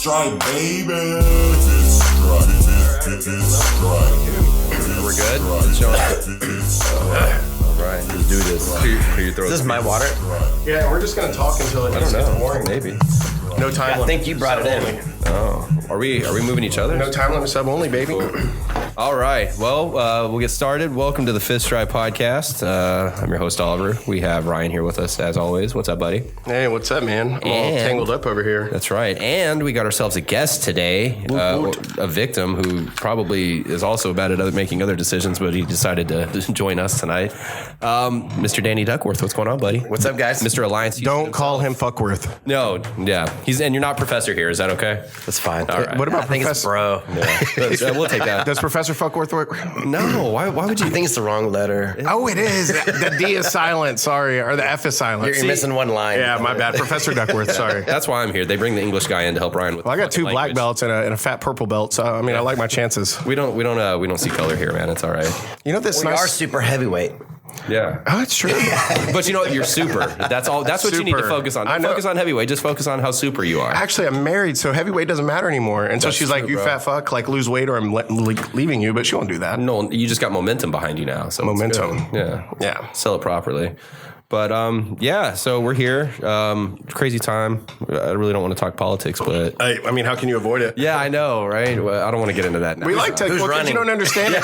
strike, baby. Fifth strike. Fifth strike. We're good? Let's show All right, let's do this. Clear your throat. Is this my water? Yeah, we're just going to talk until it gets boring. Maybe. No time limit. I think you brought it in. Oh. Are we moving each other? No time limit, sub only, baby. All right. Well, we'll get started. Welcome to the Fifth Strike Podcast. I'm your host, Oliver. We have Ryan here with us, as always. What's up, buddy? Hey, what's up, man? I'm all tangled up over here. That's right. And we got ourselves a guest today, a victim who probably is also bad at making other decisions, but he decided to join us tonight. Mr. Danny Duckworth, what's going on, buddy? What's up, guys? Mr. Alliance. Don't call him Fuckworth. No, yeah. And you're not professor here. Is that okay? That's fine. All right. What about I think it's Professor? bro. We'll take that. Does Professor Fuckworth work? No. Why would you? I think it's the wrong letter. Oh, it is. The D is silent, sorry. Or the F is silent. You're missing one line. Yeah, my bad. Professor Duckworth, sorry. That's why I'm here. They bring the English guy in to help Ryan with. Well, I got two black language. belts and a fat purple belt, so I mean, I like my chances. We don't see color here, man. It's all right. You know this We nice. are super heavyweight. Yeah. Oh, it's true. But you know what? You're super. That's all. That's what you need to Super. focus on. I Don't know. focus on heavyweight. Just focus on how super you are. Actually, I'm married, so heavyweight doesn't matter anymore. And so That's she's like, true, "You bro. fat fuck, like lose weight, or I'm leaving you." But she won't do that. No, you just got momentum behind you now. So it's Momentum. good. Yeah. Yeah. Sell it properly. But yeah, so we're here. Crazy time. I really don't want to talk politics, but I mean, how can you avoid it? yeah, I know, right? Well, I don't want to get into that now. We like to. Who's Well, 'cause running? you don't understand it.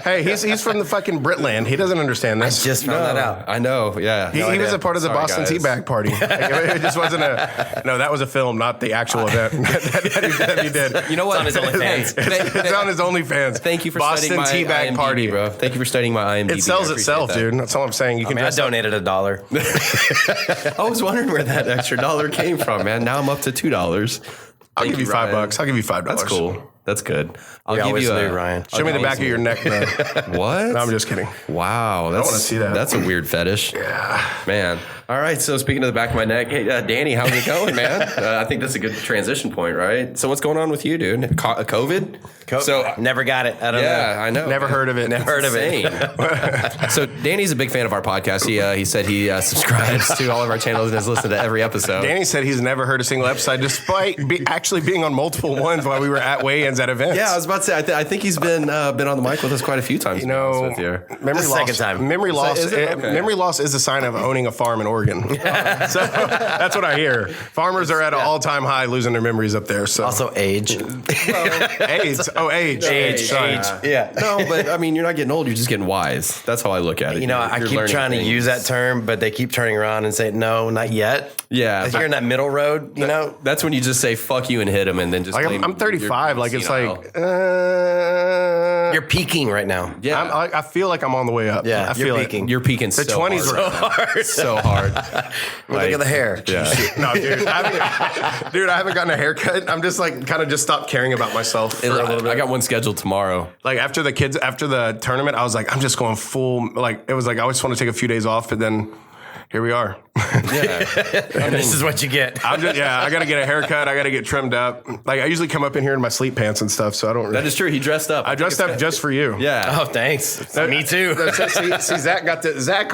Hey, he's from the fucking Britland. He doesn't understand this. Just found that out. I know. Yeah. He No was idea. a part of the Sorry, Boston guys. Teabag Party. It just wasn't a. No, that was a film, not the actual event that he did. You know what? It's on his OnlyFans. It's on his OnlyFans. Thank you for Boston studying my Teabag IMDb, Party, bro. Thank you for studying my IMDb. It sells I appreciate itself, that. dude. That's all I'm saying. You can I dress up. donated $1. I was wondering where that extra dollar came from, man. Now I'm up to $2. I'll give you $5. Ryan. I'll give you $5. That's cool. That's good. I'll We give always you knew, Ryan. Show me the back of your neck, though. What? No, I'm just kidding. Wow, that's, wanna see that. That's a weird fetish. Yeah. Man. All right, so speaking of the back of my neck, hey, Danny, how's it going, man? I think that's a good transition point, right? So what's going on with you, dude? COVID? So, Never got it. I don't know. yeah, I know. Never heard of it. Never heard of it. it. So Danny's a big fan of our podcast. He said he subscribes to all of our channels and has listened to every episode. Danny said he's never heard a single episode, despite actually being on multiple ones while we were at weigh-ins at events. Yeah, I was about to say, I think he's been on the mic with us quite a few times. You know, with you. memory This is the loss. second time. Memory loss. Is it? Okay. Memory loss is a sign of owning a farm in Oregon. So that's what I hear. Farmers are at an all-time high, losing their memories up there. So Also age. AIDS. Oh, age. Sorry. Yeah. No, but I mean, you're not getting old. You're just getting wise. That's how I look at it. You know, I You're keep learning trying to things. use that term, but they keep turning around and say, no, not yet. Yeah, Like you're in that middle road, you know? that's when you just say "fuck you" and hit him, and then just Like blame I'm 35. Like it's senile. like. You're peaking right now. yeah, I feel like I'm on the way up. Yeah, I feel you're it. peaking. you're peaking. The so 20s hard. were so hard. Look at the hair. Yeah. No, dude. I haven't gotten a haircut. I'm just like kind of just stopped caring about myself for a little bit. I got one scheduled tomorrow. Like after the tournament, I was like, I'm just going full. Like it was like I always want to take a few days off, but then here we are. Yeah, This is what you get. I got to get a haircut. I got to get trimmed up. Like I usually come up in here in my sleep pants and stuff, so I don't. Really, that is true. He dressed up. I dressed up just for you. Yeah. Oh, thanks. Me too. See, Zach got this. My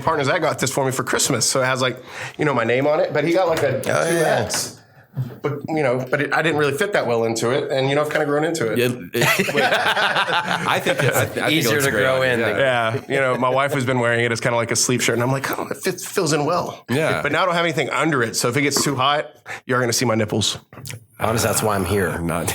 partner Zach got this for me for Christmas. So it has like, my name on it, but he got like a 2X. But I didn't really fit that well into it, and I've kind of grown into it. I think it's Easier to grow in. Yeah, my wife has been wearing it as kind of like a sleep shirt, and I'm like, oh, it fills in well. Yeah. But now I don't have anything under it, so if it gets too hot, you're going to see my nipples. Honestly, that's why I'm here. Not.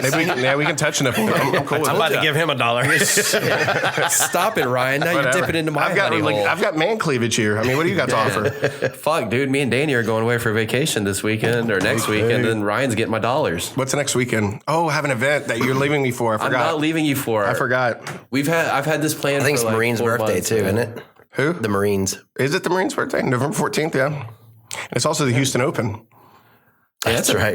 Maybe we can touch nipple. I'm cool with I'm it. about to give him $1. Stop it, Ryan. Now Whatever. you're dipping into my I've got honey hole. I've got man cleavage here. I mean, what do you got to offer? Fuck, dude. Me and Danny are going away for vacation this weekend or next weekend, and Ryan's getting my dollars. What's the next weekend? Oh, I have an event that you're leaving me for. I I'm forgot. not leaving you for. I forgot. I've had this plan. I think it's for like Marine's 4 birthday months, too, man. isn't it? Who? The Marines. Is it the Marines' birthday? November 14th, yeah. And it's also the Houston Open. That's right.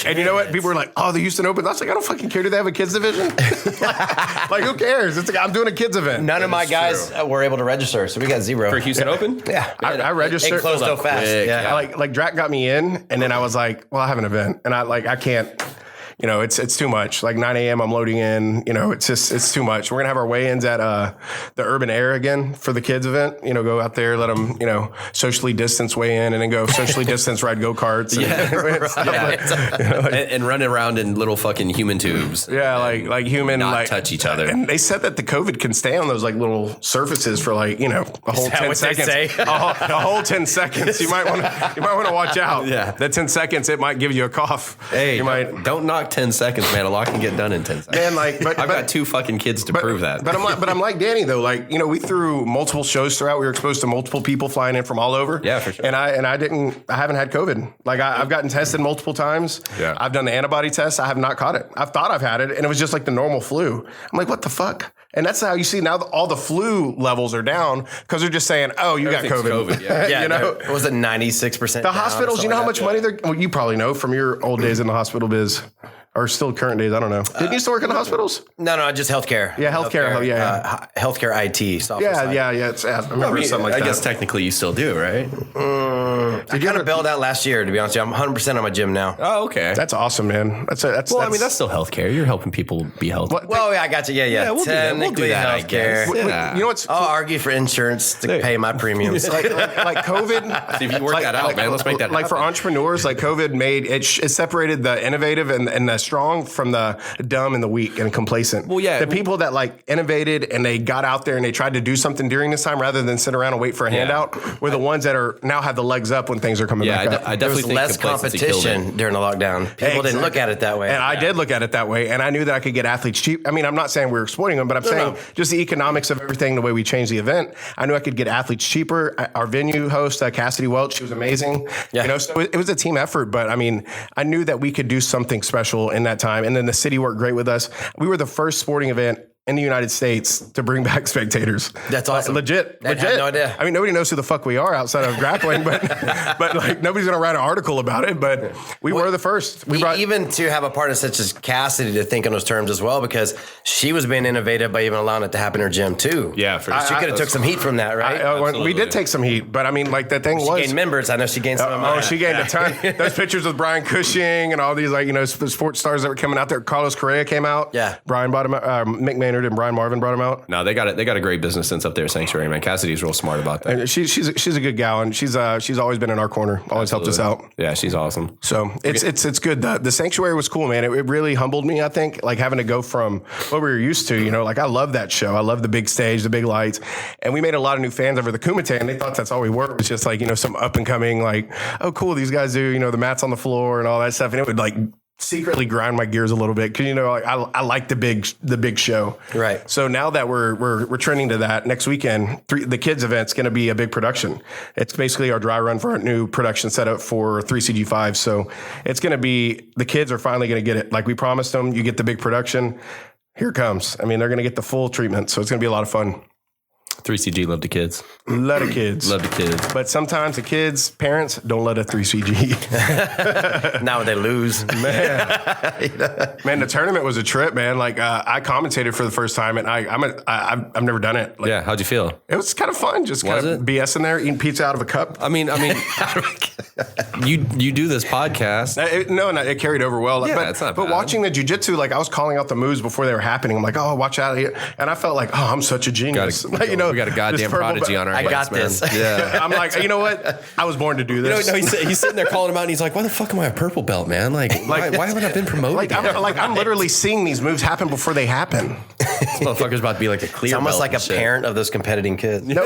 And you know what? People were like, oh, the Houston Open. I was like, I don't fucking care. Do they have a kids division? like, who cares? It's like, I'm doing a kids event. None of my guys were able to register, so we got 0. For Houston Open? Yeah. I registered. It closed so fast. quick. Yeah. Like Drac got me in, and then I was like, well, I have an event. And I can't. you know, it's too much. Like 9 a.m. I'm loading in, you know, it's too much. We're going to have our weigh-ins at the Urban Air again for the kids event. You know, go out there, let them, you know, socially distance weigh in and then go socially distance ride go-karts. And running around in little fucking human tubes. Yeah, like human, not like touch each other. And they said that the COVID can stay on those like little surfaces for like, you know, a whole 10 seconds. A whole 10 seconds. You might want to watch out. Yeah. That 10 seconds, it might give you a cough. Hey, you might don't knock 10 seconds, man. A lot can get done in 10 seconds. Man, like, I've got 2 fucking kids to prove that. But I'm like Danny though. Like, you know, we threw multiple shows throughout. We were exposed to multiple people flying in from all over. Yeah, for sure. And I haven't had COVID. Like I've gotten tested multiple times. Yeah. I've done the antibody test. I have not caught it. I've thought I've had it, and it was just like the normal flu. I'm like, what the fuck? And that's how you see now all the flu levels are down because they're just saying, oh, you got COVID. Yeah, you know, was it 96%? the hospitals. You know how much money they're. Well, you probably know from your old days in the hospital biz. Or still current days, I don't know. Didn't you still work in the hospitals? No, just healthcare. Yeah, healthcare. Healthcare IT. Software side. Yeah. I remember something like that. I guess technically you still do, right? I kind of bailed out last year, to be honest with you. I'm 100% on my gym now. Oh, okay. That's awesome, man. That's I mean, that's still healthcare. You're helping people be healthy. Well, yeah, I got you. Yeah. we'll do that. We'll do that, I guess. Healthcare. Yeah. You know what's I'll argue for insurance to pay my premiums. like COVID. See if you can work that out, man. Let's make that like happen. for entrepreneurs, like COVID made it separated the innovative and the strong from the dumb and the weak and complacent. Well, yeah. The people that like innovated and they got out there and they tried to do something during this time rather than sit around and wait for a handout were the ones that are now have the legs up when things are coming back up. I There was definitely think less complacency killed competition during the lockdown. People didn't Exactly. look at it that way. And I did look at it that way. And I knew that I could get athletes cheap. I mean, I'm not saying we're exploiting them, but I'm saying just the economics of everything, the way we changed the event. I knew I could get athletes cheaper. Our venue host, Cassidy Welch, she was amazing. Yeah. You know, so it was a team effort. But I mean, I knew that we could do something special in that time. And then the city worked great with us. We were the first sporting event in the United States to bring back spectators. That's awesome. Legit. I had no idea. I mean, nobody knows who the fuck we are outside of grappling, but like nobody's going to write an article about it. But we were the first. We brought even to have a partner such as Cassidy to think on those terms as well, because she was being innovative by even allowing it to happen in her gym too. Yeah, for She sure. could have took some heat from that, right? we did take some heat, but I mean, like that thing She was. gained members. I know she gained some of mine. She gained a ton. Those pictures with Brian Cushing and all these like the sports stars that were coming out there. Carlos Correa came out. Yeah. Brian brought him out. Mick Maynard and Brian Marvin brought him out. No, they got it. They got a great business sense up there, Sanctuary, man. Cassidy's real smart about that. And she's a good gal, and she's always been in our corner. Always helped us out. Yeah, she's awesome. So it's good. The Sanctuary was cool, man. It really humbled me. I think like having to go from what we were used to. You know, like I love that show. I love the big stage, the big lights, and we made a lot of new fans over the Kumite, and they thought that's all we were. It was just like some up and coming like, oh cool, these guys do the mats on the floor and all that stuff, and it would like secretly grind my gears a little bit because like I like the big show. Right. So now that we're trending to that, next weekend the kids event's going to be a big production. It's basically our dry run for our new production setup for 3CG5. So it's going to be, the kids are finally going to get it like we promised them. You get the big production. Here it comes. I mean, they're going to get the full treatment. So it's going to be a lot of fun. 3CG love the kids. Love the kids. Love the kids. But sometimes the kids, parents don't let a 3CG. Now they lose. Man, the tournament was a trip, man. Like I commentated for the first time, and I've never done it. Like, Yeah, how'd you feel? it was kind of fun, just kind of BS in there, eating pizza out of a cup. I mean, you do this podcast. It carried over well. Yeah, but, it's not but bad. watching the jiu-jitsu, like I was calling out the moves before they were happening. I'm like, oh, watch out here, and I felt like, oh, I'm such a genius. We got a goddamn prodigy on our hands, I got man. this. Yeah. I'm like, you know what? I was born to do this. He's sitting there calling him out, and he's like, "Why the fuck am I a purple belt, man? Like why haven't I been promoted? I'm literally seeing these moves happen before they happen. This motherfucker's about to be like a clear It's almost belt like a and shit. parent of those competing kids. Get him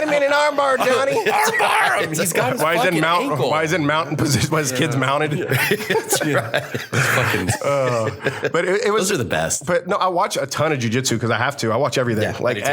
in an armbar, Johnny. Armbar him. He's got his Why is it fucking ankle. Why is it mountain position? Why is kids mounted? That's right. Fucking, But it was. those are the best. But no, I watch a ton of jiu-jitsu because I have to. I watch everything, Yeah, like me too.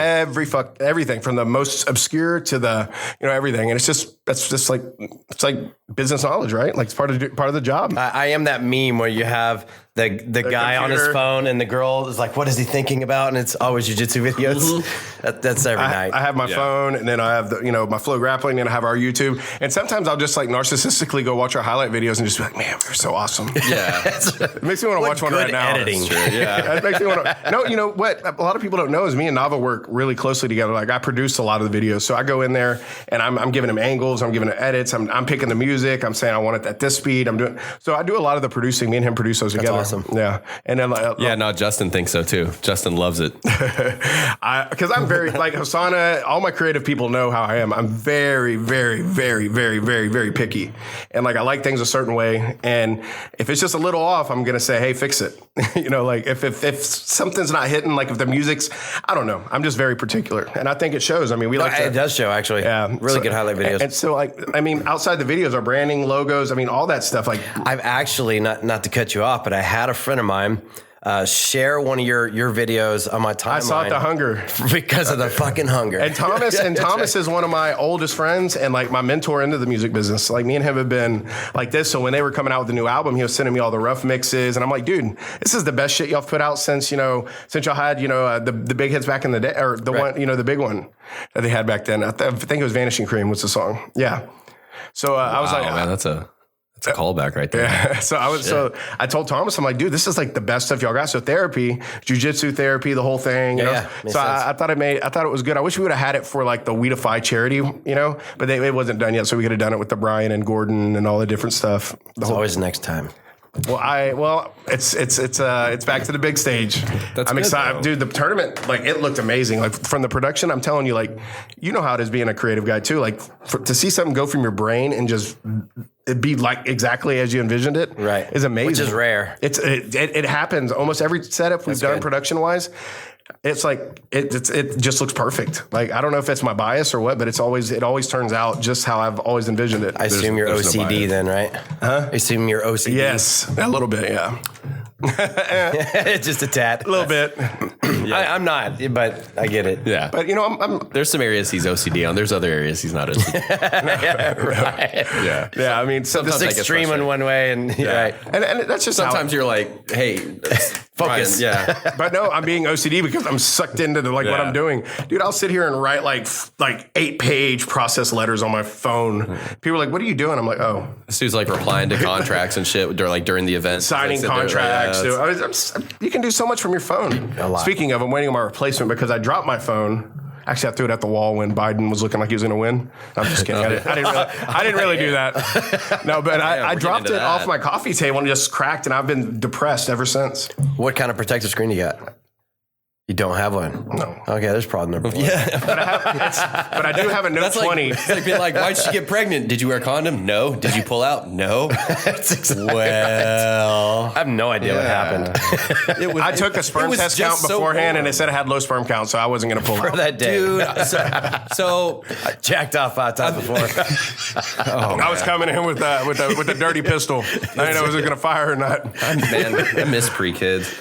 everything from the most obscure to the everything, and that's just like it's like business knowledge, right? Like it's part of the job. I am that meme where you have the guy on his computer. phone, and the girl is like, "What is he thinking about?" And it's always jiu-jitsu videos. That's every night. I have my phone, and then I have my Flow Grappling, and I have our YouTube. And sometimes I'll just like narcissistically go watch our highlight videos and just be like, "Man, we're so awesome." Yeah. It makes me want to watch one right now. Editing. Yeah. It makes me want to. No, you know what? A lot of people don't know is me and Nava work really closely together. Like I produce a lot of the videos, so I go in there and I'm giving him angles, I'm giving him edits, I'm picking the music, I'm saying I want it at this speed. I'm doing so. I do a lot of the producing. Me and him produce those together. Awesome. Yeah, and then No, Justin thinks so too. Justin loves it. because I'm very like Hosanna. All my creative people know how I am. I'm very, very, very, very, very, very picky, and like I like things a certain way. And if it's just a little off, I'm gonna say, "Hey, fix it." Like if something's not hitting, like if the music's, I don't know. I'm just very particular, and I think it shows. I mean, It does show actually. Yeah, Really good highlight videos. And so, like, I mean, outside the videos, our branding, logos, I mean, all that stuff. Like, I've actually not to cut you off, but I had a friend of mine share one of your videos on my timeline. I saw the hunger because of the fucking hunger. And Thomas is one of my oldest friends and like my mentor into the music business. Like me and him have been like this. So when they were coming out with the new album, he was sending me all the rough mixes, and I'm like, dude, this is the best shit y'all put out since y'all had the big hits back in the day, or the one the big one that they had back then. I think it was Vanishing Cream was the song. Yeah. So I was like, man, that's a callback right there. Yeah. So I told Thomas, I'm like, dude, this is like the best stuff y'all got. So therapy, jiu-jitsu therapy, the whole thing. You know? So I thought it was good. I wish we would have had it for like the We Defy charity, but it wasn't done yet. So we could have done it with the Brian and Gordon and all the different stuff. It's always next time. It's back to the big stage. I'm excited, dude. The tournament, like, it looked amazing. Like from the production, I'm telling you, like, you know how it is being a creative guy too. Like to see something go from your brain and just it be like exactly as you envisioned it, right, is amazing. Which is rare. It happens almost every setup we've done production wise. It's like it just looks perfect. Like I don't know if it's my bias or what, but it always turns out just how I've always envisioned it. I assume you're OCD then, right? Huh? I assume you're OCD. Yes, a little bit, yeah. Just a tad, a little bit. I'm not, but I get it. Yeah, but there's some areas he's OCD on. There's other areas he's not OCD. Right. Yeah. I mean, this extreme in one way, and right. And that's just sometimes you're like, hey, focus. Yeah. But no, I'm being OCD because I'm sucked into what I'm doing. Dude, I'll sit here and write like 8-page process letters on my phone. People are like, what are you doing? I'm like, oh. This dude's like replying to contracts and shit during the event. Signing contracts. You can do so much from your phone. Speaking of, I'm waiting on my replacement because I dropped my phone. Actually, I threw it at the wall when Biden was looking like he was going to win. I'm just kidding. I didn't really do that. No, but I dropped it off my coffee table and it just cracked, and I've been depressed ever since. What kind of protective screen you got? You don't have one? No. Okay, there's problem number one. Yeah. But I do have a Note 20. It's like being like, why'd she get pregnant? Did you wear a condom? No. Did you pull out? No. That's exactly well, I have no idea what happened. I took a sperm test count beforehand, and it said I had low sperm count, so I wasn't going to pull out. For that day. Dude, so I jacked off 5 times before. I was coming in with a dirty pistol. I didn't know was it going to fire or not. Man, I miss pre-kids.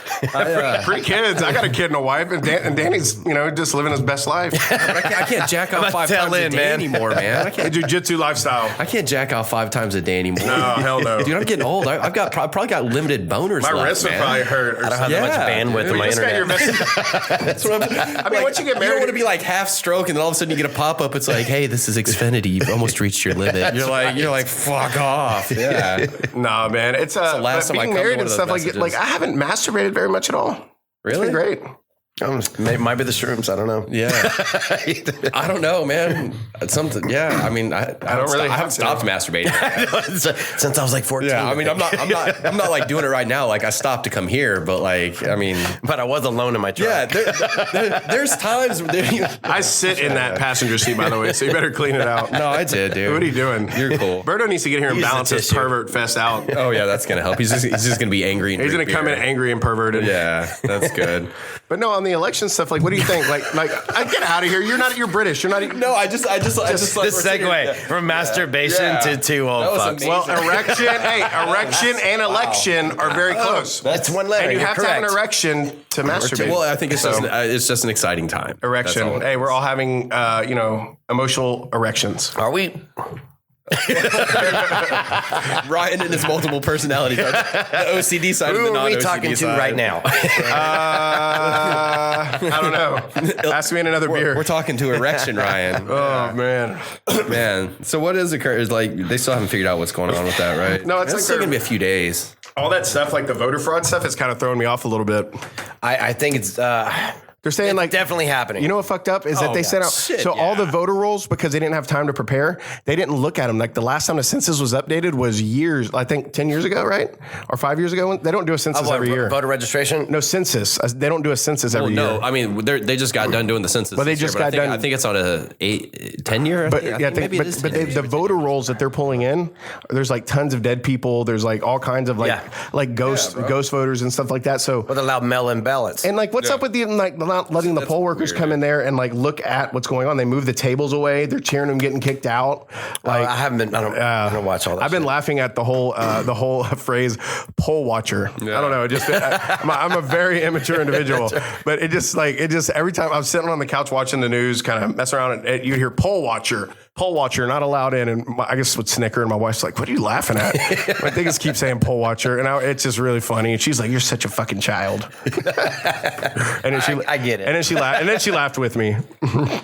Pre-kids. I got a kid and a wife, and Danny's just living his best life. I can't jack off 5 times a day anymore, man. I can't. Jiu-jitsu lifestyle. I can't jack off 5 times a day anymore. No, hell no. Dude, I'm getting old. I've probably got limited boners. My left, wrists would man. probably hurt. I don't have that much bandwidth on my internet. That's what I mean, once you get married, you don't want to be like half stroke, and then all of a sudden you get a pop up. It's like, hey, this is Xfinity. You've almost reached your limit. You're like, fuck off. Yeah. Nah, man. It's the last time I being come to married one and of stuff those like I haven't masturbated very much at all. Really? It's been great. Might be the shrooms. I don't know. Yeah. I don't know, man. It's something. Yeah. I mean, I haven't stopped masturbating. Since I was like 14. Yeah. I mean, I'm not like doing it right now. Like I stopped to come here, but like, I mean, but I was alone in my truck. Yeah. There's times where I sit in that passenger seat, by the way, so you better clean it out. No, I did, dude. What are you doing? You're cool. Berto needs to get here and balance his pervert fest out. Oh yeah, that's gonna help. He's just gonna be angry. And he's gonna come in angry and perverted. Yeah, that's good. But no, on the election stuff, like, what do you think? Like, I get out of here. You're British. You're not. No, I just like this segue from masturbation to two old fucks. Well, erection and election are very close. That's one letter. And you You're have to have an erection to masturbate. Well, I think it's just an exciting time. Erection. Hey, we're all having emotional erections. Are we? Ryan and his multiple personalities. The OCD side of the Who are non-OCD we talking to side. right now? I don't know. Ask me in another beer. We're talking to erection, Ryan. Oh man. Man. So what is occurring? Is like they still haven't figured out what's going on with that, right? No, it's like still they're- gonna be a few days. All that stuff, like the voter fraud stuff, is kind of throwing me off a little bit. I think it's They're saying like definitely happening. You know what fucked up is that they sent out all the voter rolls because they didn't have time to prepare. They didn't look at them. Like the last time the census was updated was years, I think 10 years ago, right? Or 5 years ago. They don't do a census every year. Voter registration? No census. They don't do a census every year. No, I mean they just got done doing the census. Well, they this year, just but got done. I think it's on a 10 year. But the voter. voter rolls that they're pulling in, there's like tons of dead people. There's like all kinds of like ghost voters and stuff like that. So With allowed mail-in ballots. and like what's up with the like not letting the poll workers come in there and like look at what's going on? They move the tables away. They're cheering them getting kicked out. Like I don't watch all that. I've been laughing at the whole phrase "poll watcher." I don't know. It just I'm a very immature individual, but it just every time I'm sitting on the couch watching the news, kind of messing around, and you hear "poll watcher." Poll watcher, not allowed in, and I just would snicker, and my wife's like, "What are you laughing at?" I think it's keep saying "poll watcher," and it's just really funny. And she's like, "You're such a fucking child." And then I get it. And then she laughed. And then she laughed with me.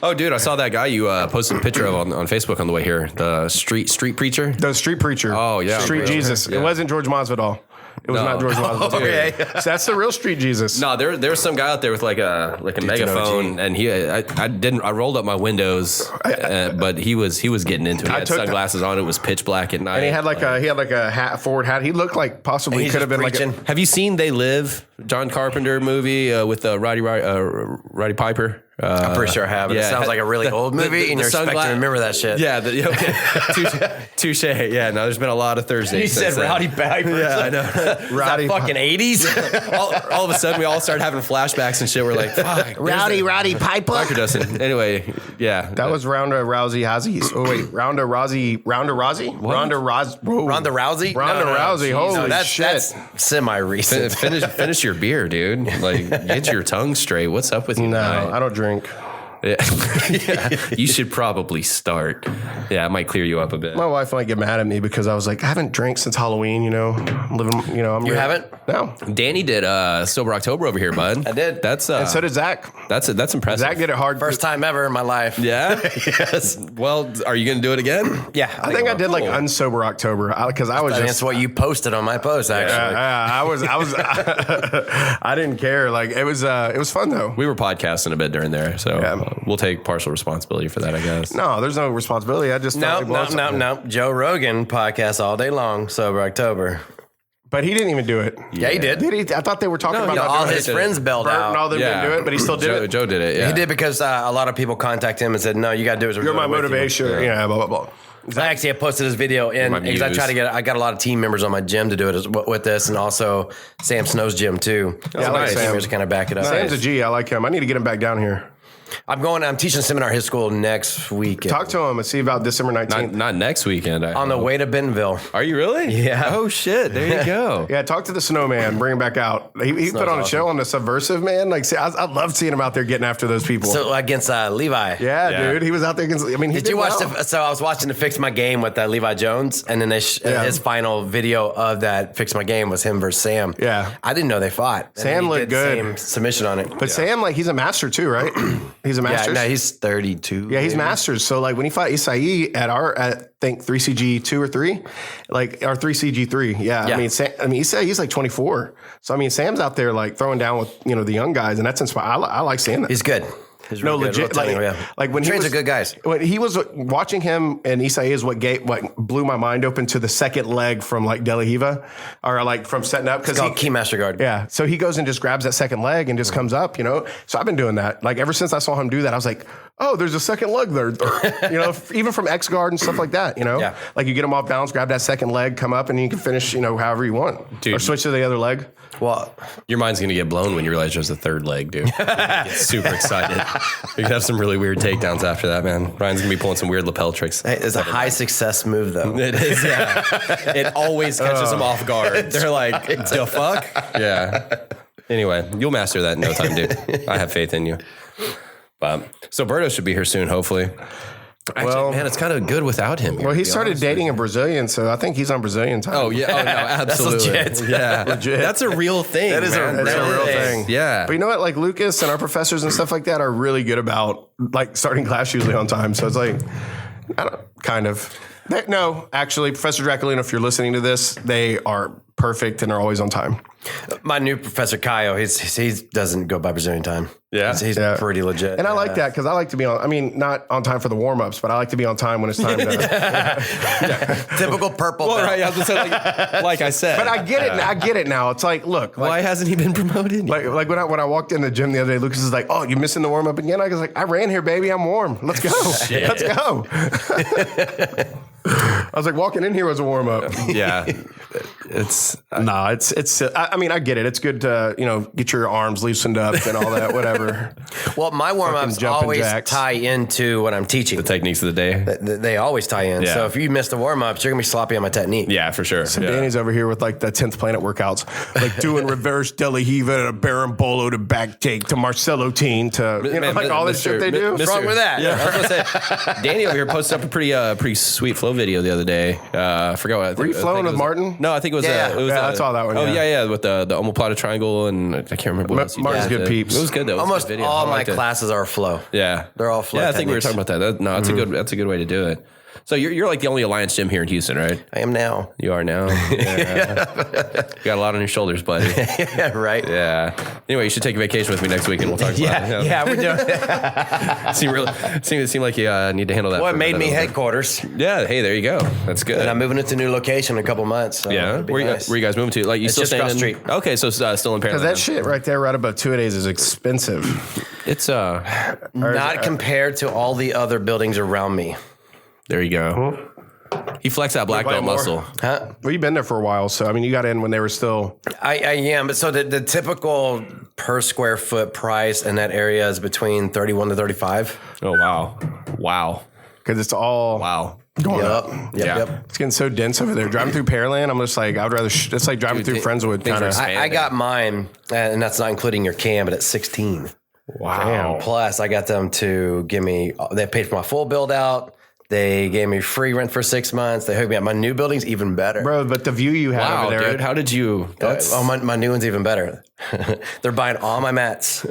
Oh, dude, I saw that guy you posted a picture of on Facebook on the way here. The street preacher. The street preacher. Oh, yeah. Street Jesus. Yeah. It wasn't George Masvidal. It was not George Masvidal. Okay. So that's the real street Jesus. No, there's some guy out there with like a megaphone, and I rolled up my windows, but he was getting into it. He had sunglasses on. It was pitch black at night. And he had like a hat, forward hat. He looked like possibly could have been like. Have you seen They Live? John Carpenter movie with Roddy Piper. I'm pretty sure I have. It sounds like a really old movie, and you're expecting to remember that shit. Yeah, okay. Touche. Yeah, no, there's been a lot of Thursdays. You said Rowdy Piper. Yeah, I know. Rowdy fucking 80s. all of a sudden, we all started having flashbacks and shit. We're like, fuck. Roddy Piper. Microdosing. Anyway, yeah. That was Ronda Rousey. Oh wait, Ronda Rousey. Ronda Rousey. Ronda Rousey. Ronda Rousey. Holy shit. That's semi-recent. Finish your beer, dude. Like, get your tongue straight. What's up with you? No, tonight? I don't drink. Yeah. You should probably start. Yeah, it might clear you up a bit. My wife might get mad at me because I was like, I haven't drank since Halloween. I'm living. You haven't? No. Danny did Sober October over here, bud. I did. That's And so did Zach. that's impressive. Zach did it hard. First time ever in my life. Yeah. Yes. Well, are you going to do it again? Yeah. I think I did like unsober October because I was That's what you posted on my post, actually. I was I didn't care. Like it was fun though. We were podcasting a bit during there, so we'll take partial responsibility for that, I guess. No, there's no responsibility. I just No. Joe Rogan podcast all day long, Sober October. But he didn't even do it. Yeah, he did. Did he? I thought they were talking about all doing his it. friends bailed Bert out. and all them didn't do it, but he still did it. Joe did it. Yeah. He did because a lot of people contacted him and said, "No, you got to do it." You're my motivation. Yeah, blah blah blah. Actually, I posted this video in because I got a lot of team members on my gym to do it with this, and also Sam Snow's gym too. Yeah, I like team Sam. members to kind of back it up. Sam's a G. I like him. I need to get him back down here. I'm teaching a seminar at his school next week. Talk to him and see about December 19th. Not next weekend. On the way to Bentonville. Are you really? Yeah. Oh shit! There you go. Yeah, talk to the Snowman. Bring him back out. He put on a show on the Subversive Man. Like, see, I love seeing him out there getting after those people. So against Levi. Yeah, dude, he was out there against. I mean, Did you watch so I was watching the Fix My Game with Levi Jones, and then his final video of that Fix My Game was him versus Sam. Yeah. I didn't know they fought. And Sam he looked did good. Same submission on it. But Sam, like, he's a master too, right? He's a master. Yeah, no, he's 32. Yeah, he's masters. So like when he fought Isai at I think 3CG2 or 3, like or 3CG3. Yeah. I mean Isai, he's like 24. So I mean Sam's out there like throwing down with the young guys, and that's inspiring. I like seeing that. He's good. He's No, really good. legit. Real technical, Like when trains he was are good guys. When he was watching him and Isai is what blew my mind open to the second leg from like De La Riva, or like from setting up It's called Key Master Guard. Yeah. So he goes and just grabs that second leg and just comes up, So I've been doing that. Like ever since I saw him do that, I was like, oh, there's a second leg there. Even from X guard and stuff like that, Yeah. Like you get him off balance, grab that second leg, come up, and you can finish, however you want. Dude. Or switch to the other leg. Well, Your mind's gonna get blown when you realize there's a third leg, dude. You get super excited. You're gonna have some really weird takedowns after that, man. Ryan's gonna be pulling some weird lapel tricks. it's a high success move, though. It is, yeah. It always catches them off guard. They're like, the fuck? Yeah. Anyway, you'll master that in no time, dude. I have faith in you. So Berto should be here soon, hopefully. Actually, man, it's kind of good without him. Well, he started dating a Brazilian, so I think he's on Brazilian time. Oh yeah, no, absolutely. That's legit. Yeah, Legit. That's a real thing. That is man. That's a real thing. Yeah. But you know what? Like Lucas and our professors and stuff like that are really good about like starting class usually on time. So it's like, kind of. No, actually, Professor Draculino, if you're listening to this, they are perfect and are always on time. My new professor, Kyle, he doesn't go by Brazilian time. Yeah. He's pretty legit. And I like that because I like to be not on time for the warm-ups, but I like to be on time when it's time to. Typical purple. Well, belt. right. I was gonna say, like I said. But I get it. I get it now. It's like, look. Why hasn't he been promoted? Like when I walked in the gym the other day, Lucas is like, "Oh, you missing the warm up again?" I was like, "I ran here, baby. I'm warm. Let's go. Let's go." I was like, walking in here was a warm up. Yeah. It's I mean, I get it. It's good to get your arms loosened up and all that, whatever. Well, my warm ups jumping always jacks. tie into what I'm teaching. the techniques of the day. They always tie in. Yeah. So if you miss the warm ups, you're gonna be sloppy on my technique. Yeah, for sure. So Yeah. Danny's over here with like the 10th Planet workouts, like doing reverse delahiva to Barambolo to back take to Marcelo Teen to Man, like all this shit they do. What's wrong with that? Yeah, I was gonna say, Danny over here posted up a pretty sweet flow video the other day. I forgot what. Were you flowing with Martin? No, I think it was. Yeah. I saw that one. Oh yeah. yeah, with the omoplata triangle, and I can't remember what else. you Martin's did. good peeps. It was good though. It was a Almost good video. all I my liked it. classes are flow. Yeah, They're all flow Yeah, I think we were techniques. talking about that. That's a good way to do it. So you're like the only Alliance gym here in Houston, right? I am now. You are now. Yeah. You got a lot on your shoulders, buddy. Yeah, right. Yeah. Anyway, you should take a vacation with me next week, and we'll talk about it. Yeah, we're doing It seemed like you need to handle that. What for made me another- headquarters. Yeah. Hey, there you go. That's good. And I'm moving into a new location in a couple months. So Yeah. it'd be Where nice. you guys moving to? Like you It's still just across staying the in? street. Okay, so still in Because Pearland. that shit right there, right above 2-a-days, is expensive. It's Not compared to all the other buildings around me. there you go. He flexed that black buy belt more? muscle. Huh? Well, you've been there for a while, so I mean, you got in when they were still. I am, but so the typical per square foot price in that area is between 31 to 35. Oh wow. Because it's all going up. Yep. It's getting so dense over there. Driving through Pearland, I'm just like, I'd rather. It's like driving through Friendswood, things kind are of. expanding. I got mine, and that's not including your cam, but at 16. Wow. Plus, I got them to give me. They paid for my full build out. They gave me free rent for 6 months. They hooked me up. My new building's even better. Bro, but the view you had Wow, over there. dude. How did you? That's My new one's even better. They're buying all my mats.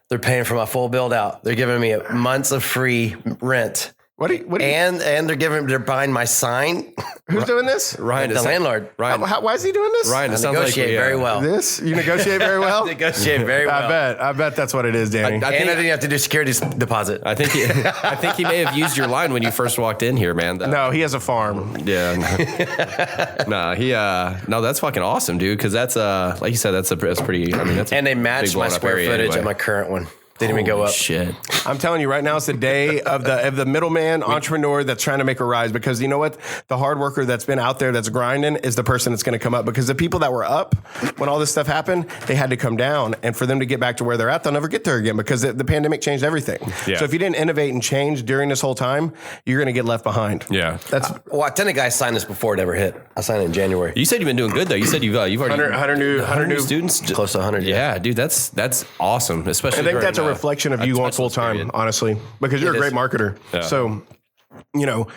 They're paying for my full build out. They're giving me months of free rent. And they're buying my sign. Who's doing this? Ryan. The landlord. Ryan. Why is he doing this? Ryan. It I sounds like negotiate we, very well. This? You negotiate very well? Negotiate very well. I bet that's what it is, Danny. And I didn't have to do security deposit. I think he may have used your line when you first walked in here, man. No, he has a farm. Yeah. No, that's fucking awesome, dude. Because that's like you said, that's pretty. I mean, that's And they big matched my blown up square area footage anyway. at my current one. Didn't even go Holy up. Shit. I'm telling you right now, it's the day of the middleman entrepreneur that's trying to make a rise, because you know what? The hard worker that's been out there that's grinding is the person that's going to come up, because the people that were up when all this stuff happened, they had to come down, and for them to get back to where they're at, they'll never get there again, because the pandemic changed everything. Yeah. So if you didn't innovate and change during this whole time, you're going to get left behind. Yeah. That's Well, I think guys signed this before it ever hit. I signed it in January. You said you've been doing good though. You said you've already 100 new students. Close to 100. Yeah, dude, that's awesome. Especially I think during, that's a reflection of you going touchless full time, period. honestly, because you're a It great is. marketer. Yeah. So,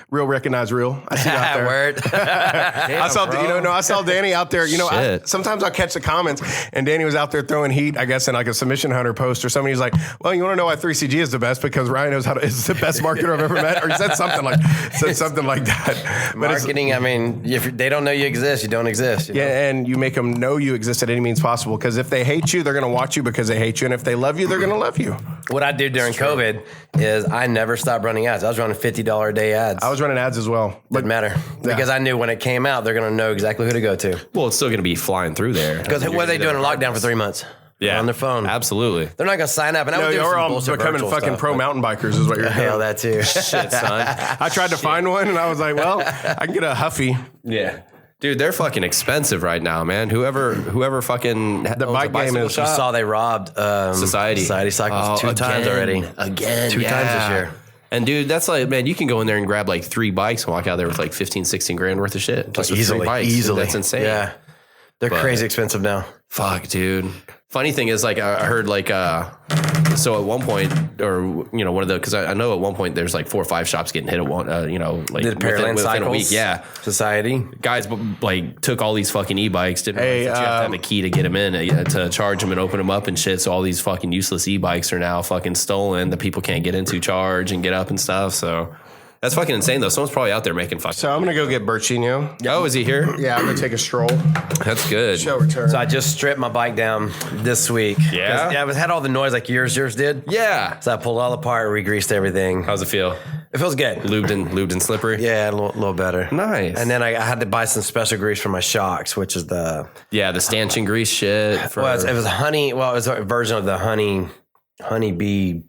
real recognize real. I see you out there. Word. I saw, I saw Danny out there. Shit. Sometimes I'll catch the comments, and Danny was out there throwing heat, I guess, in like a submission hunter post or somebody's like, well, you want to know why 3CG is the best? Because Ryan knows is the best marketer I've ever met. Or he said something like that. But it's- Marketing, I mean, if they don't know you exist, you don't exist. you know? yeah, and you make them know you exist at any means possible. Because if they hate you, they're going to watch you because they hate you. And if they love you, they're going to love you. What I did during COVID is I never stopped running ads. I was running $50 a day ads. I was running ads as well. Didn't matter. Because I knew when it came out, they're going to know exactly who to go to. Well, it's still going to be flying through there. Because what are they doing in lockdown for 3 months? Yeah, On their phone. Absolutely. They're not going to sign up. And I No, would do you're some all bullshit becoming virtual fucking stuff, pro but- mountain bikers is what you're Hell, doing. that too. Shit, son. I tried to find one, and I was like, well, I can get a Huffy. Yeah. Dude, they're fucking expensive right now, man. Whoever fucking The bike game is- You saw they robbed Society Cycles 2 times already. Again. 2 times this year. And dude, that's like, man, you can go in there and grab like 3 bikes and walk out there with like 15, 16 grand worth of shit. Just with 3 bikes. Easily. That's insane. Yeah. They're crazy expensive now. Fuck, dude. Funny thing is, like, I heard, like, so at one point, or, you know, one of the, because I know at one point there's like 4 or 5 shops getting hit at one, you know, like within a week. Yeah. Society. Guys, like, took all these fucking e-bikes, didn't realize that you have to have a key to get them in, to charge them and open them up and shit. So all these fucking useless e-bikes are now fucking stolen that people can't get into, charge and get up and stuff. So that's fucking insane, though. Someone's probably out there making fucking. So I'm gonna go get Berchino. Oh, is he here? Yeah, I'm gonna take a stroll. That's good. Show return. So I just stripped my bike down this week. Yeah? Yeah, it had all the noise like yours did. Yeah. So I pulled all apart, re-greased everything. How's it feel? It feels good. Lubed and slippery? Yeah, a little better. Nice. And then I had to buy some special grease for my shocks, which is the stanchion grease shit. it was honey. Well, it was a version of the honeybee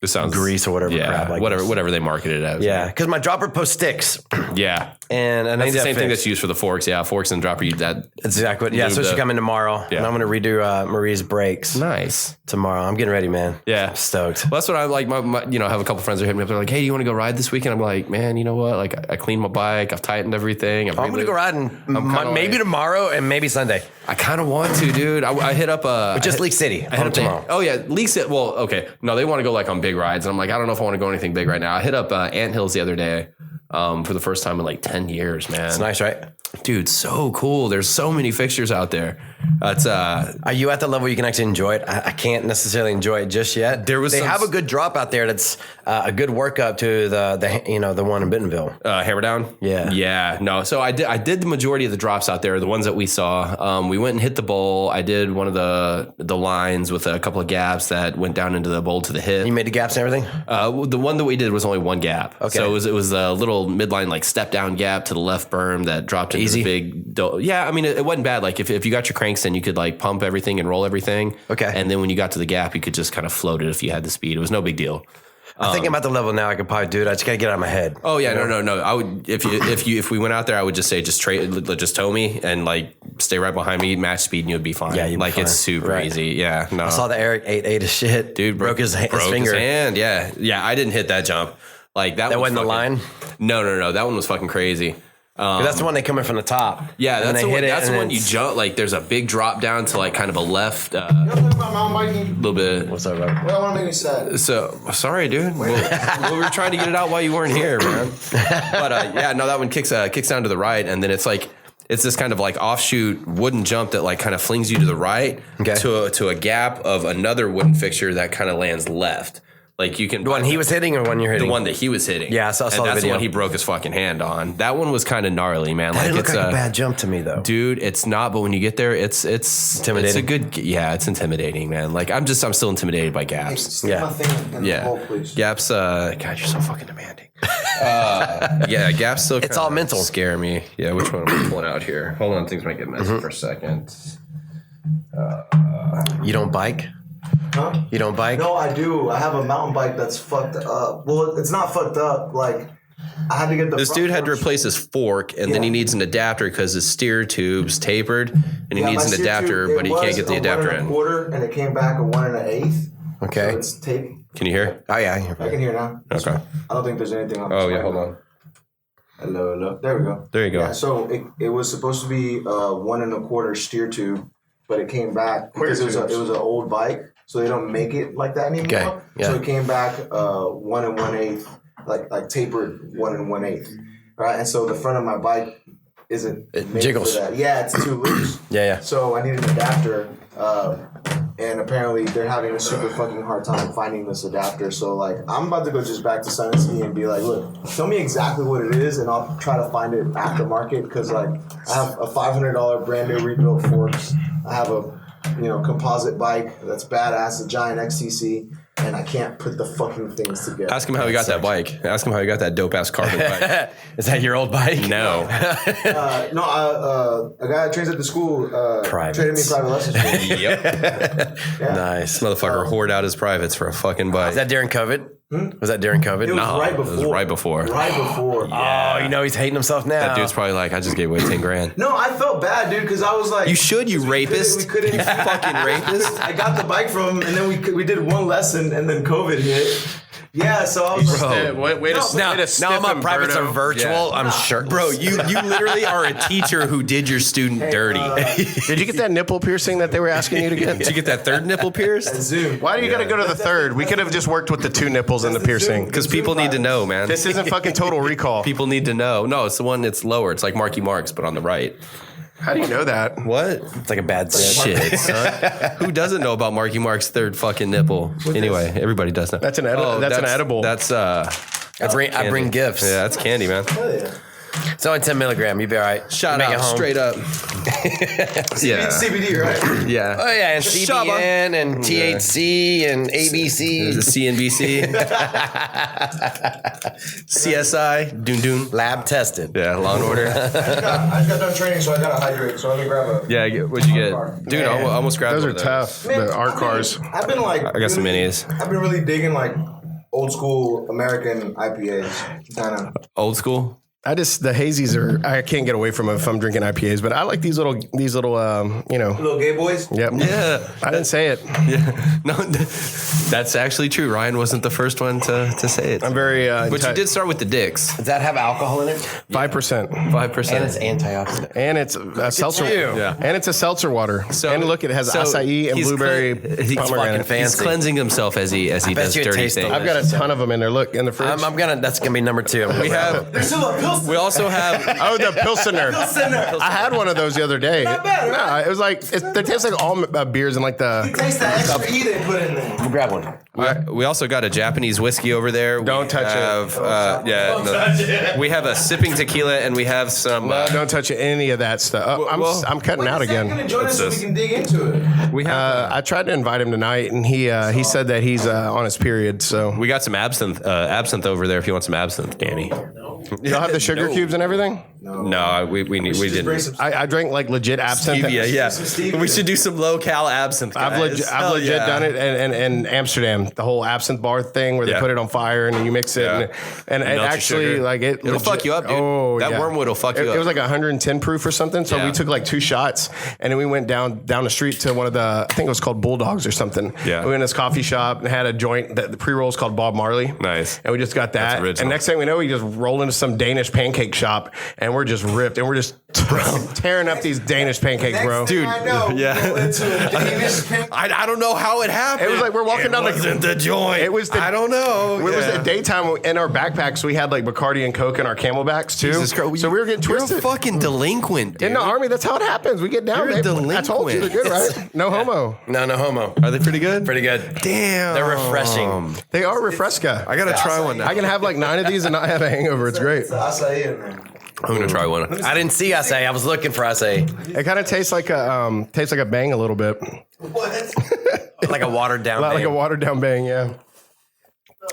This sounds grease or whatever. Yeah, crap like whatever they market it as. Yeah, because my dropper post sticks. Yeah. And I That's need the that same thing fixed. that's used for the forks. Yeah, forks and dropper. That's exactly what. Yeah, so lubed she's up. coming tomorrow, Yeah. and I'm going to redo Marie's brakes Nice. tomorrow. I'm getting ready, man. Yeah. I'm stoked. Well, that's what I like. My you know, I have a couple friends that hit me up. They're like, "Hey, do you want to go ride this weekend?" I'm like, "Man, you know what? Like, I cleaned my bike. I've tightened everything. I'm going to go riding kinda maybe like- tomorrow and maybe Sunday. I kind of want to, dude. I hit up Just Leak City. I hit up tomorrow. Oh yeah, Leak City. Well, okay. No, they want to go like on big rides, and I'm like, I don't know if I want to go anything big right now. I hit up Anthills the other day. For the first time in like 10 years, man. It's nice, right? Dude, so cool. There's so many fixtures out there. It's Are you at the level you can actually enjoy it? I can't necessarily enjoy it just yet. They have a good drop out there. That's a good workup to the one in Bentonville. Hammer Down. Yeah. No. So I did the majority of the drops out there, the ones that we saw. We went and hit the bowl. I did one of the lines with a couple of gaps that went down into the bowl to the hip. You made the gaps and everything. The one that we did was only one gap. Okay. So it was a little midline like step down gap to the left berm that dropped into Easy? the big. Yeah. I mean, it wasn't bad. Like if you got your cranks in, you could like pump everything and roll everything. Okay. And then when you got to the gap, you could just kind of float it if you had the speed. It was no big deal. I'm thinking about the level now. I could probably do it. I just got to get it out of my head. Oh yeah, no. I would if we went out there, I would just say just tow me and like stay right behind me, match speed, and you'd be fine. Yeah, you'd be like fine. it's super Right. easy. Yeah, no. I saw the Eric ate his shit. Dude broke his finger. His hand. Yeah. I didn't hit that jump. Like that wasn't the line? No. That one was fucking crazy. That's the one they come in from the top. Yeah, And that's they the one. hit it, That's the and one you it's- jump. Like there's a big drop down to like kind of a left, You know something about mountain biking? little bit. What's up, bro? Well, I don't want to make me sad. So sorry, dude. Well, we were trying to get it out while you weren't here, man. But yeah, no, that one kicks down to the right, and then it's like it's this kind of like offshoot wooden jump that like kind of flings you to the right to a gap of another wooden fixture that kind of lands left. Like you can The one he was hitting or one you're hitting? the one that he was hitting. Yeah, I saw the that's the video. one he broke his fucking hand on. That one was kind of gnarly, man. That didn't look it's like a bad jump to me, though. dude. It's not, but when you get there, it's Intimidating. It's a good, yeah, it's intimidating, man. Like I'm still intimidated by Hey, gaps. stick Yeah. my thing in the Yeah, hole, please. gaps. God, you're so fucking demanding. Yeah, gaps still. It's all kinda mental. Scare me. Yeah, which one am I pulling out here? Hold on, things might get messy for a second. You don't bike? Huh? You don't bike? No, I do. I have a mountain bike that's fucked up. Well, it's not fucked up. Like, I had to get the. This front dude had to forks- replace his fork, and then he Yeah. needs an adapter because his steer tube's tapered, and he Yeah, needs my an steer adapter, tube, but he it can't was get the a adapter 1 in.1/4, and it came back a 1 1/8. Okay. So it's tape. Can you hear? Oh, yeah. I can hear now. Okay. I don't think there's anything on. Oh this yeah, mic. hold on. Hello. There we go. There you go. Yeah, so it was supposed to be 1 1/4 steer tube, but it came back because it was an old bike, so they don't make it like that anymore. Okay, yeah. So it came back 1 1/8, like tapered 1 1/8, right? And so the front of my bike isn't It made jiggles. for that. Yeah, it's too loose. Yeah. So I need an adapter, and apparently they're having a super fucking hard time finding this adapter. So like, I'm about to go just back to Sun and Ski and be like, look, tell me exactly what it is, and I'll try to find it aftermarket because like I have a $500 brand new rebuilt forks. I have a composite bike that's badass, a giant XTC. And I can't put the fucking things together. Ask him how he got that bike. Ask him how he got that dope ass carbon bike. Is that your old bike? No. A guy that trains at the school traded me private lessons. Yep. Nice. This motherfucker hoard out his privates for a fucking bike. Is that during COVID? Was that during COVID? It was No, right it was before. right before. Right before. Oh, you know he's hating himself now. That dude's probably like, I just gave away 10 grand. No, I felt bad, dude, because I was like, You should, you rapist. We couldn't. You fucking rapist. I got the bike from him, and then we did one lesson, and then COVID hit. Yeah, so I was Way to Now my privates are virtual. I'm sure, Bro, you literally are a teacher who did your student dirty. Did you get that nipple piercing that they were asking you to get? Did you get that third nipple pierced? Zoom. Why do you got to go to the third? We could have just worked with the 2 nipples and the piercing. Because people need to know, man. This isn't fucking Total Recall. People need to know. No, it's the one that's lower. It's like Marky Mark's, but on the right. How do you know that? What? it's like a bad Shit, son. Who doesn't know about Marky Mark's third fucking nipple? Anyway, everybody does know. That's an edible. That's an edible. That's I bring gifts. Yeah, that's candy, man. It's only 10 milligram. You be all right. Shout Make it out home. straight up. Yeah. CBD, right? Yeah. Oh yeah, and Shaba. CBN and THC and ABC, The CNBC. CSI. Doon. lab tested. Yeah, Law and Order. I just got done training, so I gotta hydrate. So let me grab a. Yeah, what'd you get? Dude, I almost grabbed Those one are of tough. The art cars. I've been like. I got some minis. I've been really digging like old school American IPAs, kind of. Old school? The hazies are, I can't get away from them if I'm drinking IPAs, but I like these little, Little gay boys. Yep. Yeah. I didn't say it. Yeah. No, that's actually true. Ryan wasn't the first one to say it. I'm very, But you did start with the dicks. Does that have alcohol in it? 5%. 5%. And it's antioxidant. And it's a seltzer. you. Yeah. And it's a seltzer water. And look, it has acai and he's blueberry he's pomegranate. fucking He's fancy. cleansing himself as he bet does you it dirty tastes things. delicious. I've got a ton of them in there. Look, in the fridge. That's gonna be number 2. We have. There's still a Pilsner. We also have. Oh, the Pilsener. I had one of those the other day. Not bad, right? No, it was like, they taste like all beers and like the... Taste that extra E they put in there. We'll grab one. We also got a Japanese whiskey over there. Don't touch it. We have a sipping tequila and we have some. Don't touch any of that stuff. I'm cutting out Is Zach again. gonna join us so we this? can dig into it? We have. I tried to invite him tonight, and he said that he's on his period. So We got some absinthe over there if you want some absinthe, Danny. y'all have the sugar cubes and everything. No, we Just bring didn't. some I drank like legit absinthe. Stevia, yeah. Some stevia. We should do some low cal absinthe. I've legit done it in Amsterdam, the whole absinthe bar thing where they Yeah. put it on fire and you mix it, Yeah. and it Melt your actually sugar. like it. It'll fuck you up, dude. Oh, That yeah. wormwood will fuck you It up. was like 110 proof or something. So Yeah. we took like 2 shots, and then we went down the street to one of the, I think it was called Bulldogs or something. Yeah. We went in this coffee shop and had a joint. The pre-roll is called Bob Marley. Nice. And we just got that. That's original. And next thing we know, we just roll into some Danish pancake shop, and we're just ripped, and we're just tearing up these Danish pancakes, bro. Dude, I know, yeah. we go into a Danish pancake. I don't know how it happened. It was like we're walking down the joint. It was the, I don't know. It was Yeah. the daytime in our backpacks. We had like Bacardi and Coke in our camelbacks too. Jesus Christ. So we were getting You're twisted. a fucking delinquent, dude. In the army, that's how it happens. We get down. You're a babe. I told you they're good, right? No homo. No homo. Are they pretty good? Pretty good. Damn. They're refreshing. They are Refresca. I gotta try one now. I can have like 9 of these and not have a hangover. It's great. It's the acai in there. I'm gonna try one. I didn't see acai. I was looking for acai. It kind of tastes like a bang a little bit, What? Like a watered down. like a name. watered down bang. Yeah.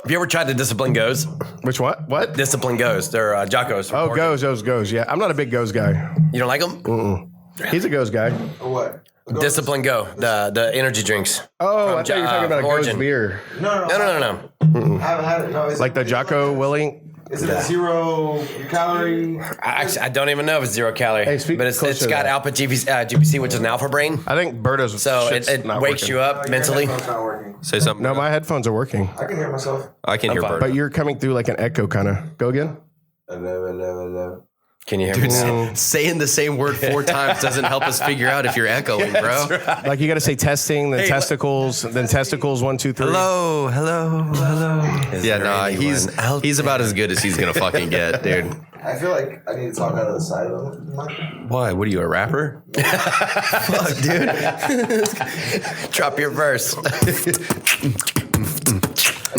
Have you ever tried the Discipline Goes? Which what? What? Discipline Goes. They're Jocko's. Oh, goes. Yeah, I'm not a big goes guy. You don't like them? He's a goes guy. What? Discipline Go. The energy drinks. Oh, I thought you were talking about a goes Origin. beer, No. No. I haven't had it. No, is like it, the Jocko Willie. Is it a 0 calorie? I don't even know if it's 0 calorie. Hey, speak but it's closer to got that. alpha GPC, which is an alpha brain. I think Berto's. So shit's it not wakes working. you up mentally. It's not working. Say something. No, my headphones are working, I can hear myself. I can hear fine. Bert. but you're coming through like an echo kind of. Go again. Hello. Can you hear me? Saying the same word 4 times doesn't help us figure out if you're echoing, bro. Like you got to say testing, then testicles, then testicles 1, 2, 3. Hello. Is Yeah, there nah, anyone out he's about as good as he's gonna fucking get, dude. I feel like I need to talk out of the side of the mic. Why? What are you, a rapper? Fuck, dude. Drop your verse.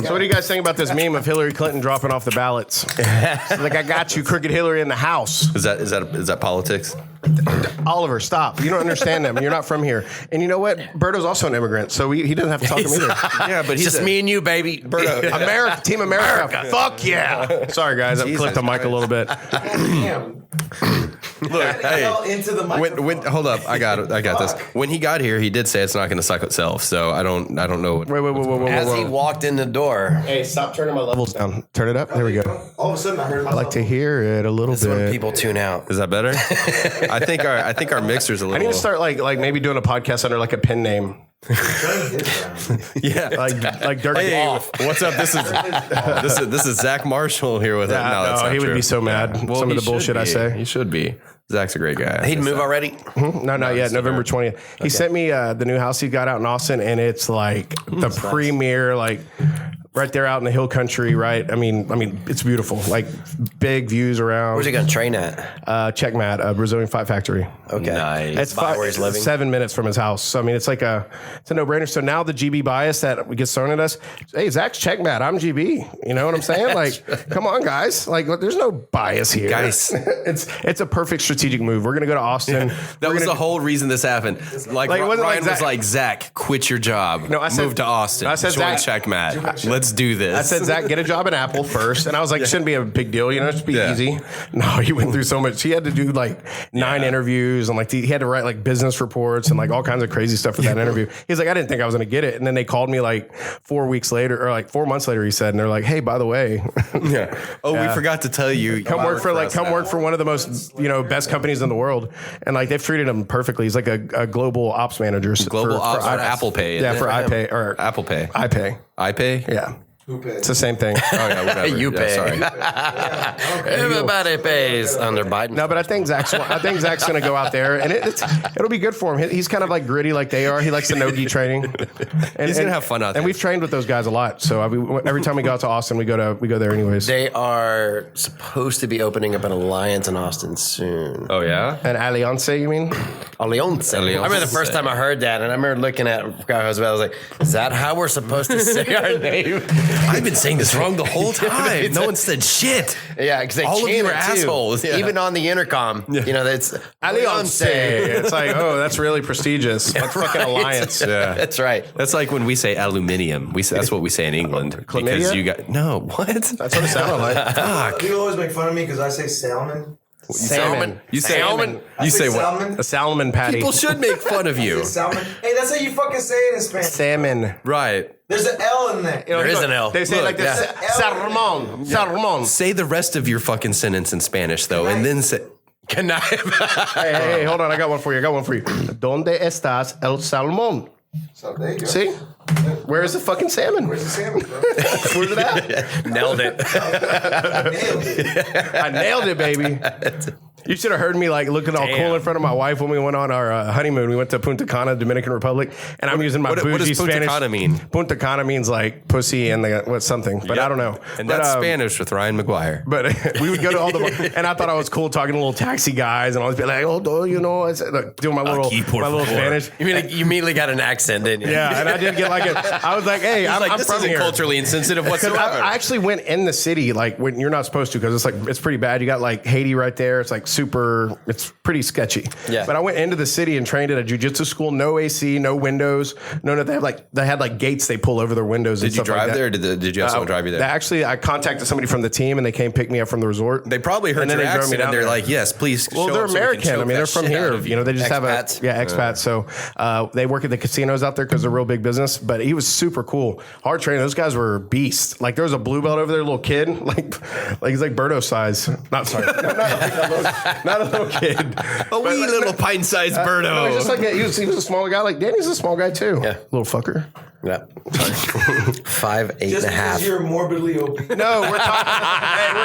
So what do you guys think about this meme of Hillary Clinton dropping off the ballots? It's like, I got you, crooked Hillary in the house. Is that politics? Oliver, stop. You don't understand them. You're not from here. And you know what? Berto's also an immigrant, so he doesn't have to talk to him either. Yeah, but he's Just me and you, baby. America, Team America. Fuck yeah. Sorry, guys. I've clipped the mic a little bit. Damn. Look, hey. Into the microphone. When hold up, I got this. When he got here, he did say it's not going to suck itself. So I don't know. Wait. As he walked in the door. Hey, stop turning my levels down. Turn it up. There we go. All of a sudden, I heard I myself. like to hear it a little This is when bit. people tune out. Is that better? I think our mixer's a little. I need to start like maybe doing a podcast under like a pen name. Yeah. like Dirk. Hey, what's up? This is Zach Marshall here with it. No, that's not he true. would be so mad. Well, Some of he the bullshit should I be. say. He should be. Zach's a great guy. He'd move already. No, not yet. November 20th. He sent me the new house he got out in Austin, and it's like the premier, like right there out in the hill country. Right. I mean, it's beautiful. Like big views around. Where's he going to train at? Checkmat, a Brazilian Fight Factory. Okay. Nice. It's By where he's living? 7 minutes from his house. So I mean, it's a no-brainer. So now the GB bias that gets thrown at us. Hey, Zach's Checkmat. I'm GB. You know what I'm saying? Like, come on, guys. Like, there's no bias here, Guys. it's a perfect strategic move. We're gonna go to Austin. That was the whole reason this happened. Like Like, it wasn't Ryan like was like, Zach, quit your job. No, I said- move to Austin. I said, join Zach- Checkmat. Let's do this. I said, Zach, get a job at Apple first. And I was like, shouldn't be a big deal, just be easy. No, he went through so much. He had to do like 9 interviews and like he had to write like business reports and like all kinds of crazy stuff for that interview. He's like, I didn't think I was going to get it. And then they called me like 4 weeks later or like 4 months later, he said, and they're like, hey, by the way, yeah. Oh, we forgot to tell you. come work for one of the most, best companies in the world. And like they've treated him perfectly. He's like a global ops manager. Global Ops for Apple Pay. Yeah, isn't for it? iPay or Apple Pay. iPay. iPay? Yeah. Who pays? It's the same thing. Oh, yeah, whatever. You Yeah, pay. sorry. Everybody pays under Biden. No, but I think Zach's going to go out there, and it'll be good for him. He's kind of like gritty, like they are. He likes the no-gi training. And, He's gonna have fun out there. And we've trained with those guys a lot. So every time we go out to Austin, we go there anyways. They are supposed to be opening up an alliance in Austin soon. Oh, yeah? An Alianza, you mean? Alliance. I remember the first time I heard that, and I remember looking at I was like, is that how we're supposed to say our name? I've been saying this wrong the whole time. No one said shit. Yeah, because they All of you chant are it too. assholes. Yeah. Even on the intercom, that's Alianza. It's like, oh, that's really prestigious. That's fucking alliance. Yeah. That's right. That's like when we say aluminium. That's what we say in England. Because Chlamydia? you got what? That's what it sounded like. Fuck. People always make fun of me because I say salmon. Salmon. You say Salmon. You say what? salmon. A salmon patty. People should make fun of you. Salmon. Hey, that's how you fucking say it in Spanish. Salmon. Right. There's an L in there. There is an L. They say it like this. Yeah. Salmon. Salmon. Say the rest of your fucking sentence in Spanish though, and then say. Can I? Hey, hold on. I got one for you. ¿Dónde estás el salmón? So there you go. See? Where is the fucking salmon? Where's the salmon, bro? Where's it at? Nailed it. Nailed it. I nailed it, baby. You should have heard me like looking all cool in front of my wife when we went on our honeymoon. We went to Punta Cana, Dominican Republic, and I'm using my what bougie does Punta Spanish. Cana mean? Punta Cana means like pussy and something, but I don't know. And But, that's Spanish with Ryan McGuire. But we would go to all the, and I thought I was cool talking to little taxi guys, and always be like, oh, I said, like, doing my little Spanish. You mean like you immediately got an accent, didn't you? Yeah, and I did get like I was like, hey, I'm this from isn't here. culturally insensitive Because whatsoever. I actually went in the city like when you're not supposed to because it's pretty bad. You got like Haiti right there. It's like it's pretty sketchy. Yeah. But I went into the city and trained at a jiu-jitsu school. No AC, no windows. No. They had like gates they pull over their windows. Did and you stuff drive like there? Or that. did you have someone drive you there? Actually, I contacted somebody from the team and they came pick me up from the resort. They probably heard And then your they drove me accent and down they're there. like, yes, please. Well, show they're up so we can American. choke I mean, they're that from shit out here. of you. They just Expats. have expats. So they work at the casinos out there because they're real big business. But he was super cool, hard training. Those guys were beasts. Like there was a blue belt over there, little kid, like he's like Berto size. Not sorry, not a little kid. A wee little pint-sized No, birdo. he's just like he was a small guy. Like Danny's a small guy too. Yeah. Little fucker. Yeah. 5'8" Just and a half. because you're morbidly obese. No, we're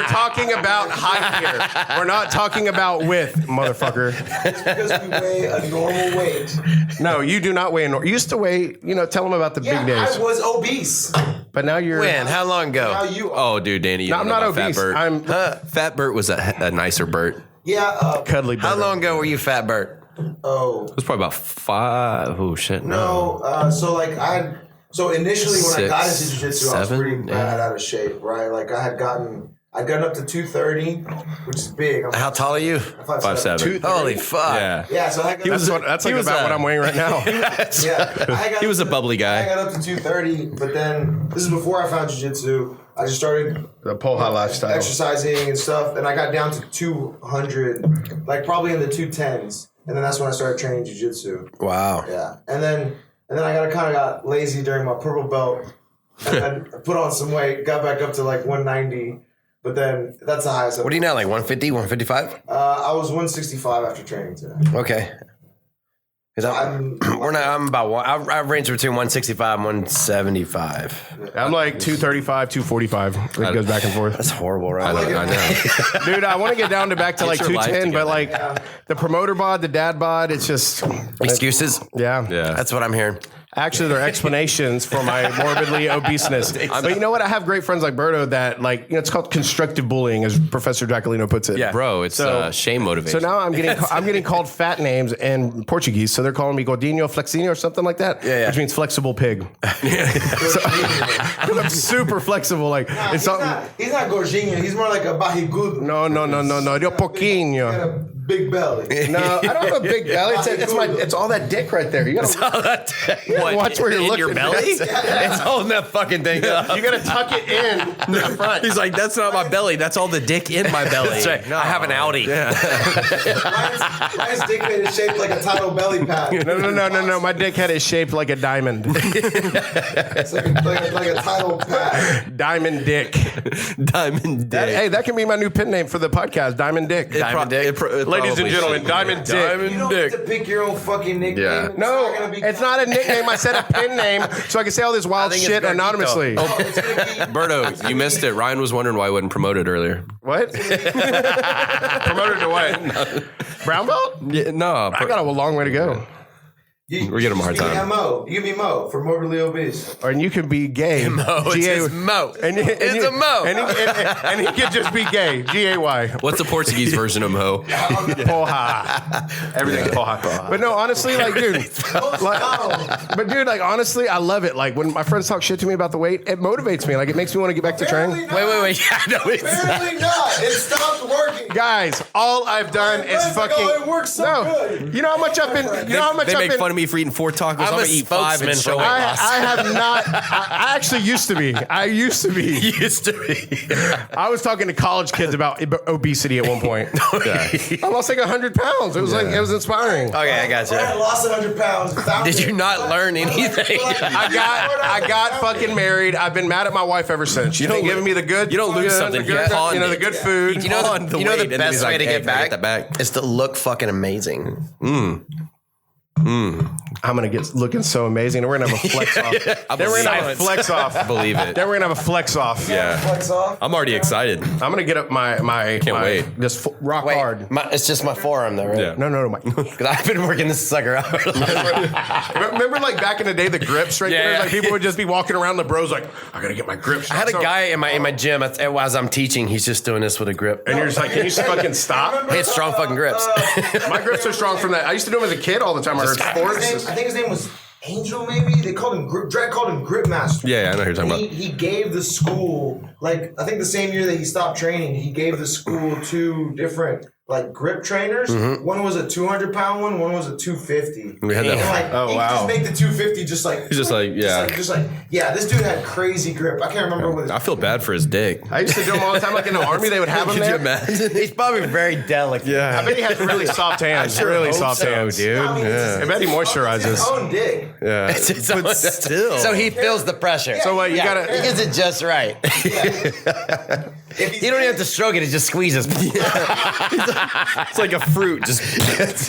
talking about height here. We're not talking about width, motherfucker. Just because we weigh a normal weight. No, you do not weigh. You used to weigh. Tell them about the Yeah, big days. I was obese. But now you're. When? How long Now ago? you are. Oh, dude, Danny, you No, don't I'm know not about obese. Fat Bert. I'm Fat Bert was a nicer Bert. Yeah. cuddly. How better. long ago were you Fat Bert? Oh. It was probably about 5. Oh, shit. No. No. So initially when I got into 6, jiu-jitsu, I was 7, pretty bad out of shape, right? Like I'd gotten up to 230, which is big. I'm How tall are you? 5'7". Holy fuck. Yeah. Yeah, so I got That's like about what I'm weighing right now. He was a bubbly I guy. got up to 230, but then this is before I found jiu-jitsu. I just started The Poha lifestyle. exercising and stuff, and I got down to 200, like probably in the 210s, and then that's when I started training jiu-jitsu. Wow. Yeah, and then I got lazy during my purple belt, and then put on some weight, got back up to like 190, but then that's the highest. What are you now, like 150, 155? I was 165 after training today. Okay. I'm about one. I range between 165 and 175. I'm like 235, 245. It goes back and forth. That's horrible, right? I know. Dude, I want to get down to back to like your life 210, but together. like the promoter bod, the dad bod, it's just Excuses? yeah. That's what I'm hearing. Actually, they're explanations for my morbidly obeseness. But you know what? I have great friends like Berto that like, it's called constructive bullying, as Professor Dracolino puts it. Yeah. Bro, it's shame motivation. So now I'm getting called fat names in Portuguese. So they're calling me Gordinho Flexinho or something like that, which means flexible pig. So, I'm super flexible. Like it's something. He's not Gordinho. He's more like a barrigudo. No. Yo pouquinho. Got a big belly. No, I don't have a big belly. It's all that dick right there. You gotta watch where you're looking. Your belly? It's holding that fucking thing up. You gotta tuck it in the front. He's like, that's not my belly. That's all the dick in my belly. That's right. I have an Audi. Yeah. Ryan's dick head is shaped like a Tato belly pad. No. My dick head is shaped like a diamond. It's like a Tato pad. Diamond dick. Diamond dick. Hey, that can be my new pin name for the podcast. Diamond dick. Ladies and gentlemen, Diamond Dick. You don't get to pick your own fucking nickname. Yeah. No, it's not a nickname. I said a pin name so I can say all this wild think it's shit Gordito. anonymously. Berto, you missed it. Ryan was wondering why I wasn't promoted earlier. What? Promoted to what? Brown belt? Yeah, no. I got a long way to go. We're giving him a hard time. Mo. You can be Mo for morbidly obese. Or you can be gay. Mo. It's just Mo. It's a Mo. And he could just be gay. G-A-Y. What's the Portuguese version of Mo? Poha. Everything's poha. But no, honestly, like, dude. Like, honestly, I love it. Like, when my friends talk shit to me about the weight, it motivates me. Like, it makes me want to get back to training. Wait. Yeah, no, it's Apparently not. It stopped working. Guys, all I've done is friends like, fucking. oh, it works so good. You know how much I've been. You know how much They I've make been. fun of me for eating 4 tacos. I'm a going to eat 5 and spokesman show for it. I have not. I actually used to be. used to be. I was talking to college kids about obesity at one point. I lost like 100 pounds. It was like it was inspiring. Okay, I got I you. lost 100 pounds. without Did it. you not learn anything? I got fucking married. I've been mad at my wife ever since. She's been giving me the good. You don't lose something. The good, You the good food. You know on the, the you know weight, the and then best he's way like, to hey, get can I back, get that back? is to look fucking amazing. I'm gonna get looking so amazing. And we're gonna have a flex off. Then we're gonna have a flex off. Believe it. Then we're gonna have a flex off. Yeah. Flex off? I'm already excited. I'm gonna get up my Can't wait. just rock Wait, hard. it's just my forearm though, right? Yeah. No, my. Because I've been working this sucker out. Remember, like back in the day, the grips right there. Yeah. Like people would just be walking around. The bros like, I gotta get my grips. I had a guy in my gym as I'm teaching. He's just doing this with a grip. and you're just like, can you fucking stop? Hey, it's strong fucking grips. My grips are strong from that. I used to do them as a kid all the time. I heard sports. I think his name was Angel, maybe? They called him Drake called him Grip Master. Yeah, I know who you're talking And about. he gave the school, like, I think the same year that he stopped training, he gave the school 2 different, like, grip trainers. One was a 200-pound one was a 250. We had that And, one. like, he could just make the 250 just like... He's just like, yeah. Yeah, this dude had crazy grip. I can't remember what his... I feel bad for his dick. I used to do them all the time. Like in the army, they would have them Could you there. imagine? He's probably very delicate. I Yeah. bet he has really soft hands. Really soft hands, dude. I mean, I bet he It's moisturizes. his own dick. Yeah. But still. So he feels the pressure. So what? You He gotta. gets it just right. If he's You don't even have to stroke it; it just squeezes. It's like a fruit. Just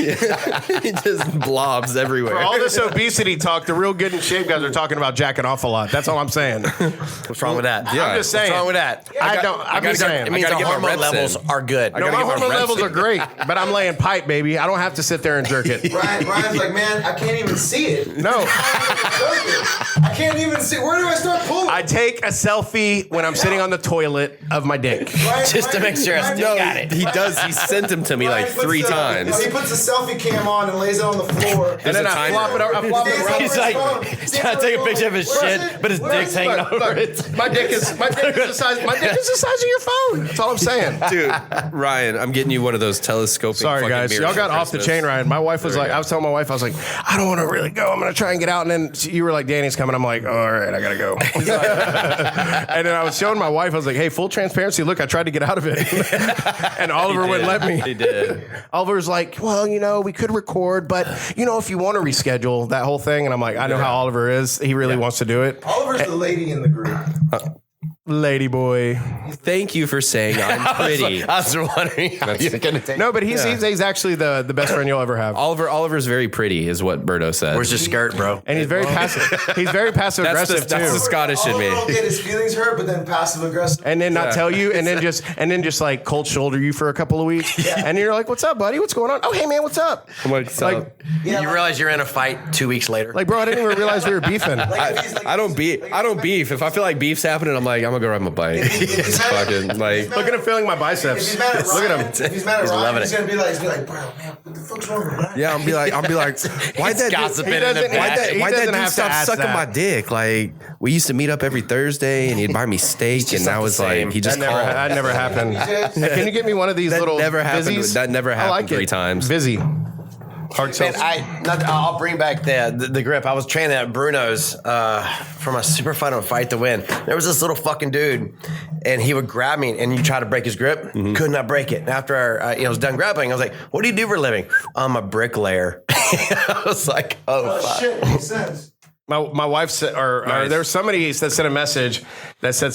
it just blobs everywhere. For all this obesity talk, the real good in shape guys are talking about jacking off a lot. That's all I'm saying. What's wrong with that? Yeah. I'm just saying. What's wrong with that? I'm just saying. It means gotta the get my hormone reps levels in. are good. No, gotta my get my hormone reps levels in. are great, but I'm laying pipe, baby. I don't have to sit there and jerk it. Ryan's like, man, I can't even see it. No. I can't even see. Where do I start pulling? I take a selfie when I'm sitting on the toilet of my dick. Just to make sure I still got it. He does. He sent them to me like Ryan puts 3 the- times. He puts a selfie cam on and lays it on the floor. And then a I timer. flop it around. He's like, he's trying to take a picture of his shit, but his dick's hanging over it. My dick is the size of your phone. That's all I'm saying. Dude, Ryan, I'm getting you one of those telescoping. Sorry, fucking guys. mirrors Y'all got for off the Christmas. chain, Ryan. My wife was There we like, go. I was telling my wife, I was like, I don't want to really go. I'm going to try and get out. And then you were like, Danny's coming. I'm like, all right, I got to go. And then I was showing my wife, I was like, hey, full transparency. Look, I tried to get out of it. And Oliver wouldn't let me. He did. Oliver's like, well, we could record, but, if you want to reschedule that whole thing. And I'm like, I know how Oliver is. He really wants to do it. Oliver's the lady in the group. lady boy. Thank you for saying I'm pretty. I was wondering how you're going to take No, but he's actually the best friend you'll ever have. Oliver's very pretty, is what Berto said. Where's your skirt, bro? And he's very passive. He's very passive aggressive too. That's the Scottish in me. Oliver will get his feelings hurt, but then passive aggressive. And then not tell you, and then just like cold shoulder you for a couple of weeks, and you're like, "What's up, buddy? What's going on? Oh, hey man, what's up?" You realize you're in a fight 2 weeks later. Like, bro, I didn't even realize we were beefing. I don't beef. If I feel like beef's happening, I'm like, I'm gonna go ride my bike. It's fucking like. Look at him feeling my biceps. Look at him. If he's mad at Ryan, loving he's it. gonna be like, bro, man, what the fuck's wrong with Ryan? Yeah, I'll be like, why'd that gossiping dude, in the back. why'd that doesn't dude have to stop ask sucking that. my dick? Like, we used to meet up every Thursday, and he'd buy me steak, and now it's like he just called. That never happened. Can you get me one of these That little never happened. Vizzies? That never I happened like 3 it. times. Vizzy. Hard Man, seltzer. I'll bring back the grip. I was training at Bruno's for my super final fight to win. There was this little fucking dude, and he would grab me, and you try to break his grip, could not break it. And after I was done grappling, I was like, "What do you do for a living?" I'm a bricklayer. I was like, "Oh, fuck." Shit, makes sense. My wife said, or there was somebody that sent a message that said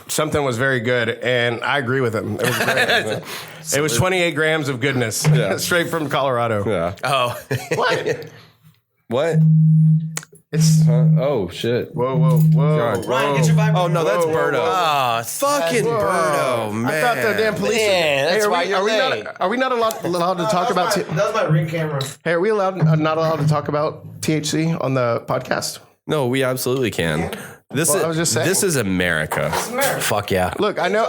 something was very good, and I agree with him. It was great. It was 28 grams of goodness, straight from Colorado. Yeah. Oh, What? It's Oh shit. whoa. Ryan, get your vibe. Oh no, that's Berto. oh, Fucking Berto, man. I thought the damn police. Man, that's why you're late. Are we not allowed to talk about? that was my ring camera. Hey, are we not allowed to talk about THC on the podcast? No, we absolutely can. I was just saying. This is America. fuck yeah. Look, I know.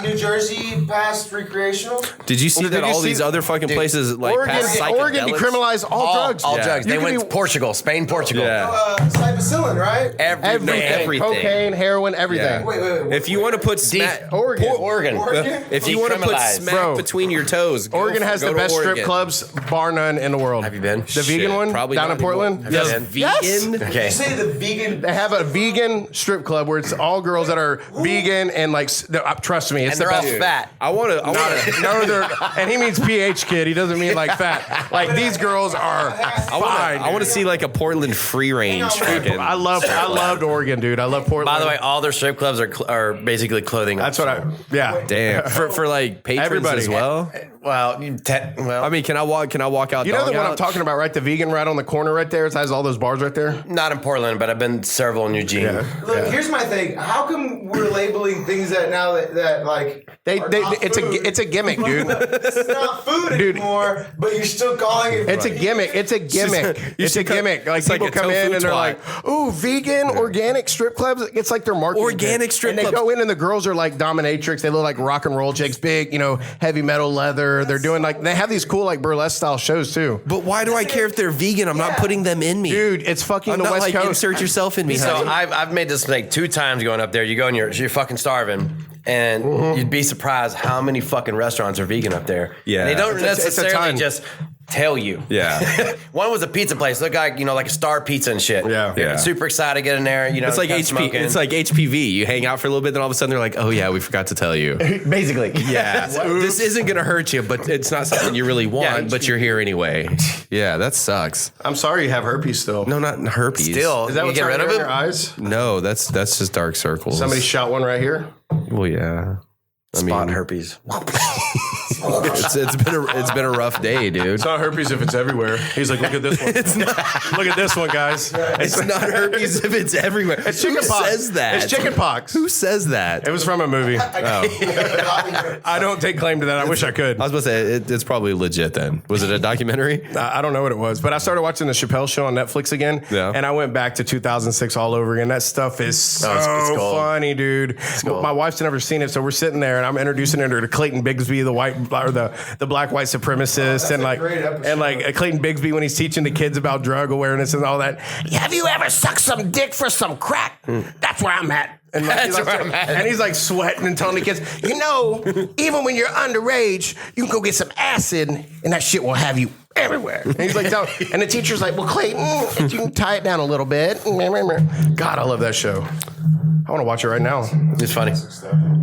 New Jersey passed recreational. Did you see Did that you all see- these other fucking places like pass Oregon psychedelics? decriminalized all drugs. All drugs. You They can went be- to Portugal, Spain, Portugal. Yeah. Cypicillin, right? Everything. Cocaine, heroin, everything. Yeah. Wait. If you want to put smack, Oregon. if you want to put Decriminalized. smack Bro. between your toes, Oregon has go the to best strip Oregon. clubs, bar none, in the world. Have you been? The vegan one Probably down not in Portland? anymore. Yes. Yes. Vegan. Okay. You say the vegan. They have a vegan strip club where it's all girls that are vegan and like, trust me, it's And the they're all best. fat. I want to. No, and he means PH kid. He doesn't mean like fat. Like these girls are fine. I want to see like a Portland free range. Fucking, I loved Oregon, dude. I love Portland. By the way, all their strip clubs are basically clothing. that's what yeah. damn for like patrons Everybody. as well. Well, I mean, can I walk out? You know dog the one out? I'm talking about, right? The vegan right on the corner right there. It has all those bars right there. not in Portland, but I've been several in Eugene. Look, here's my thing. How come we're labeling things that now that like are not food? it's a gimmick, dude. It's not food Dude. anymore, but you're still calling it. It's a gimmick. It's a gimmick. It's a gimmick. Like it's like people a come in tofu and they're twat. like, "Ooh, vegan, organic strip clubs." It's like their marketing. Organic bit. strip and they clubs. go in and the girls are like dominatrix. They look like rock and roll chicks, big, heavy metal leather. They're doing like they have these cool like burlesque style shows too. But why do I care if they're vegan? I'm not putting them in me. Dude, it's fucking I'm the not West like Coast. insert yourself in me. So honey. I've made this mistake 2 times going up there. You go and you're fucking starving, and you'd be surprised how many fucking restaurants are vegan up there. Yeah. And they don't It's a necessarily ton. just tell you. Yeah. One was a pizza place. Looked like like a Star Pizza and shit. Yeah. Super excited to get in there. It's like kept HP. smoking. It's like HPV. You hang out for a little bit, then all of a sudden they're like, "Oh yeah, we forgot to tell you." basically. Yeah, this isn't gonna hurt you, but it's not something you really want. Yeah, but you're here anyway. Yeah, that sucks. I'm sorry you have herpes still. No, not herpes. Still, Is that you what's get right rid of there in it? your eyes? No, that's just dark circles. Somebody shot one right here. Well, yeah. Spot herpes. It's been a rough day, dude. It's not herpes if it's everywhere. He's like, look at this one. It's not. Look at this one, guys. It's not herpes if it's everywhere. It's Who chickenpox. says that? It's chickenpox. Who says that? It was from a movie. I don't take claim to that. I wish I could. I was about to say it's probably legit. Then was it a documentary? I don't know what it was, but I started watching the Chappelle Show on Netflix again, Yeah. and I went back to 2006 all over again. That stuff is so it's gold. funny, dude. My wife's never seen it, so we're sitting there, and I'm introducing her to Clayton Bigsby, the black white supremacist, and great episode. like Clayton Bigsby when he's teaching the kids about drug awearness and all that. Have you ever sucked some dick for some crack? That's where I'm at. And like, That's where I'm at. And he's like sweating and telling the kids, even when you're underage, you can go get some acid and that shit will have you everywhere. And he's like, and the teacher's like, well, Clayton, if you can tie it down a little bit. God, I love that show. I want to watch it right now. It's funny.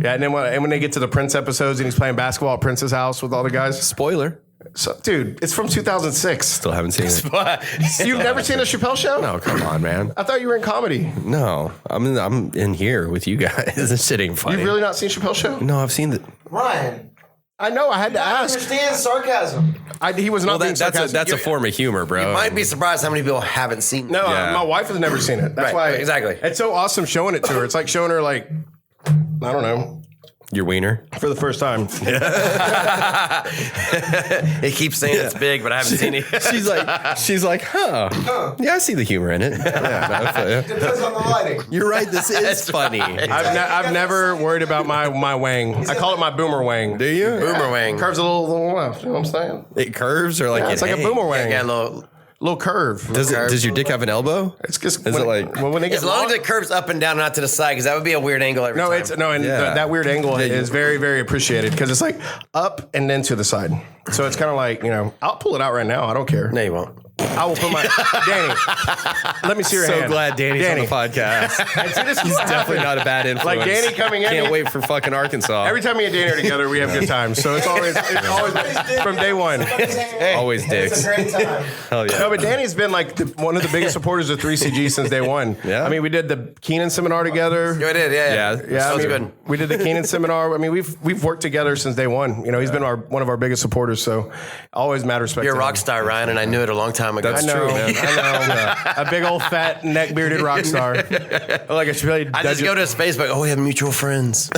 Yeah, and then when they get to the Prince episodes and he's playing basketball at Prince's house with all the guys. Spoiler. So, dude, it's from 2006. Still haven't seen it. You've never seen a Chappelle show? No, come on, man. I thought you were in comedy. No, I'm in here with you guys. This shit ain't funny. You've really not seen Chappelle show? No, I've seen the. Ryan, I know. I had to I ask. understand sarcasm. He was not being That's sarcastic. a form of humor, bro. You might be surprised how many people haven't seen it. No, Yeah. my wife has never seen it. That's Right, why exactly. It's so awesome showing it to her. It's like showing her like I don't know Your wiener. for the first time. It keeps saying it's big, but I haven't seen it. She's like, huh? Yeah, I see the humor in it. Yeah, Depends on the lighting. you're right. This is funny. I've never worried about my wang. I call it my boomer wang. Do you? Boomerang. Curves a little left. You know what I'm saying? It curves or like Yeah, it's like a hangs? boomer wang. Yeah, little. Little curve. Does your dick have an elbow? It's just Is it like- when they get As long as long- it curves up and down, not to the side, because that would be a weird angle every No, time. it's no, and Yeah. that weird angle Yeah, is very, very appreciated because it's like up and then to the side. So it's kind of like I'll pull it out right now. I don't care. No, you won't. I will put my Danny. Let me see your So hand. glad Danny's Danny. on the podcast. He's definitely not a bad influence. Like Danny coming in. Can't wait for fucking Arkansas. Every time me and Danny are together, we have good times. So it's always from day one. Always dicks. It's a great time. Hell yeah. No, but Danny's been like one of the biggest supporters of 3CG since day one. Yeah. I mean, we did the Keenan seminar together. You did, yeah. Yeah. Yeah, that was I mean, good. We did the Keenan seminar. I mean, we've worked together since day one. He's been one of our biggest supporters. So always mad respect. You're a to him. rock star, Ryan, and I knew it a long time ago. That's I know, true, man. I know. A big old fat neck bearded rock star. Like I should really. I just go to his Facebook. Oh, we have mutual friends.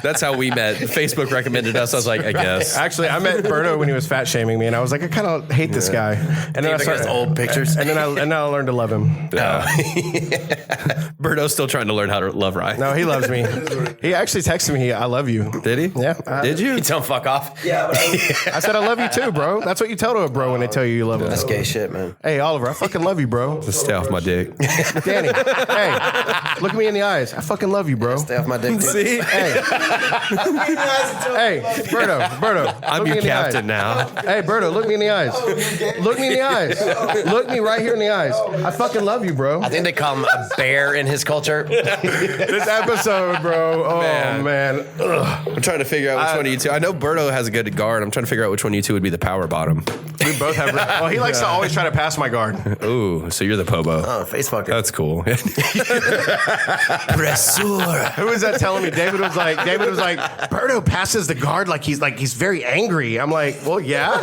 That's how we met. Facebook recommended us. I was like, I guess. Actually, I met Berto when he was fat shaming me, and I was like, I kind of hate this guy. And then I Because started old pictures. and then I learned to love him. Berto's still trying to learn how to love Ryan. No, he loves me. He actually texted me, "I love you." Did he? Yeah. Did you? You tell him fuck off. Yeah, but I said, "I love you too, bro." That's what you tell to a bro when they tell you love them. That's gay shit, man. Hey, Oliver, I fucking love you, bro. Just stay off my dick. Danny, hey, look me in the eyes. I fucking love you, bro. Stay off my dick, dude. See? Hey, hey, Berto, I'm look me your in the eyes. captain now. Hey, Berto, look me in the eyes. Look me in the eyes. Look me right here in the eyes. I fucking love you, bro. I think they call him a bear in his culture. This episode, bro. Oh, man. Ugh. I'm trying to figure out which one of you two. I know Berto has a good guard. I'm trying to figure out which one of you two would be the power bottom. We both have. Well, he likes to always try to pass my guard. Ooh, so you're the pobo. Oh, face fucker. That's cool. Pressure. Who was that telling me? David was like, Berto passes the guard like he's very angry. I'm like, well, yeah.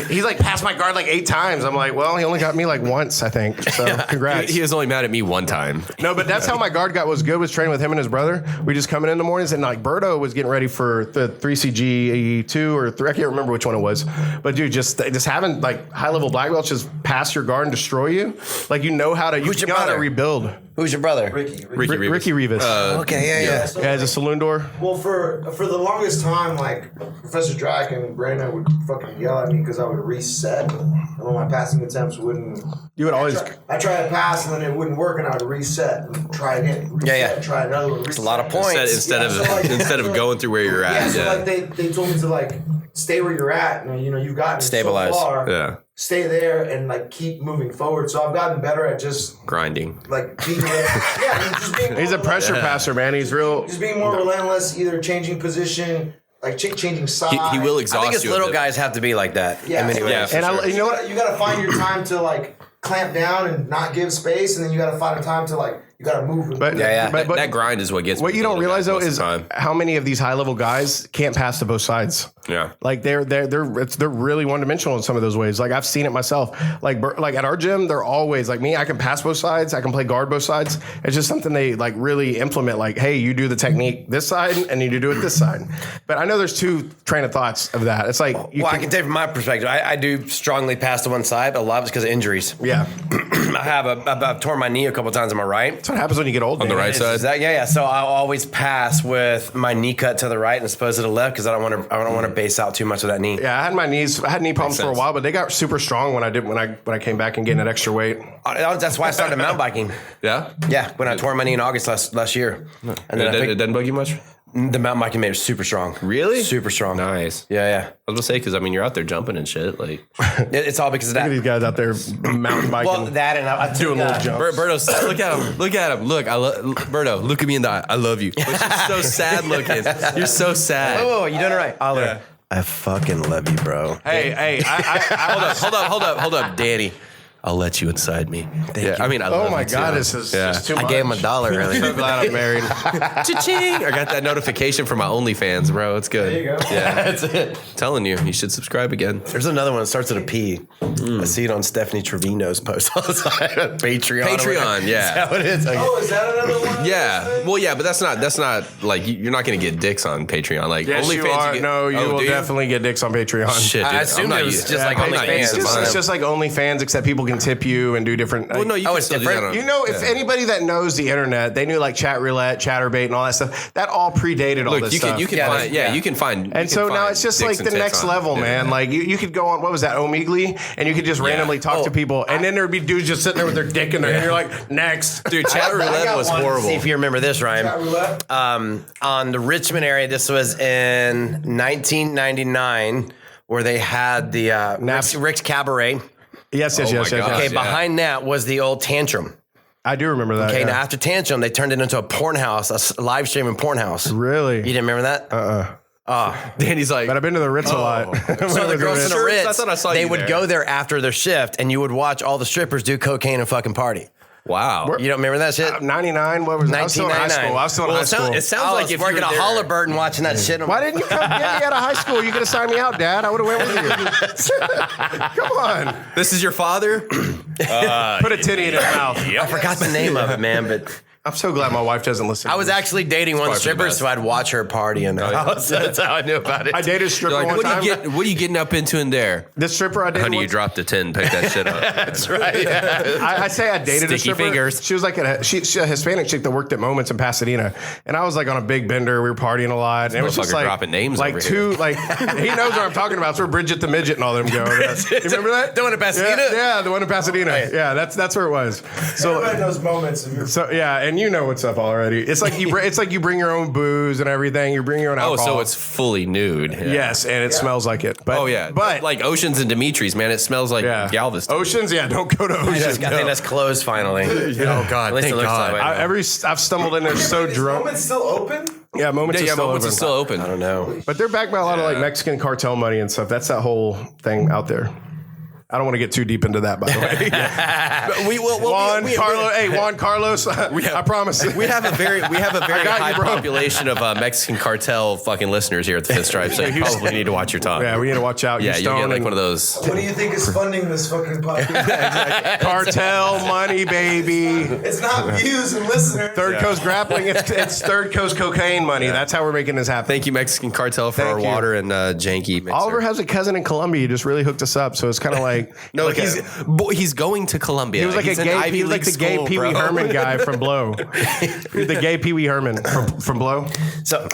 He's like passed my guard like 8 times. I'm like, well, he only got me like once, I think. So congrats. He was only mad at me one time. No, but that's how my guard got was good, was training with him and his brother. We just come in the mornings and like Berto was getting ready for the 3CG2 or 3, I can't remember which one it was. But dude, just having like high level black belts just pass your guard and destroy you. Like you know how to Who's your know how to brother? rebuild. Who's your brother? Ricky. Ricky Rivas. Okay, yeah. Yeah, he's a saloon door. Well, for the longest time, like Professor Drac and Brandon would fucking yell at me because I would reset, and when my passing attempts wouldn't. You would always. I tried to pass and then it wouldn't work, and I would reset and try again. Reset, Yeah. Try another one. It's a lot of points. Instead of Yeah, so, like- instead of going through where you're Yeah, at. so like they told me to like stay where you're at, and you've gotten Stabilize. so far. Yeah. Stay there and like keep moving forward. So I've gotten better at just Grinding. like being just being. He's a more pressure relentless. passer, man. He's real. Just being more relentless, either changing position, like changing side. He will I exhaust think us you. a little bit. guys have to be like that. Yeah. In many ways. Yeah. And I, you know what? You gotta find your time to like clamp down and not give space, and then you gotta find a time to like you gotta move. But Yeah. but that grind is what gets. what me you with don't the little realize guys though most of is the time. how many of these high level guys can't pass to both sides. Yeah. Like they're really one dimensional in some of those ways. Like I've seen it myself. Like at our gym, they're always like me. I can pass both sides. I can play guard both sides. It's just something they like really implement. Like, hey, you do the technique this side, and you do it this side. But I know there's 2 train of thoughts of that. It's like I can tell you from my perspective, I do strongly pass to one side, but a lot of it's because of injuries. yeah. I've torn my knee a couple times on my right. That's what happens when you get old. On the man. right side. Yeah. So I'll always pass with my knee cut to the right and opposed to the left because I don't want to base out too much of that knee. Yeah, I had knee problems for a sense. while, but they got super strong when I came back and getting that extra weight. That's why I started mountain biking. Yeah. Yeah, when I tore my knee in August last year, and then It doesn't bug you much. the mountain biking made it super strong. Really? Super strong. Nice. Yeah. I was gonna say because I mean you're out there jumping and shit. Like It's all because of Look at that. these guys out there mountain biking. Well, that and I doing little jumps. Berto, look at him. Look at him. Look, Berto, look at me in the eye. I love you. But you're so sad looking. You're so sad. Oh, you done it right, Oliver. I fucking love you, bro. Hey, Hold up, Danny. I'll let you inside me. Thank you. I mean, I love oh my you God, too. this is just too much. I gave him $1 I'm earlier. so glad I'm married. Cha-ching! I got that notification from my OnlyFans, bro. It's good. There you go. Yeah, That's it. telling you should subscribe again. There's another one that starts with a P. I see it on Stephanie Trevino's post all the time. Patreon. Patreon, yeah. Is that what it is? Okay. Oh, is that another one? Yeah, well, yeah, but that's not like you're not going to get dicks on Patreon. Like Yes, you OnlyFans, are. get, No, you will do definitely get dicks on Patreon. Shit, dude. I assumed I'm not it was used- just like I'm not OnlyFans. used to It's mine. just like OnlyFans, except people can tip you and do different. Well, no, you Oh, can it's still do different? that on- You know, if anybody that knows the internet, they knew like chat roulette, chatterbait, and all that stuff. That all predated all Look, this you stuff. can Yeah, find yeah. you can find. And so now it's just like the next level, man. Like you could go on, what was that, Omegle? And you could just randomly talk to people. And then there'd be dudes just sitting there with their dick in there. And you're like, next. Dude, chat roulette was horrible. See if you remember this, Ryan. Chat roulette? On the Richmond area, this was in 1999, where they had the Rick's Cabaret. Yes, Oh my gosh. Okay, Yeah. behind that was the old Tantrum. I do remember that. Okay, yeah. now after Tantrum, they turned it into a porn house, a live streaming porn house. Really? You didn't remember that? Danny's like, But I've been to the Ritz a lot. So the girls in the Ritz. Ritz, I thought I saw they you would there. go there after their shift, and you would watch all the strippers do cocaine and fucking party. wow. You don't remember that shit? 99, what was it? I was still in high 1999. school. I was still in Well, high it school. sounds I like was if working you at were there- Halliburton watching that shit. Why didn't you come get me out of high school? You could have signed me out, Dad. I would have went with you. Come on. This is your father? Put a titty in his mouth. I forgot the name of it, man, but I'm so glad my wife doesn't listen. I was actually dating one of the probably for the strippers, so I'd watch her party in the house. That's how I knew about it. I dated a stripper Like, one what time. are you getting up into in there? The stripper I dated Honey, one you dropped a 10. Pick that shit up. That's right. I say I dated a Sticky stripper. fingers. She was like she's a Hispanic chick that worked at Moments in Pasadena, and I was like on a big bender. We were partying a lot. And it was just motherfucker like dropping names like over two, like he knows what I'm talking about. It's where Bridget the Midget and all them go. You remember that? The one in Pasadena? Yeah, the one in Pasadena. Yeah, that's where it was. So Everybody knows moments of your. so yeah, and you know what's up already. It's like you bring your own booze and everything. You bring your own Oh, alcohol. so it's fully nude. Yeah. yes, and it smells like it. But, Oh, yeah. but like Oceans and Dimitri's, man, it smells like yeah, Galveston. Oceans. Yeah, don't go to Oceans. I think that's closed finally. Oh, God. At least Thank it looks God. that way. I've stumbled in there so Is drunk. Moments still open? Yeah, Moments Yeah, is still Moments open. is still open. I don't know. But they're backed by a lot of like Mexican cartel money and stuff. That's that whole thing out there. I don't want to get too deep into that, by the way. But we will. Juan Carlos. I promise. We have a very got you, high bro. population of Mexican cartel fucking listeners here at the Fifth Stripe, so you probably need to watch your tongue. Yeah, we need to watch out. Yeah, you you'll get stone like and one of those. What do you think is funding this fucking podcast? cartel money, baby. It's not views and listeners. Third Coast grappling. It's Third Coast cocaine money. That's how we're making this happen. Thank you, Mexican cartel, for Thank our you. water and janky mixer. Oliver has a cousin in Colombia. He just really hooked us up. So it's kind of like no, like he's going to Columbia. he was like He's a in gay. Ivy He was like League the gay school, Pee Wee bro. Herman guy from Blow. The gay Pee Wee Herman from Blow. So,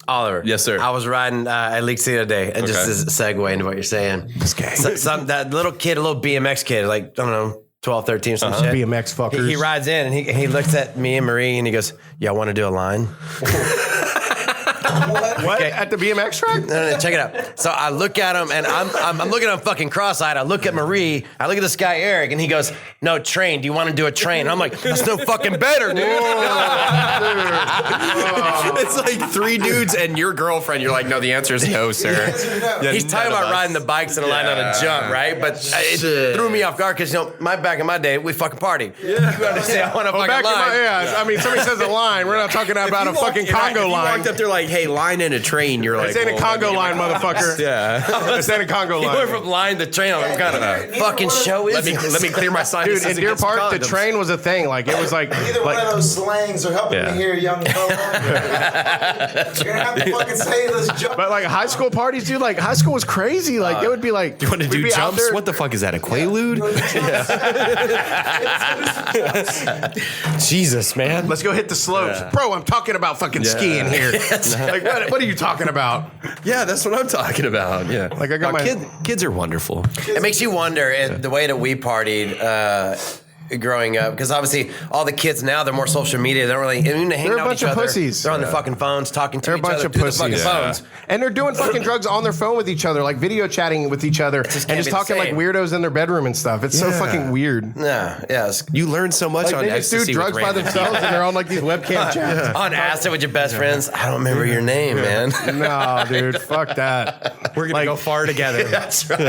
Oliver. Yes, sir. I was riding at Leaks the other day, and just as a segue into what you're saying. So, that little kid, a little BMX kid, like, I don't know, 12, 13 or some shit. BMX fuckers. He rides in, and he looks at me and Marie, and he goes, "Yeah, I want to do a line." What? Okay. At the BMX track? No, check it out. So I look at him, and I'm looking at him fucking cross-eyed. I look at Marie. I look at this guy Eric, and he goes, "No, train. Do you want to do a train?" And I'm like, "That's no fucking better, dude." It's like three dudes and your girlfriend. You're like, no, the answer is no, sir. Yeah, He's talking none of about us. riding the bikes and a line on a jump, right? But it Shit. threw me off guard because, back in my day, we fucking partied. You understand? I want to Well, fucking back in line. I mean, somebody says a line. We're not talking about a fucking Congo If you line. walked up there like, hey, line in a train, you're like, This ain't a well, Congo let me line, get my- motherfucker. Yeah. This ain't a Congo You went line. from line to train. I'm like, what kind of fucking show is Let me this? clear my sinuses. Dude, in Deer against Park, the condoms. train was a thing. Like, it was like... Either one of those slangs are helping Yeah. me here, young fella. You're gonna have to fucking say this joke. But like high school parties, dude, like high school was crazy. Like it would be like... You want to we'd do be out jumps? there- What the fuck is that, a Quaalude? Jesus, man. Let's go hit the slopes. Bro, I'm talking about fucking skiing here. Like, what are you talking about? Yeah, that's what I'm talking about. Yeah. Like, I got my- kids are wonderful. It makes you wonder the way that we partied growing up, because obviously all the kids now, they're more social media. They don't really even hang They're a out with bunch each of other. pussies. They're on their fucking phones talking to They're a each bunch other of through the pussies. fucking phones. And they're doing fucking drugs on their phone with each other, like video chatting with each other, and can't just be the talking like same. weirdos in their bedroom and stuff. It's so Yeah. fucking weird. Yeah, yes. You learn so much Like on they just do ecstasy drugs with by random themselves, and they're on like these webcam chats. On acid with your best friends. I don't remember your name, man. No, dude, fuck that. We're gonna go far together. That's right.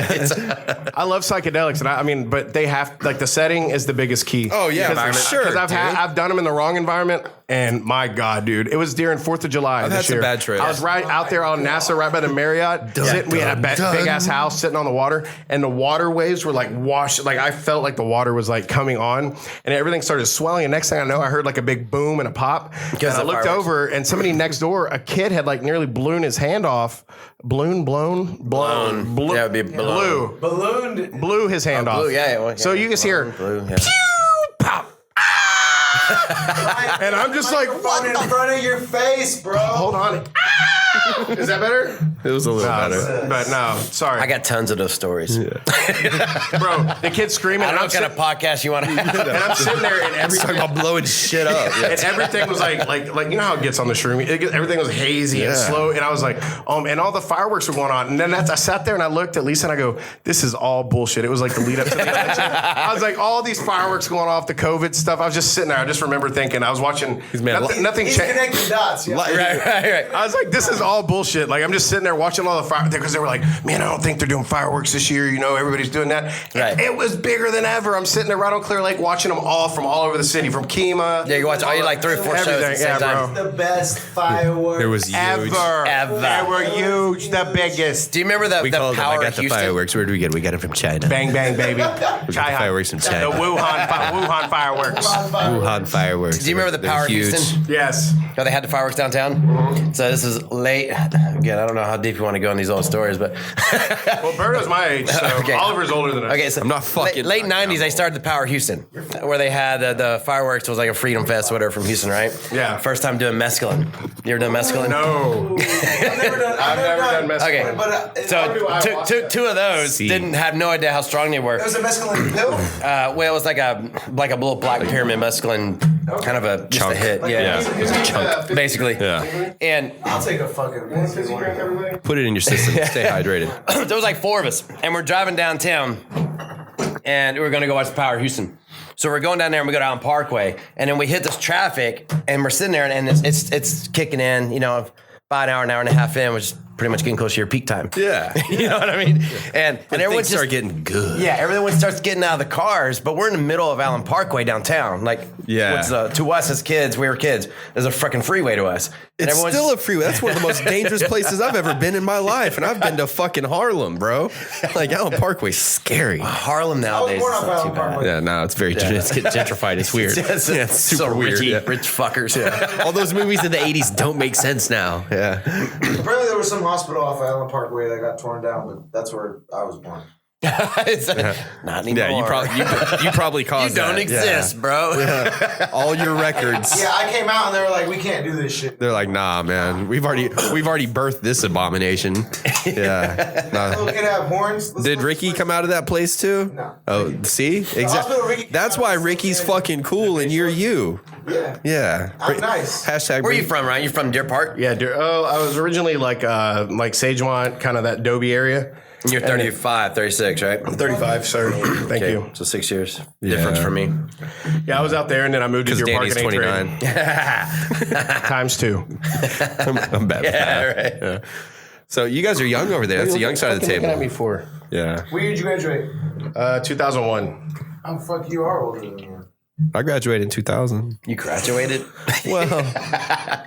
I love psychedelics, and I mean, but they have like the setting is the biggest key. Oh, yeah, for sure, Because dude. I've done them in the wrong environment, and my God, dude, it was during 4th of July. I've this had some year. bad trips. I was right out there on NASA, right by the Marriott. We had a big ass house sitting on the water, and the water waves were like washed. Like I felt like the water was like coming on, and everything started swelling. And next thing I know, I heard like a big boom and a pop. And I looked over, and somebody next door, a kid had like nearly blown his hand off. Blown. Yeah, it'd be blown. Ballooned. His hand off. Blue, yeah. So you just hear, Blue, yeah. pop. And I'm just like, Right in front of your face, bro. hold on. Is that better? It was a little better. But no, sorry. I got tons of those stories. Bro, the kid's screaming. I don't know and what kind of podcast you want to have. and I'm sitting there, and Talking everything, about blowing shit up. and everything was like you know how it gets on the shroom. Everything was hazy and slow, and I was like, and all the fireworks were going on. And then I sat there and I looked at Lisa and I go, this is all bullshit. It was like the lead up to the election. I was like, all these fireworks going off, the COVID stuff. I was just sitting there. I just remember thinking, I was watching. Nothing He's changed. connecting dots. Yeah. Right. I was like, this is all bullshit. Like, I'm just sitting there watching all the fireworks because they were like, man, I don't think they're doing fireworks this year. You know, everybody's doing that. Right. It was bigger than ever. I'm sitting there right on Clear Lake watching them all from all over the city, from Kemah. Yeah, you watch all you like 3 or 4 shows at the same time. The best fireworks. It was huge. Ever. They were huge, the biggest. Do you remember the We called them. power I got of the Houston? fireworks. Where did we get it? We got it from China. Bang, bang, baby. We got the fireworks from China. The Wuhan fireworks. Wuhan fireworks. Do you remember the They're power of huge. Houston? Yes. Oh, they had the fireworks downtown. So this is late. Again, I don't know how deep you want to go in these old stories, but Well, Berto's my age, so Okay. Oliver's older than us. okay. So I'm not fucking- late '90s. They started the Power of Houston, where they had the fireworks. Was like a Freedom Fest, or whatever, from Houston, right? Yeah. First time doing mescaline. You ever done mescaline? No. I've never done. mescaline. Okay. But So two of those didn't have no idea how strong they were. it was a mescaline pill. Well, it was like a little black pyramid mescaline, kind of a just a hit. Yeah. Chunk. Basically. Yeah. And I'll take a fucking one. Put it in your system. Stay hydrated. there was like 4 of us, and we're driving downtown, and we were going to go watch the Power of Houston. So we're going down there, and we go down Parkway, and then we hit this traffic, and we're sitting there, and it's kicking in, you know, about an hour and a half in, which is pretty much getting close to your peak time. Yeah. You know what I mean? And everyone Things start getting good. yeah, everyone starts getting out of the cars, but we're in the middle of Allen Parkway downtown. Like, Yeah. what's to us as kids, we were kids, there's a freaking freeway to us. And It's everyone's still a freeway. That's one of the most dangerous places I've ever been in my life. And I've been to fucking Harlem, bro. Like, Allen Parkway's scary. Harlem I was nowadays. born Is off not too Allen bad. Parkway. Yeah, no, it's very it's getting gentrified. It's weird. It's it's super so weird. rich, Yeah. rich fuckers. All those movies in the 80s don't make sense now. Yeah. Apparently, there was some hospital off Allen Parkway that got torn down, but that's where I was born. It's not anymore. Yeah, you probably caused You don't that. exist, bro. Yeah. All your records. Yeah, I came out and they were like, "We can't do this shit." They're like, nah, man. We've already birthed this abomination. Yeah. Oh, Nah. can have horns. Let's Did go- Ricky come out of that place too? No. Oh, see? hospital Ricky Exactly. came That's out why of Ricky's and- fucking cool and you're you. Yeah. Yeah. I'm nice. Hashtag. Where are you from, Ryan? You from Deer Park? Yeah, dude. Oh, I was originally like Sagemont, kind of that Dobie area. And you're 35, 36, right? 35, sir. Thank Okay, you. so 6 years difference for me. Yeah, I was out there, and then I moved to Because Deer Park Danny's in 8th 29. grade. Times 2. I'm bad with that. right. Yeah. So you guys are young over there. That's the young side of the Looking at table. me for Yeah. When did you graduate? 2001. Oh fuck, you are older than me. I graduated in 2000. You graduated? Well,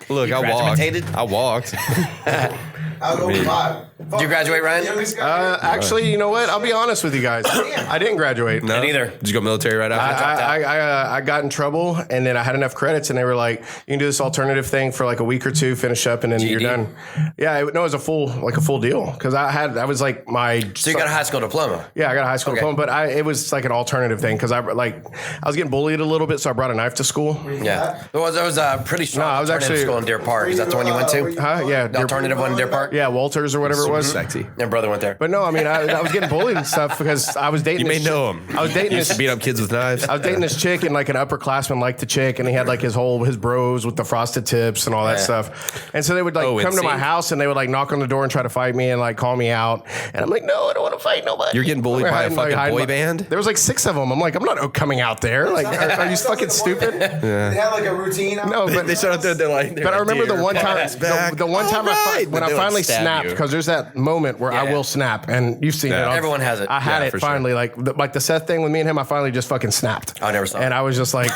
look, I walked. graduated? I walked. I was over 5. Did you graduate, Ryan? Youngest guy. Actually, you know what? I'll be honest with you guys. I didn't graduate. No? neither. Did you go military right after? I got in trouble, and then I had enough credits, and they were like, "You can do this alternative thing for like a week or two, finish up, and then GED? you're done." Yeah, it was a full deal because I was like So you got a high school diploma? yeah, I got a high school Okay. diploma, but it was like an alternative thing because I was getting bullied a little bit, so I brought a knife to school. Yeah. There was a pretty strong No, I was alternative actually- school in Deer Park. Is that the one you went to? Huh? Yeah, The alternative one in Deer Park? yeah, Walters or whatever it was. Sexy. Your brother went there. But no, I mean, I was getting bullied and stuff because I was dating. You may this know him. I was dating He used this. to beat up kids with knives. I was dating this chick, and like an upperclassman liked the chick, and he had like his bros with the frosted tips and all that Yeah. stuff. And so they would like Oh, come to my NSYNC. house, and they would like knock on the door and try to fight me and like call me out. And I'm like, no, I don't want to fight nobody. You're getting bullied I'm by a hiding, like, fucking hiding boy my- band? There was like 6 of them. I'm like, I'm not coming out there. Like, are you fucking stupid? They had like a routine. No, but They shut up there. They're like. But I remember the one time, back. the one time All right. when Then I they, like, finally stab snapped you. because there's that moment where I will snap, and you've seen it. Everyone has it. I had it for finally, like the Seth thing with me and him. I finally just fucking snapped. I never saw it. And I was just like,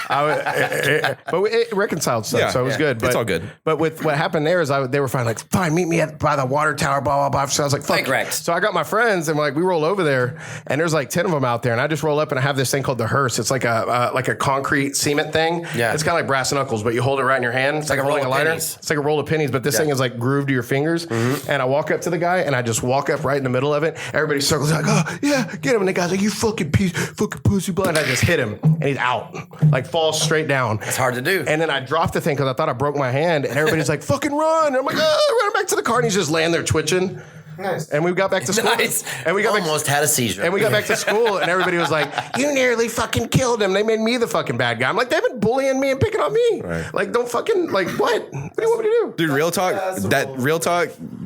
but it reconciled stuff, so it was good. But, It's all good. But with what happened there is they were finally like, fine, meet me by the water tower, blah blah blah. So I was like, fuck. Correct. So I got my friends, and we roll over there, and there's like 10 of them out there, and I just roll up, and I have this thing called the hearse. It's like a concrete cement thing. Yeah. It's kind of like brass knuckles, but you hold it right in your hand. It's like a roll holding of lighter. pennies. It's like a roll of pennies, but this thing is like grooved to your fingers. Mm-hmm. And I walk up to the guy, and I just walk up right in the middle of it. Everybody circles like, oh yeah, get him. And the guy's like, you fucking pussy blood. And I just hit him, and he's out, like falls straight down. It's hard to do. And then I dropped the thing because I thought I broke my hand, and everybody's like, fucking run. And I'm like, run back to the car, and he's just laying there twitching. Nice. And we got back to school. Nice. And we got almost had a seizure. And we got back to school, and everybody was like, you nearly fucking killed him. They made me the fucking bad guy. I'm like, they've been bullying me and picking on me. Right. Like, don't fucking, like, what? What do you want me to do? Dude, real talk.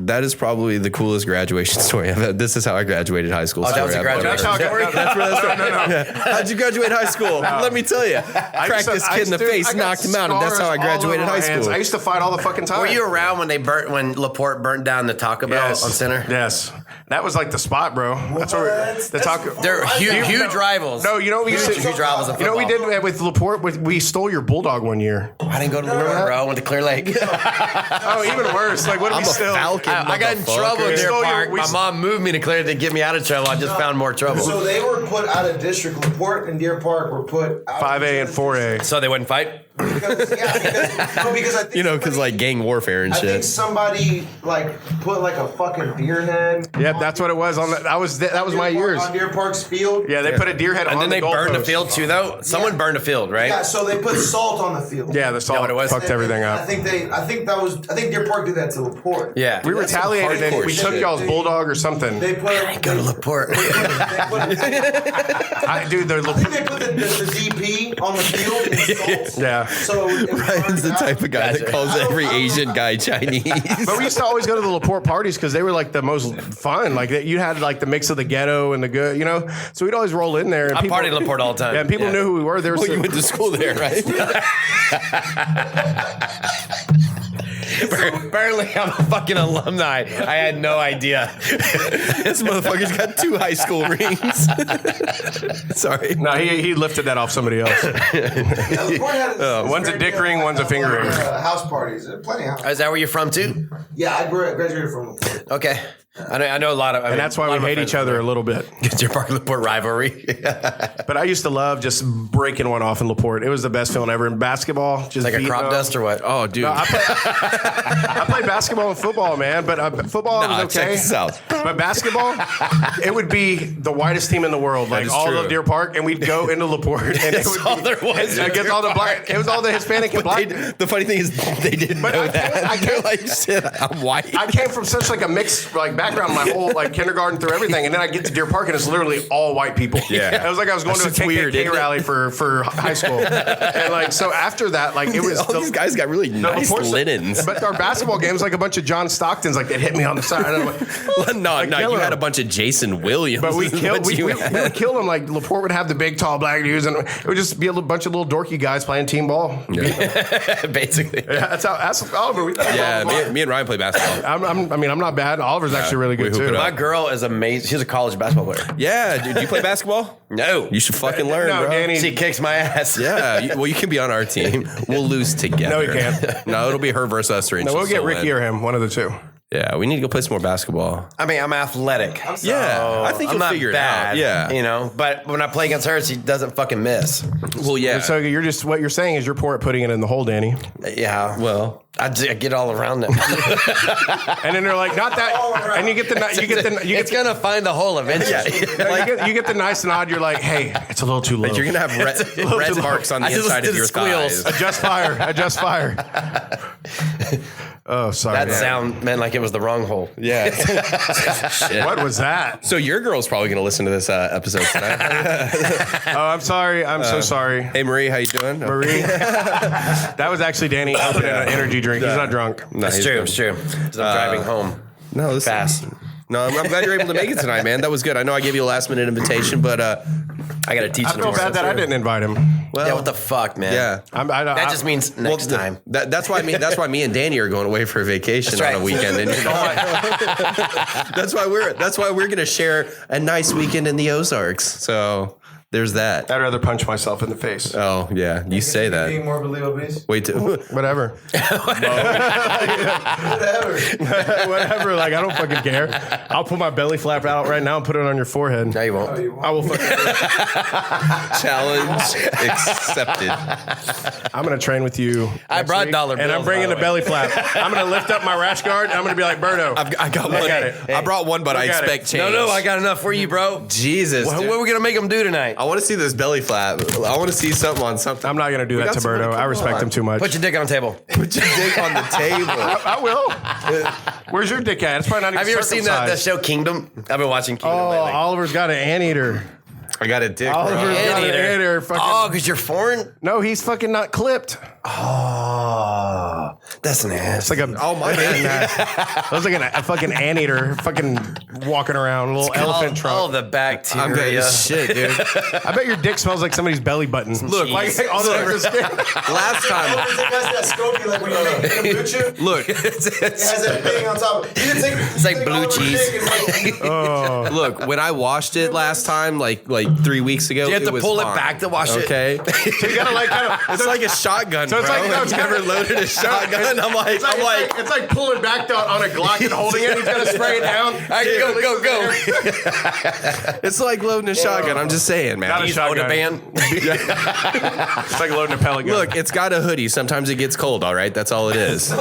That is probably the coolest graduation story I've had. This is how I graduated high school. that was a graduation story? How'd you graduate high school? Let me tell you. Cracked this kid in the face, knocked him out, and that's how I graduated high school. I used to fight all the fucking time. Were you around when Laporte burnt down the Taco Bell on Center? Yes. That was like the spot, bro. That's where the Taco. They're huge rivals. No, you know what we used to huge rivals in You know what we football. did with Laporte? We stole your bulldog one year. I didn't go to the river, bro. I went to Clear Lake. Oh, even worse. Like, what I'm did we a steal? Falcon. I got in trouble in We Deer stole your- Park. we My s- mom moved me to Clear to get me out of trouble. I just found more trouble. So they were put out of district. Laporte and Deer Park were put out 5A and 4A. So they wouldn't fight? Because I think Because like gang warfare and I think shit. somebody like put like a fucking deer head. Yep, that's what it was. That was my years. On Deer Park's field. Yeah, they put a deer head on And then the they burned the goalpost. field too, though? Someone burned a field, right? Yeah, so they put salt on the field. Yeah, the salt what it was? fucked everything I up. think Deer Park did that to Laporte. Yeah. We retaliated and hardcore we took shit. y'all's bulldog or something. They put. Go to Laporte. Dude, they're I think they put the DP on the field in salt. yeah. So Ryan's the type of guy that calls every Asian guy Chinese. But we used to always go to the Laporte parties because they were like the most fun. Like you had like the mix of the ghetto and the good, you know. So we'd always roll in there. And I partied in Laporte all the time. Yeah, and people knew who we were. There was Well, you went to school there, right? Apparently, I'm a fucking alumni. I had no idea. This motherfucker's got 2 high school rings. Sorry. No, he lifted that off somebody else. One's a dick ring, one's a finger ring. House parties. Plenty of house. Is that where you're from, too? Yeah, I graduated from Laporte. Okay. I know a lot of... And that's why we hate each other a little bit. It's your Park Laporte rivalry. But I used to love just breaking one off in Laporte. It was the best feeling ever. In basketball, just Like a beating crop them. dust or what? Oh, dude. No, I played basketball and football, man. But football Nah, was okay. check this out. But basketball, it would be the whitest team in the world, like is all true. of Deer Park, and we'd go into Laporte, and it That's would all be, there was in against Deer all the black. Park. It was all the Hispanic and black. The funny thing is, they didn't know that. I They're can't- like, shit, I'm white. I came from such like a mixed like background, my whole like kindergarten through everything, and then I get to Deer Park and it's literally all white people. Yeah. It was like I was going That's to a KKK weird, isn't it? rally for high school, and like so after that, like it was All these guys got really nice Laporte- linens. But our basketball games like a bunch of John Stocktons, like that hit me on the side. I'm like, No, kill you him. had a bunch of Jason Williams. But we is killed. what you We had. would kill them. Like Laporte would have the big, tall black dudes, and it would just be a bunch of little dorky guys playing team ball. Basically. Yeah, that's Oliver. Yeah, me and Ryan play basketball. I'm not bad. Oliver's actually really good we hoop too. it My up. girl is amazing. She's a college basketball player. Yeah, dude, you play basketball? No. You should fucking learn, No, bro. Danny. She kicks my ass. Yeah, you can be on our team. We'll lose together. No, you can't. No, it'll be her versus us. Or No, we'll get Ricky or him, one of the two. Yeah, we need to go play some more basketball. I mean, I'm athletic. Yeah, I think I'm you'll not figure it bad, out. Yeah. You know, but when I play against her, she doesn't fucking miss. Well, yeah. So you're just what you're saying is you're poor at putting it in the hole, Danny. Yeah. well, I get all around them. And then they're like, not that. And you get It's gonna find the hole eventually. you get the nice nod. You're like, hey, it's a little too low. like you're gonna have red marks on the I just inside did of your squeals. thighs. Adjust fire. Adjust fire. Oh, sorry. That man. sound meant like it was the wrong hole. Yeah. Shit. What was that? So your girl's probably gonna listen to this episode tonight. Oh, I'm sorry. I'm so sorry. Hey Marie, how you doing? Marie. That was actually Danny opening an energy drink. He's not drunk. No, It's he's true. good. It's true. 'Cause I'm driving home. No, this Fast. No, I'm glad you're able to make it tonight, man. That was good. I know I gave you a last minute invitation, but I got to teach I him feel more. bad that I didn't invite him. Well, Yeah, what the fuck, man? Yeah. That just means next time. That's why me and Danny are going away for a vacation That's right. on a weekend. And you're not. That's why we're going to share a nice weekend in the Ozarks. So there's that. I'd rather punch myself in the face. Oh yeah, you say that. Being morbidly obese. Wait till Whatever. Whatever. Like, I don't fucking care. I'll put my belly flap out right now and put it on your forehead. No, you won't. I will fucking. challenge accepted. I'm gonna train with you. I brought week, dollar and I'm bills, bringing by the the belly flap. I'm gonna lift up my rash guard. And I'm gonna be like, Berto. I got Look one. at it. I brought one, but I Look at expect it. change. No, I got enough for you, bro. Jesus. What dude. are we gonna make them do tonight? I want to see this belly flap. I want to see something on something. I'm not gonna do that got to somebody- Berto. I respect him too much. Put your dick on the table. Put your dick on the table. I will. Where's your dick at? It's probably not even Have you ever seen that circumcised. show Kingdom? I've been watching Kingdom Oh, lately. Oliver's got an anteater. I got a dick. Oliver's Bro. got an Anteater. anteater. Fucking, Oh, because you're foreign? no, he's fucking not clipped. Oh, that's an ass. It's like a. Oh my god. Looks like a fucking anteater, fucking walking around, a little elephant trunk. all the bacteria. I'm good as shit, dude. I bet your dick smells like somebody's belly button. Look, like all the extra skin. last time. That Skokie, like when you make kombucha, Look, it has that thing on top. It's like blue cheese. Oh, look. When I washed it last time, like 3 weeks ago, You have to was pull it fine. back to wash it. Okay. so you gotta like kind of. It's like a shotgun. So it's bro. like- no, Have it's you ever kinda- loaded a shotgun? I'm like, It's like pulling back on a Glock and holding it. He's gonna spray it down. All right, go. it's like loading a shotgun. I'm just saying, man. Not a He's on a shotgun. band. It's like loading a pellet gun. Look, it's got a hoodie. Sometimes it gets cold. All right, that's all it is. I'm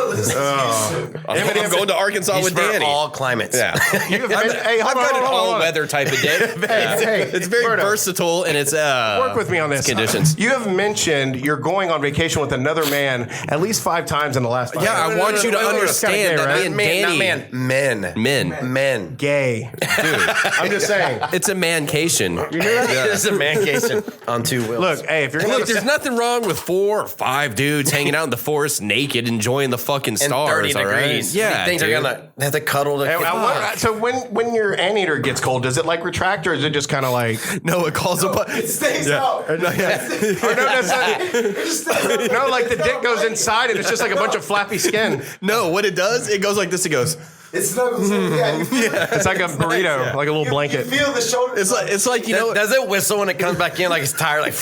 going to Arkansas He's with for Danny. all climates. Yeah. You have, hey, hold I've got an on. all-weather type of day. Hey, It's very Berto, versatile and it's work with me on this. conditions. You have mentioned you're going on vacation with another man at least 5 times in the last 5 Yeah, years. I want you to Wait, understand it's kinda that gay, me and Danny, Men. Gay. dude, I'm just saying. it's a mancation. You hear that? This is a mancation on 2 wheels. Look, hey, if you're gonna Look, there's nothing wrong with 4 or 5 dudes hanging out in the forest naked, enjoying the fucking and stars. 30 all right? degrees. Yeah, Things dude. are gonna have to cuddle to Hey, so when your anteater gets cold, does it like retract or is it just kind of like? No, it calls a. It stays out. Or no, that's not, no, like the dick goes inside and it's just like a bunch of flappy skin. No, what it does, it goes like this. It goes. It snuggles in. Yeah, you feel, It's like a burrito, like a little you blanket. feel the shoulder. It's like you know. Does it whistle when it comes back in like it's tired? Like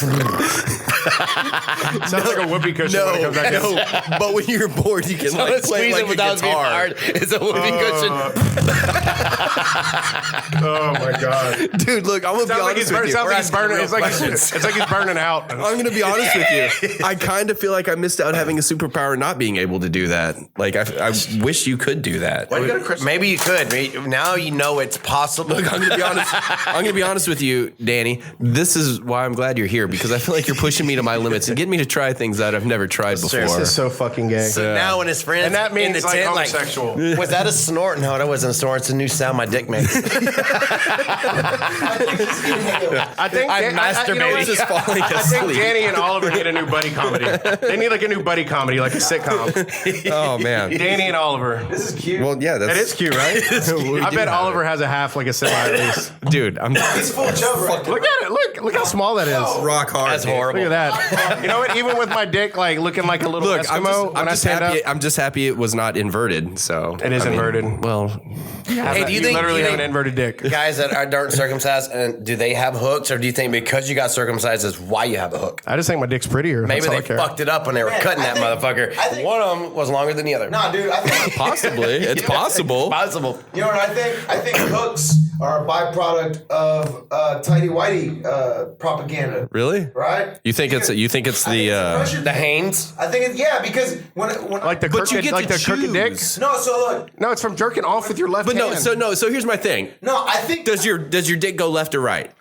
Sounds like a whoopee cushion when it comes back in. No, but when you're bored, you can like play squeeze like it a without being guitar. hard. It's a whoopee cushion. Oh my god! Dude, look, I'm gonna be Sounds like honest he's with you. burning. It's like he's burning out. I'm gonna be honest with you. I kind of feel like I missed out having a superpower not being able to do that. Like I wish you could do that. Maybe you could. Now you know it's possible. Look, I'm gonna be honest. I'm gonna be honest with you, Danny. This is why I'm glad you're here because I feel like you're pushing me to my limits and getting me to try things that I've never tried before. This is so fucking gay. So now when his friends And that means in the like tent, homosexual. was that a snort? No, that wasn't a snort. It's a new sound my dick makes. I think I'm you know masturbating. what? Just falling I think asleep. Danny and Oliver need a new buddy comedy. They need like a new buddy comedy, like a sitcom. Oh man. Danny and Oliver. This is cute. Well, yeah, that's It is cute, right? I bet Oliver has a half like a semi at least. dude. I'm It's full chub right now. Look at it. Look how small that is. rock hard. That's dude. horrible. Look at that. You know what? Even with my dick like looking like a little Look, Eskimo when I stand up, I'm just happy it was not inverted. So it is inverted. Well, Hey, do you think literally you have an think inverted dick? guys that aren't circumcised, and do they have hooks, or do you think because you got circumcised is why you have a hook? I just think my dick's prettier. Maybe That's all they I care. fucked it up when they were Man, cutting I that think- motherfucker. I think- One of them was longer than the other. Nah, dude. I think possibly. It's possible. Possible. you know what I think. I think hooks are a byproduct of tighty whitey propaganda. Really? Right? You think it's the The Hanes. I think it's because when Like the But you crooked, get like to the crooked dick. choose. no, so look, No, it's from jerking off with your left But hand. so here's my thing. no, I think Does your dick go left or right?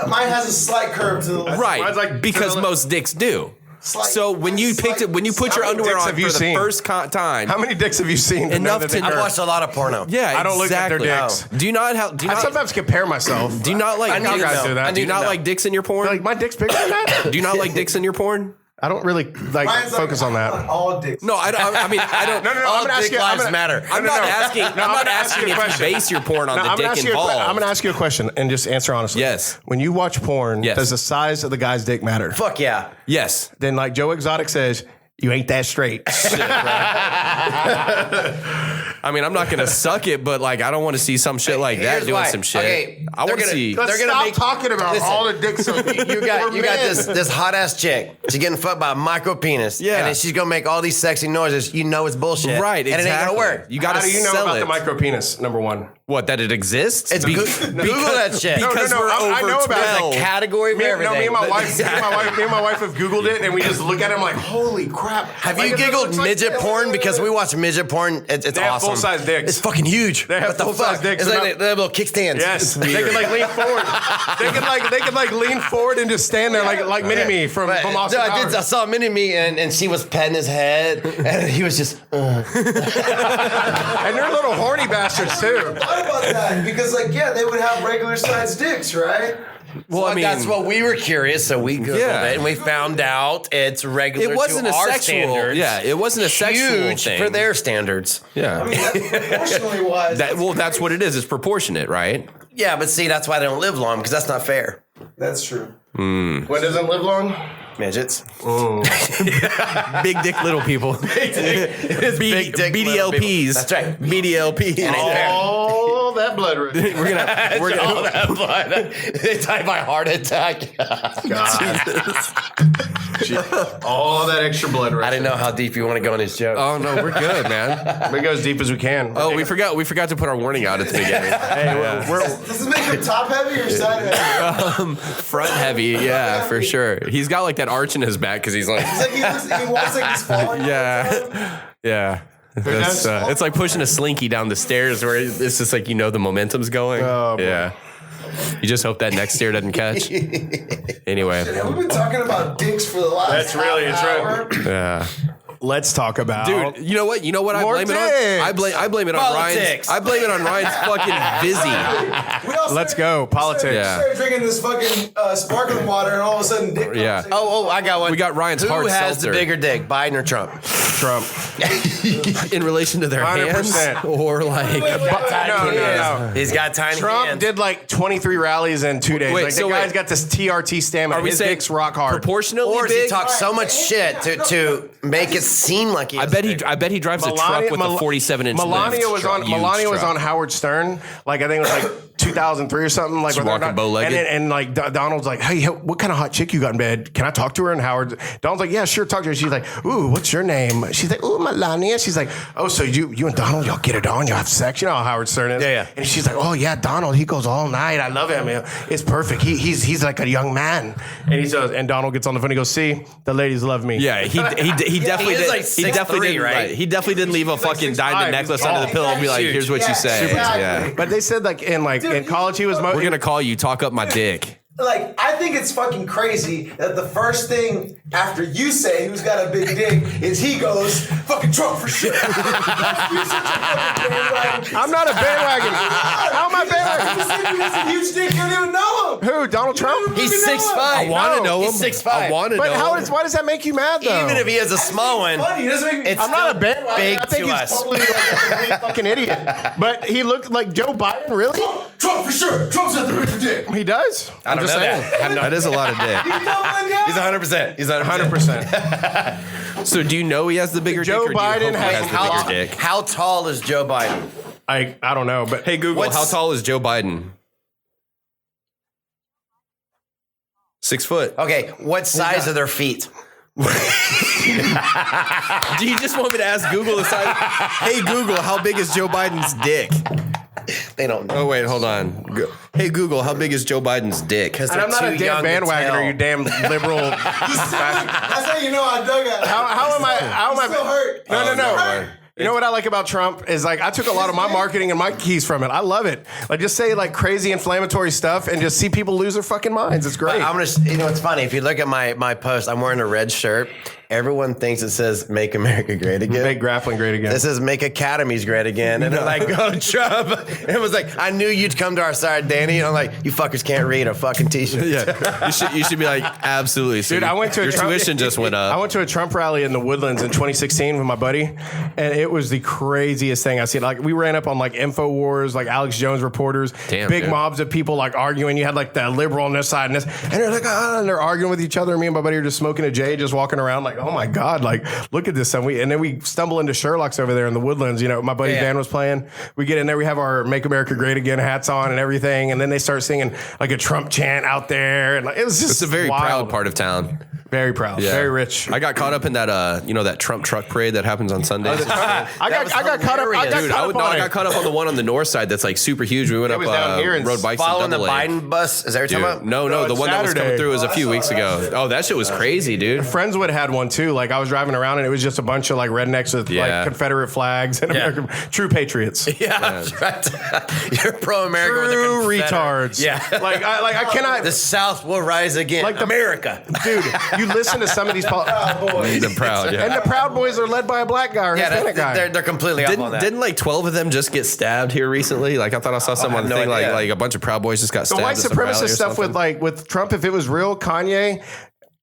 mine has a slight curve to the left. Right. mine's like because to the- most dicks do. Slight- So when you put your How many underwear dicks on have you for the seen? first time, How many dicks have you seen? To know Enough that to they know. I've curve? watched a lot of porno. yeah, I don't look at their exactly. dicks. Do you not I sometimes compare myself. do you not like I need dicks? to know. do that. I Do you need to not know. like dicks in your porn? Like my dick's bigger than that. Do you not like dicks in your porn? I don't really focus on that. All dicks. No, I don't. I mean, I don't. No. All I'm gonna ask dick you. lives matter. I'm not asking. I'm not gonna ask asking you a if you question. base your porn on No, the I'm gonna dick ask you involved. I'm going to ask you a question and just answer honestly. Yes. When you watch porn, Yes. does the size of the guy's dick matter? Fuck yeah. Yes. Then, like Joe Exotic says, you ain't that straight. I mean, I'm not gonna suck it, but like, I don't want to see some shit like that Here's doing why. some shit. Okay, I want to they're see. gonna- They're gonna make- talking about Listen. all the dicks. You got this hot ass chick. She's getting fucked by a micro penis. Yeah. And then she's gonna make all these sexy noises. You know it's bullshit. Right. And it ain't gonna exactly. work. You got How to do you know sell about it. the micro penis? Number one. What, that it exists? It's Google that shit. Because No, we're I over know about it. 12. There's a category for Me everything. and my wife have Googled it, and we just look at it. I'm like, holy crap! Have Like, you it giggled looks like- midget porn? Because we watch midget porn. It's They have awesome. full-size dicks. It's fucking huge. They have What the full-size fuck? dicks. It's They're like they have little kickstands. Yes, they can like lean forward. They can like lean forward and just stand there like Mini Me from Austin I Powers. saw Mini Me and she was petting his head and he was just. And they're little horny bastards too. What about that? Because they would have regular sized dicks, right? Well, I mean, that's what we were curious, so we Googled it and we found out it's regular it wasn't to a our sexual. standards. Yeah, it wasn't a sexual Huge thing for their standards. Yeah. I mean, that's proportionally wise. That's what it is. It's proportionate, right? Yeah, but see, that's why they don't live long because that's not fair. That's true. What doesn't live long? Midgets. Big dick little people. It's big dick little people. BDLPs. That's right. BDLPs. All that blood rush. We're All gonna that blood. They die by heart attack. All that extra blood rush. I didn't know how deep you want to go in this joke. Oh no, we're good, man. We go as deep as we can. Oh, we forgot to put our warning out at the beginning. Does this make him top heavy or side heavy? Front heavy, yeah, for sure. He's got like that arch in his back because he's like, It's like he walks like he's falling. yeah, yeah. It's like pushing a slinky down the stairs where it's just like the momentum's going. Oh, boy. Yeah. You just hope that next stair doesn't catch. Anyway, Yeah, we've been talking about dicks for the last That's really hour. yeah. Let's talk about. Dude, you know what? I More blame it on. dicks. I blame it on Ryan's. Politics. I blame it on Ryan's fucking busy. We all Let's started- go. Politics. We Yeah. started drinking this fucking sparkling water, and all of a sudden, dick. Yeah. conversation. Oh, I got one. We got Ryan's Who hard has seltzer. the bigger dick, Biden or Trump? Trump. In relation to their 100%. hands, or like. No. He's got tiny Trump hands. did like 23 rallies in 2 days. Wait, Like so the guy's wait. got this TRT stamina. Are we His saying dick's rock hard. proportionally Or does he big? talk so much shit to make it seem like he? I bet he drives a truck with a 47-inch Melania lift. was Huge on truck. Howard Stern. Like I think it was like 2003 or something. Like She's where they're walking not- bow-legged? and like Donald's like, hey, what kind of hot chick you got in bed? Can I talk to her? And Howard Donald's like, yeah, sure, talk to her. She's like, ooh, what's your name? She's like, ooh, Melania. She's like, oh, so you and Donald, y'all get it on, y'all have sex. You know how Howard Stern is. Yeah. And she's like, oh yeah, Donald, he goes all night. I love him. It's perfect. He's like a young man. And he says, and Donald gets on the phone and he goes, see, the ladies love me. Yeah, he definitely is did. like He definitely 6'3", didn't. right? He definitely didn't leave a fucking 6'5". diamond necklace under the He's pillow and be like, huge. "Here's what you say." Exactly. Yeah, But they said in college he was. we're gonna call you. Talk up my dick. Like, I think it's fucking crazy that the first thing after you say who's got a big dick is he goes, fucking Trump for sure. You're such a fucking bandwagon. I'm not a bandwagon. How am I bandwagon? You said he has a huge dick, you don't even know him. Who? Donald Trump? He's 6'5". I want to No, know him. he's 6'5". I want to know. But him. why does that make you mad though? Even if he has a small one, Funny, he doesn't make me. it's I'm not a still bandwagon. big I think to he's us. totally like a complete fucking idiot. But he looked like Joe Biden, really? Trump for sure. Trump's got the bigger dick. He does. I don't know that. That is a lot of dick. You know that guy? He's 100%. He's 100%. So do you know he has the bigger Joe dick? Or Biden do you hope he has has the bigger dick? How tall is Joe Biden? I don't know, but Hey Google, What's- how tall is Joe Biden? 6 foot. Okay, what size are their feet? Do you just want me to ask Google the size? Hey Google, how big is Joe Biden's dick? They don't know. Oh wait, hold on. Hey Google, how big is Joe Biden's dick? Because and I'm not a damn bandwagoner, you damn liberal. That's how you know I dug at it. How am I? Still hurt. No. never mind. You know what I like about Trump is like I took a lot of my marketing and my keys from it. I love it. Like just say like crazy inflammatory stuff and just see people lose their fucking minds. It's great. I'm gonna. You know, it's funny. If you look at my post, I'm wearing a red shirt, everyone thinks it says "Make America Great Again." Make grappling great again. It says "Make academies great again," and they're like, "Go Trump." It was like, I knew you'd come to our side, Danny. And I'm like, you fuckers can't read a fucking t-shirt. Yeah, you should be like, absolutely. So Dude, I went to your tuition just went up. I went to a Trump rally in the Woodlands in 2016 with my buddy, and it was the craziest thing I've seen. Like, we ran up on like InfoWars, like Alex Jones reporters, Damn, big dude. mobs of people like arguing. You had like the liberal on this side and this, and they're like, and they're arguing with each other. Me and my buddy are just smoking a J, just walking around like, oh my God, like, look at this. And then we stumble into Sherlock's over there in the Woodlands. You know, my buddy's band was playing. We get in there, we have our Make America Great Again hats on and everything, and then they start singing like a Trump chant out there, and like, it was just It's a very wild. proud part of town. Very proud, very rich. I got caught up in that, that Trump truck parade that happens on Sundays. I got caught up. I got caught up on the one on the north side that's like super huge. We went up, was down here and rode bikes Following in the double lane. Biden bus? Is that what you're talking Dude, about? no, No, the it's one that was coming Saturday. through was a few weeks ago. Oh, that shit was crazy, dude. Friendswood had one too. Like, I was driving around and it was just a bunch of like rednecks with Yeah. like Confederate flags and American, true patriots. Yeah, that's right. You're pro-America with True a Confederate. retards. Yeah. I cannot. The South will rise again. Like the- America. Dude, you listen to some of these The Proud, yeah. and the Proud Boys are led by a black guy or Yeah, Hispanic guy. they're completely up on that. Didn't like 12 of them just get stabbed here recently? Like, I thought I saw some on the no thing, idea. like a bunch of Proud Boys just got The stabbed. white at some rally or supremacist stuff something. with Trump, if it was real, Kanye,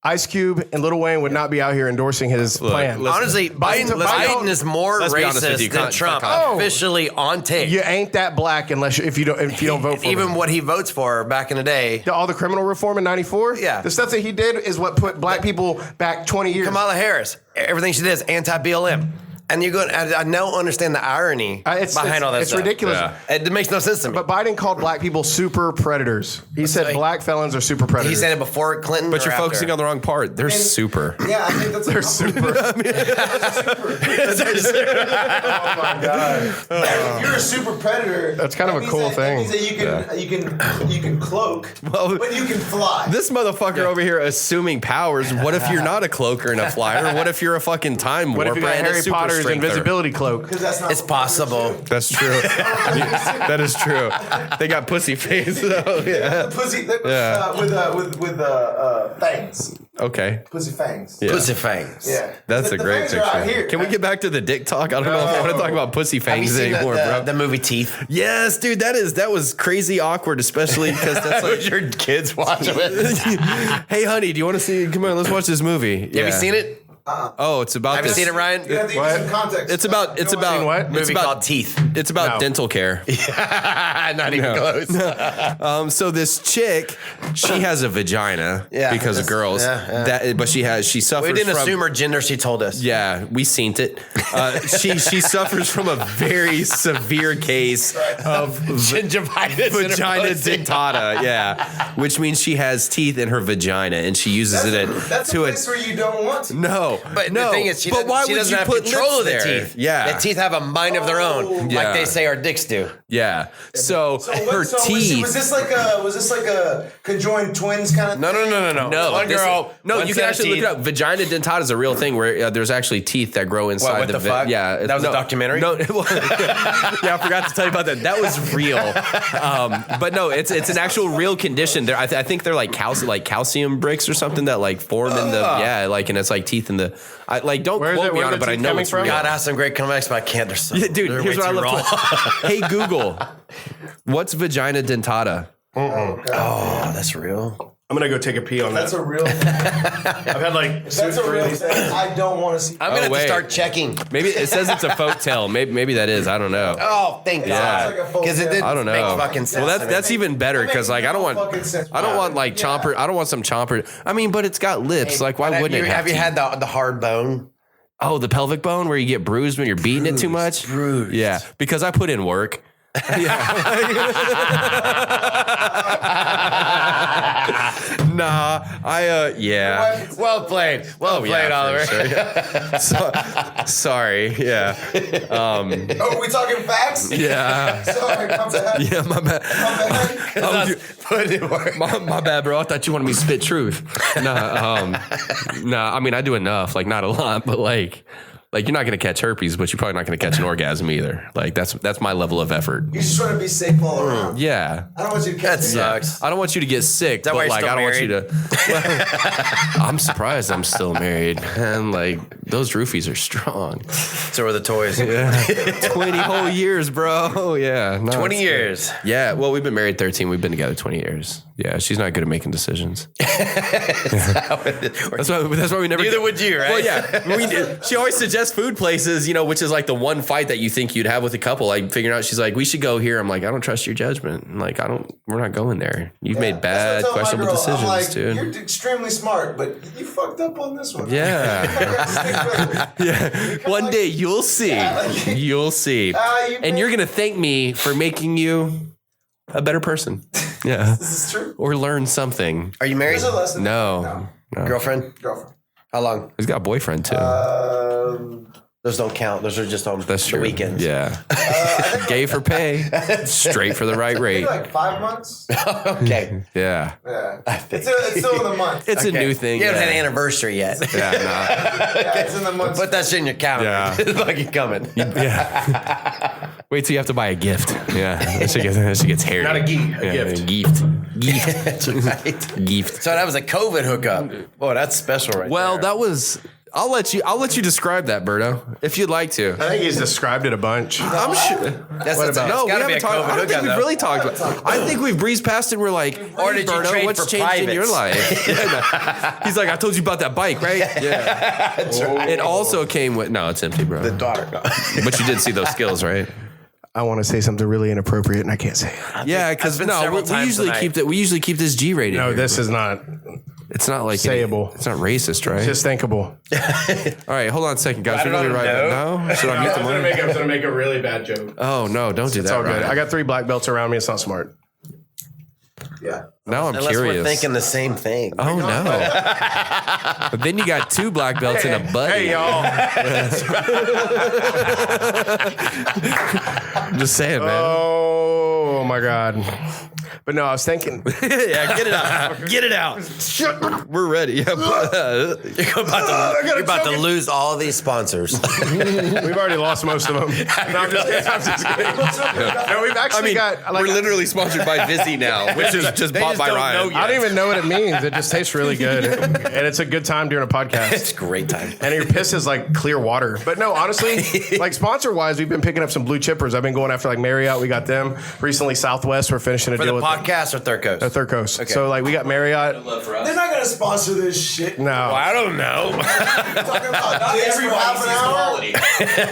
Ice Cube, and Lil Wayne would not be out here endorsing his plan. listen, Honestly, Biden is more let's be honest with racist you, than Trump. Oh. Officially on tape. You ain't that black unless if you don't vote for Even him. what he votes for back in the day. All the criminal reform in '94, Yeah. the stuff that he did is what put black people back 20 years. Kamala Harris, everything she did is anti-BLM. And you go, I don't understand the irony behind all that it's stuff. ridiculous. Yeah. It makes no sense to me. But Biden called black people super predators. He said like- black felons are super predators. He said it before Clinton. But or you're after? focusing on the wrong part. They're super. Yeah, I think that's They're super. Oh my god! If you're a super predator, That's kind of a means cool that thing. means that you can cloak, Well, but you can fly. This motherfucker over here assuming powers. What if you're not a cloaker and a flyer? What if you're a fucking time What warper if you got and a Harry super Potter's strengther? invisibility cloak? Because that's not It's possible. That's true. That is true. They got pussy face though. Yeah. The pussy Yeah. with fangs. Okay. Pussy fangs. Yeah. Pussy fangs. Yeah. That's The a great fangs are out picture. here. Can we get back to the dick talk? I don't know if I want to talk about pussy Have you fangs seen anymore, bro. the movie Teeth? Yes, dude, that was crazy awkward, especially because that's like Your kids watching it. hey, honey, do you want to see? Come on, let's watch this movie. Have you seen it? Oh, it's about Have you this. seen it, Ryan? You have to give some context. It's about. It's about. what? It's Movie about called Teeth. It's about No. dental care. Not even close. So this chick, she has a vagina Yeah, because of that's- girls. yeah, yeah. But she suffers. We didn't from, assume her gender. She told us. Yeah, we seen it. She suffers from a very severe case of Gingivitis. in her vagina pussy. dentata. Yeah, which means she has teeth in her vagina and she uses That's to a place where you don't want to. No, But no. the thing is, she but why doesn't, she would doesn't you have put control of lips the there? teeth. Yeah, The teeth have a mind of their own, Yeah. like they say our dicks do. yeah. So, her teeth. Was this like a conjoined twins kind of? No. No, One girl. No, one you can set of actually look teeth. it up. Vagina dentata is a real thing where there's actually teeth that grow inside what the fuck? Yeah, That was a documentary? No, well, yeah, I forgot to tell you about that. That was real. But no, it's an actual real condition. There, I think they're like calcium bricks or something that like form in the and it's like teeth in the. Don't Where is quote it? me Where on are it, the but I teeth know coming it's from? real. God, I have some great comebacks, but I can't. They're so, Yeah, dude, they're here's way what I too love. raw. Hey Google, what's vagina dentata? Oh, that's real. I'm gonna go take a pee on That's that. a real. Thing. I've had like That's a real thing. I don't want to see. I'm gonna have wait. to start checking. Maybe it says it's a folk tale. Maybe that is. I don't know. Oh, thank Yeah. God. It's like a folk Because it tale. didn't I don't know. make fucking sense. Well, to me. that's even better because like I don't want fucking sense. like chomper. I don't want some chomper. I mean, but it's got lips. Like why wouldn't it Have you teeth? had the hard bone? Oh, the pelvic bone where you get bruised when you're beating it too much. Bruised. Yeah, because I put in work. Nah, yeah. Well played. Well played, for Oliver. sure, yeah. Sorry. Yeah. Oh, we talking facts? Yeah. Sorry, my bad. Yeah, my bad. My bad. Oh, Put in work. my bad, bro. I thought you wanted me to spit truth. Nah, I mean, I do enough. Like, not a lot, but like, Like you're not going to catch herpes, but you're probably not going to catch an orgasm either. Like that's my level of effort. You just want to be safe all around. Yeah. I don't want you to catch That sucks. I don't want you to get sick, that but why you're like still I don't want you married? to. Well, I'm surprised I'm still married, man. Like those roofies are strong. So are the toys. 20 whole years, bro. Yeah, no, 20 it's years. good. Yeah, well, we've been married 13. We've been together 20 years. Yeah, she's not good at making decisions. That's why we never. Neither would you, right? Well, yeah. She always suggests food places, which is like the one fight that you think you'd have with a couple. Like figuring out, she's like, we should go here. I'm like, I don't trust your judgment. I'm like, we're not going there. You've made bad, That's what I tell my questionable girl. I'm decisions, like, dude. You're extremely smart, but you fucked up on this one. Yeah. Yeah. One day you'll see. You'll see. And you're going to thank me for making you a better person. Yeah. This is true. Or learn something. Are you married? There's a lesson. No. Girlfriend? Girlfriend. How long? He's got a boyfriend too. Those don't count. Those are just on That's the true. weekends. Yeah. Gay for pay. Straight for the right rate. Maybe like 5 months. Okay. Yeah. Yeah. It's still in the month. It's a new thing. You haven't had an Yeah. anniversary yet. Yeah, Yeah, it's in the month. Put that shit in your calendar. Yeah. It's fucking coming. Yeah. Wait till you have to buy a gift. Yeah. That shit gets hairy. Not a gift. Yeah, A gift. Gift. That's right. Gift. So that was a COVID hookup. Boy, that's special right Well, there. that was. I'll let you describe that, Berto, if you'd like to. I think he's described it a bunch. I'm sure. That's What about- No, we gotta be haven't a talked. COVID I don't think hookup, we've though. really talked about. I think we've breezed past it. We're like, Or hey, did you Berto, trade what's for changed in your privates? life? Yeah, no. He's like, I told you about that bike, right? Yeah. It also came with. No, it's empty, bro. The daughter. But you did see those skills, right? I want to say something really inappropriate, and I can't say it. Yeah, because been no, several we times usually tonight. keep that. We usually keep this G rated. No, here. this is not It's not like sayable. It's not racist, right? just thinkable. All right, hold on a second, guys. I You're don't really right. know. No, should I mute the mic? I'm gonna make a really bad joke. Oh no, don't do that. It's all good. Ryan. I got 3 black belts around me. It's not smart. Yeah. Now I'm Unless curious. we're thinking the same thing. Oh no! But then you got 2 black belts and a buddy. Hey y'all. I'm just saying, man. Oh my god. But no, I was thinking. Yeah, get it out. Get it out. We're ready. Yeah. You're about to lose all of these sponsors. We've already lost most of them. No, I'm just kidding. No, we've actually got. Like, we're literally sponsored by Vizzy now, which is just they bought just by don't Ryan. know I don't even know what it means. It just tastes really good, and it's a good time during a podcast. It's a great time. And your piss is like clear water. But no, honestly, like sponsor wise, we've been picking up some blue chippers. I've been going after like Marriott. We got them recently. Southwest. We're finishing a For deal the with podcast or Third Coast? Third Coast. So like we got Marriott. They're not gonna sponsor this shit. No. I don't know. We're talking about dick for half an hour.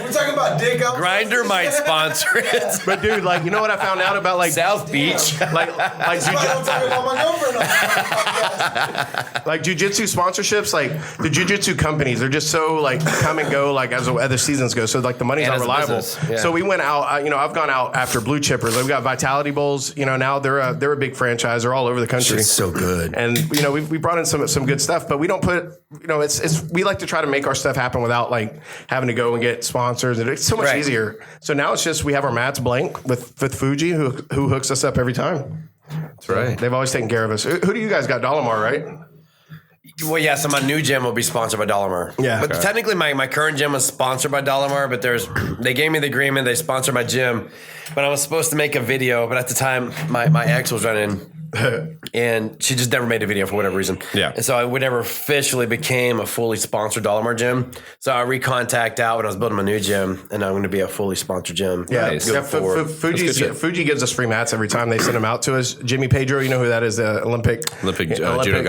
We're talking about dick. Grinder might sponsor it. But dude, like you know what I found out about like South Beach. like That's why I don't talk about my girlfriend on the podcast. like jujitsu sponsorships, like the jujitsu companies, they're just so like come and go like as the seasons go. So like the money's And not as a reliable. business, yeah. So we went out. I've gone out after blue chippers. Like, we got Vitality Bowls. Now they're a big franchise. They're all over the country. It's so good. And we brought in some good stuff, but we don't put it's we like to try to make our stuff happen without like having to go and get sponsors, and it's so much Right. easier. So now it's just we have our mats blank with Fuji who hooks us up every time. That's right. They've always taken care of us. Who do you guys got? Dolomar, right? Well, yeah, so my new gym will be sponsored by Dolomar. Yeah. But technically my current gym was sponsored by Dolomar, but they gave me the agreement, they sponsored my gym. But I was supposed to make a video, but at the time my ex was running and she just never made a video for whatever reason. Yeah. And so I never officially became a fully sponsored Dolomar gym. So I recontact out when I was building my new gym, and I'm going to be a fully sponsored gym. Yeah, Nice. yeah, Going forward. Fuji gives us free mats every time they send them out to us. Jimmy Pedro, you know who that is? The Olympic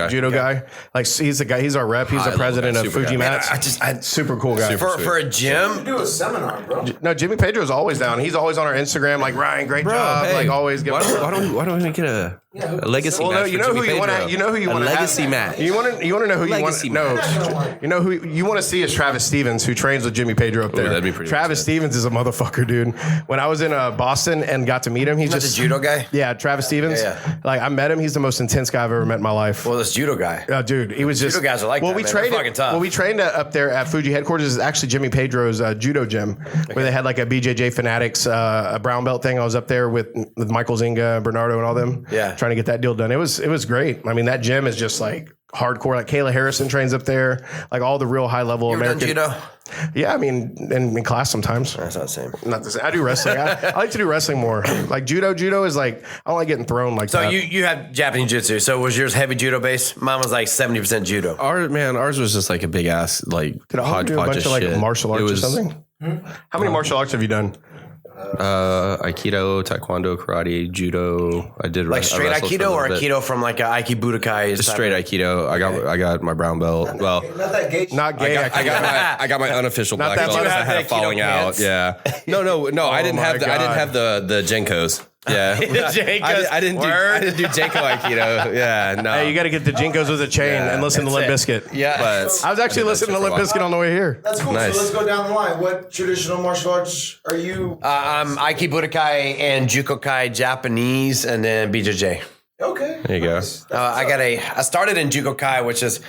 judo guy. Like he's the guy. He's our rep. He's the I love president that. of Super Fuji guy. mats. I super cool guy. for a gym. Do a seminar, bro. No, Jimmy Pedro's always down. He's always on our Instagram. Like Ryan, great job. hey, like always. Why don't we get a legacy Well, match? no, you for know who Jimmy you want Pedro? to. You know who you A want to. legacy match. You want to know who you want. Legacy No, match. you know who you want to see is Travis Stevens, who trains with Jimmy Pedro up there. that'd be pretty Travis good. Stevens is a motherfucker, dude. When I was in Boston and got to meet him, he's Not just the judo guy? Yeah, Travis Stevens. Yeah. Like I met him. He's the most intense guy I've ever met in my life. Well, this judo guy. Dude, he was just. Judo guys are like well, that, we man. They're trained. fucking tough. Well, we trained up there at Fuji headquarters. Is actually Jimmy Pedro's judo gym, where they had like a BJJ Fanatics, a brown belt thing. I was up there with Michael Zinga, Bernardo, and all them. Yeah. trying to get that deal done. It was great. I mean, that gym is just like hardcore. Like Kayla Harrison trains up there. Like all the real high level You ever American. done judo? Yeah, I mean, in class sometimes. That's not the same. Not the same. I do wrestling. I like to do wrestling more. Like judo. Judo is like I don't like getting thrown like So that. you have Japanese jiu-jitsu. So was yours heavy judo based? Mine was like 70% judo. Ours was just like a big ass like Did all do a bunch of like shit. martial arts It or was, something? How many martial arts have you done? Aikido, Taekwondo, Karate, Judo. I did Like straight I wrestled for a Aikido little or bit. Aikido from like a Aiki Budokai? Just straight Aikido. I got my brown belt. Well, Not that gay. Not gay. I got my unofficial Not black that belt. much. because I Did you had a have the Aikido falling out. pants? Yeah. No. I didn't my have the I didn't God. have the Jenkos. Yeah. Jenkos. I didn't do Jenko Aikido. Yeah. No. Hey, you got to get the Jinkos with a chain Yeah, and listen to Limp that's Bizkit. Yeah. But I was actually listening to Limp Bizkit on the way here. That's cool. Nice. So let's go down the line. What traditional martial arts are you? I'm Aiki Budokai and Jukokai Japanese, and then BJJ. Okay. There you go. I started in Jukokai, which is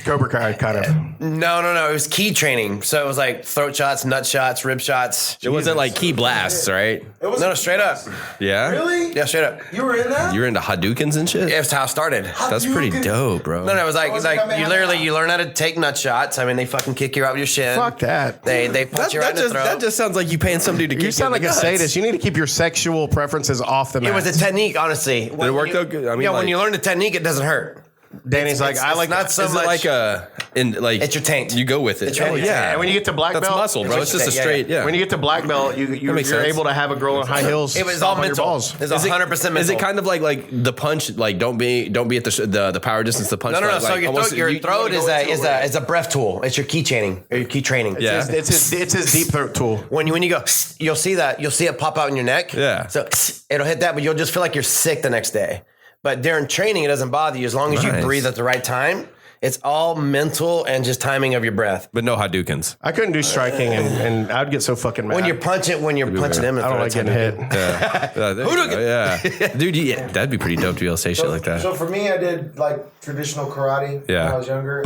Cobra Kai, kind of. no. It was key training. So it was like throat shots, nut shots, rib shots. It wasn't like key blasts, right? It was No, straight up. Yeah. Really? Yeah, straight up. You were in that? You're into Hadoukens and shit. That's how I started. That's pretty dope, bro. No, it was like was like, you literally you learn how to take nut shots. I mean, they fucking kick you out with your shin. Fuck that. They punch you right in the throat. That just sounds like you paying somebody to kick You sound like in a the nuts. sadist. You need to keep your sexual preferences off the mat. It was a technique, honestly. Did it work though? Good? I mean, When like, you learn the technique, it doesn't hurt. Danny's like, I like not so is much. it like a It's your taint. You go with it. It's your taint. yeah. And when you get to black That's belt, muscle, bro. It's just a Yeah, straight. Yeah. When you get to black belt, you're makes sense. able to have a girl in high heels. It was stomp all on your mental. balls. It's 100% mental. Is it kind of like the punch? Like don't be at the power distance. The punch. No. Like, So your almost- throat, your you throat wanna go into it. is a breath tool. It's your key training. Or your key training. Yeah. It's his deep throat tool. When you go, you'll see it pop out in your neck. Yeah. So it'll hit that, but you'll just feel like you're sick the next day. But during training, it doesn't bother you as long as you Nice. breathe at the right time. It's all mental and just timing of your breath. But no Hadoukens. I couldn't do striking, and I'd get so fucking mad. When you're punching him, in the I don't like throat, getting hit. Yeah. There you go. Yeah. Dude, that'd be pretty dope to be able to say shit like that. So for me, I did like traditional karate Yeah. when I was younger.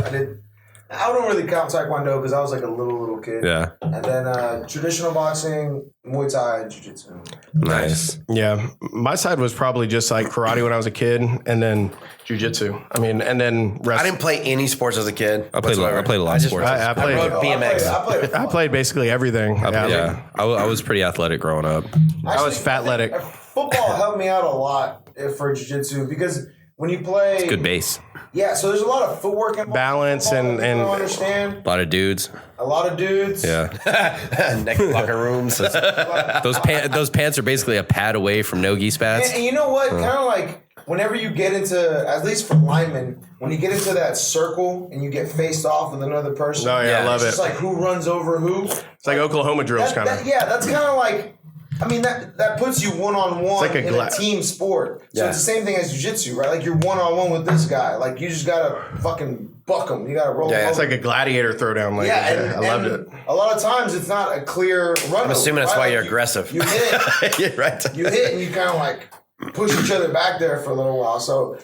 I don't really count Taekwondo because I was like a little kid. Yeah. And then traditional boxing, Muay Thai, and Jiu-Jitsu. Nice. Yeah, my side was probably just like karate when I was a kid, and then jujitsu. I mean, and then I wrestling. didn't play any sports as a kid. I played a lot of sports. I I played. rode BMX. I played. I played basically everything. Yeah. I was pretty athletic growing up. I was fat-letic. Football helped me out a lot for Jiu-Jitsu because when you play, Good base. yeah. So there's a lot of footwork involved. Balance in football and- that people don't understand. A lot of dudes. A lot of dudes. Yeah. Neck locker rooms. Those pants are basically a pad away from no-gi spats. And you know what? Kind of like whenever you get into, at least for linemen, when you get into that circle and you get faced off with another person. Oh yeah, I love It's it. just like who runs over who. It's like Oklahoma drills, kind of. Yeah, that's kind of like. I mean that puts you one-on-one It's like a in a team sport. So it's the same thing as jiu-jitsu, right? Like you're one-on-one with this guy. Like you just gotta fucking buck him. You gotta roll him It's over. like a gladiator throwdown. Like, Yeah, I loved it. A lot of times it's not a clear run. I'm assuming that's why you're aggressive. You hit, Yeah, right. you hit, and you kind of like push each other back there for a little while. So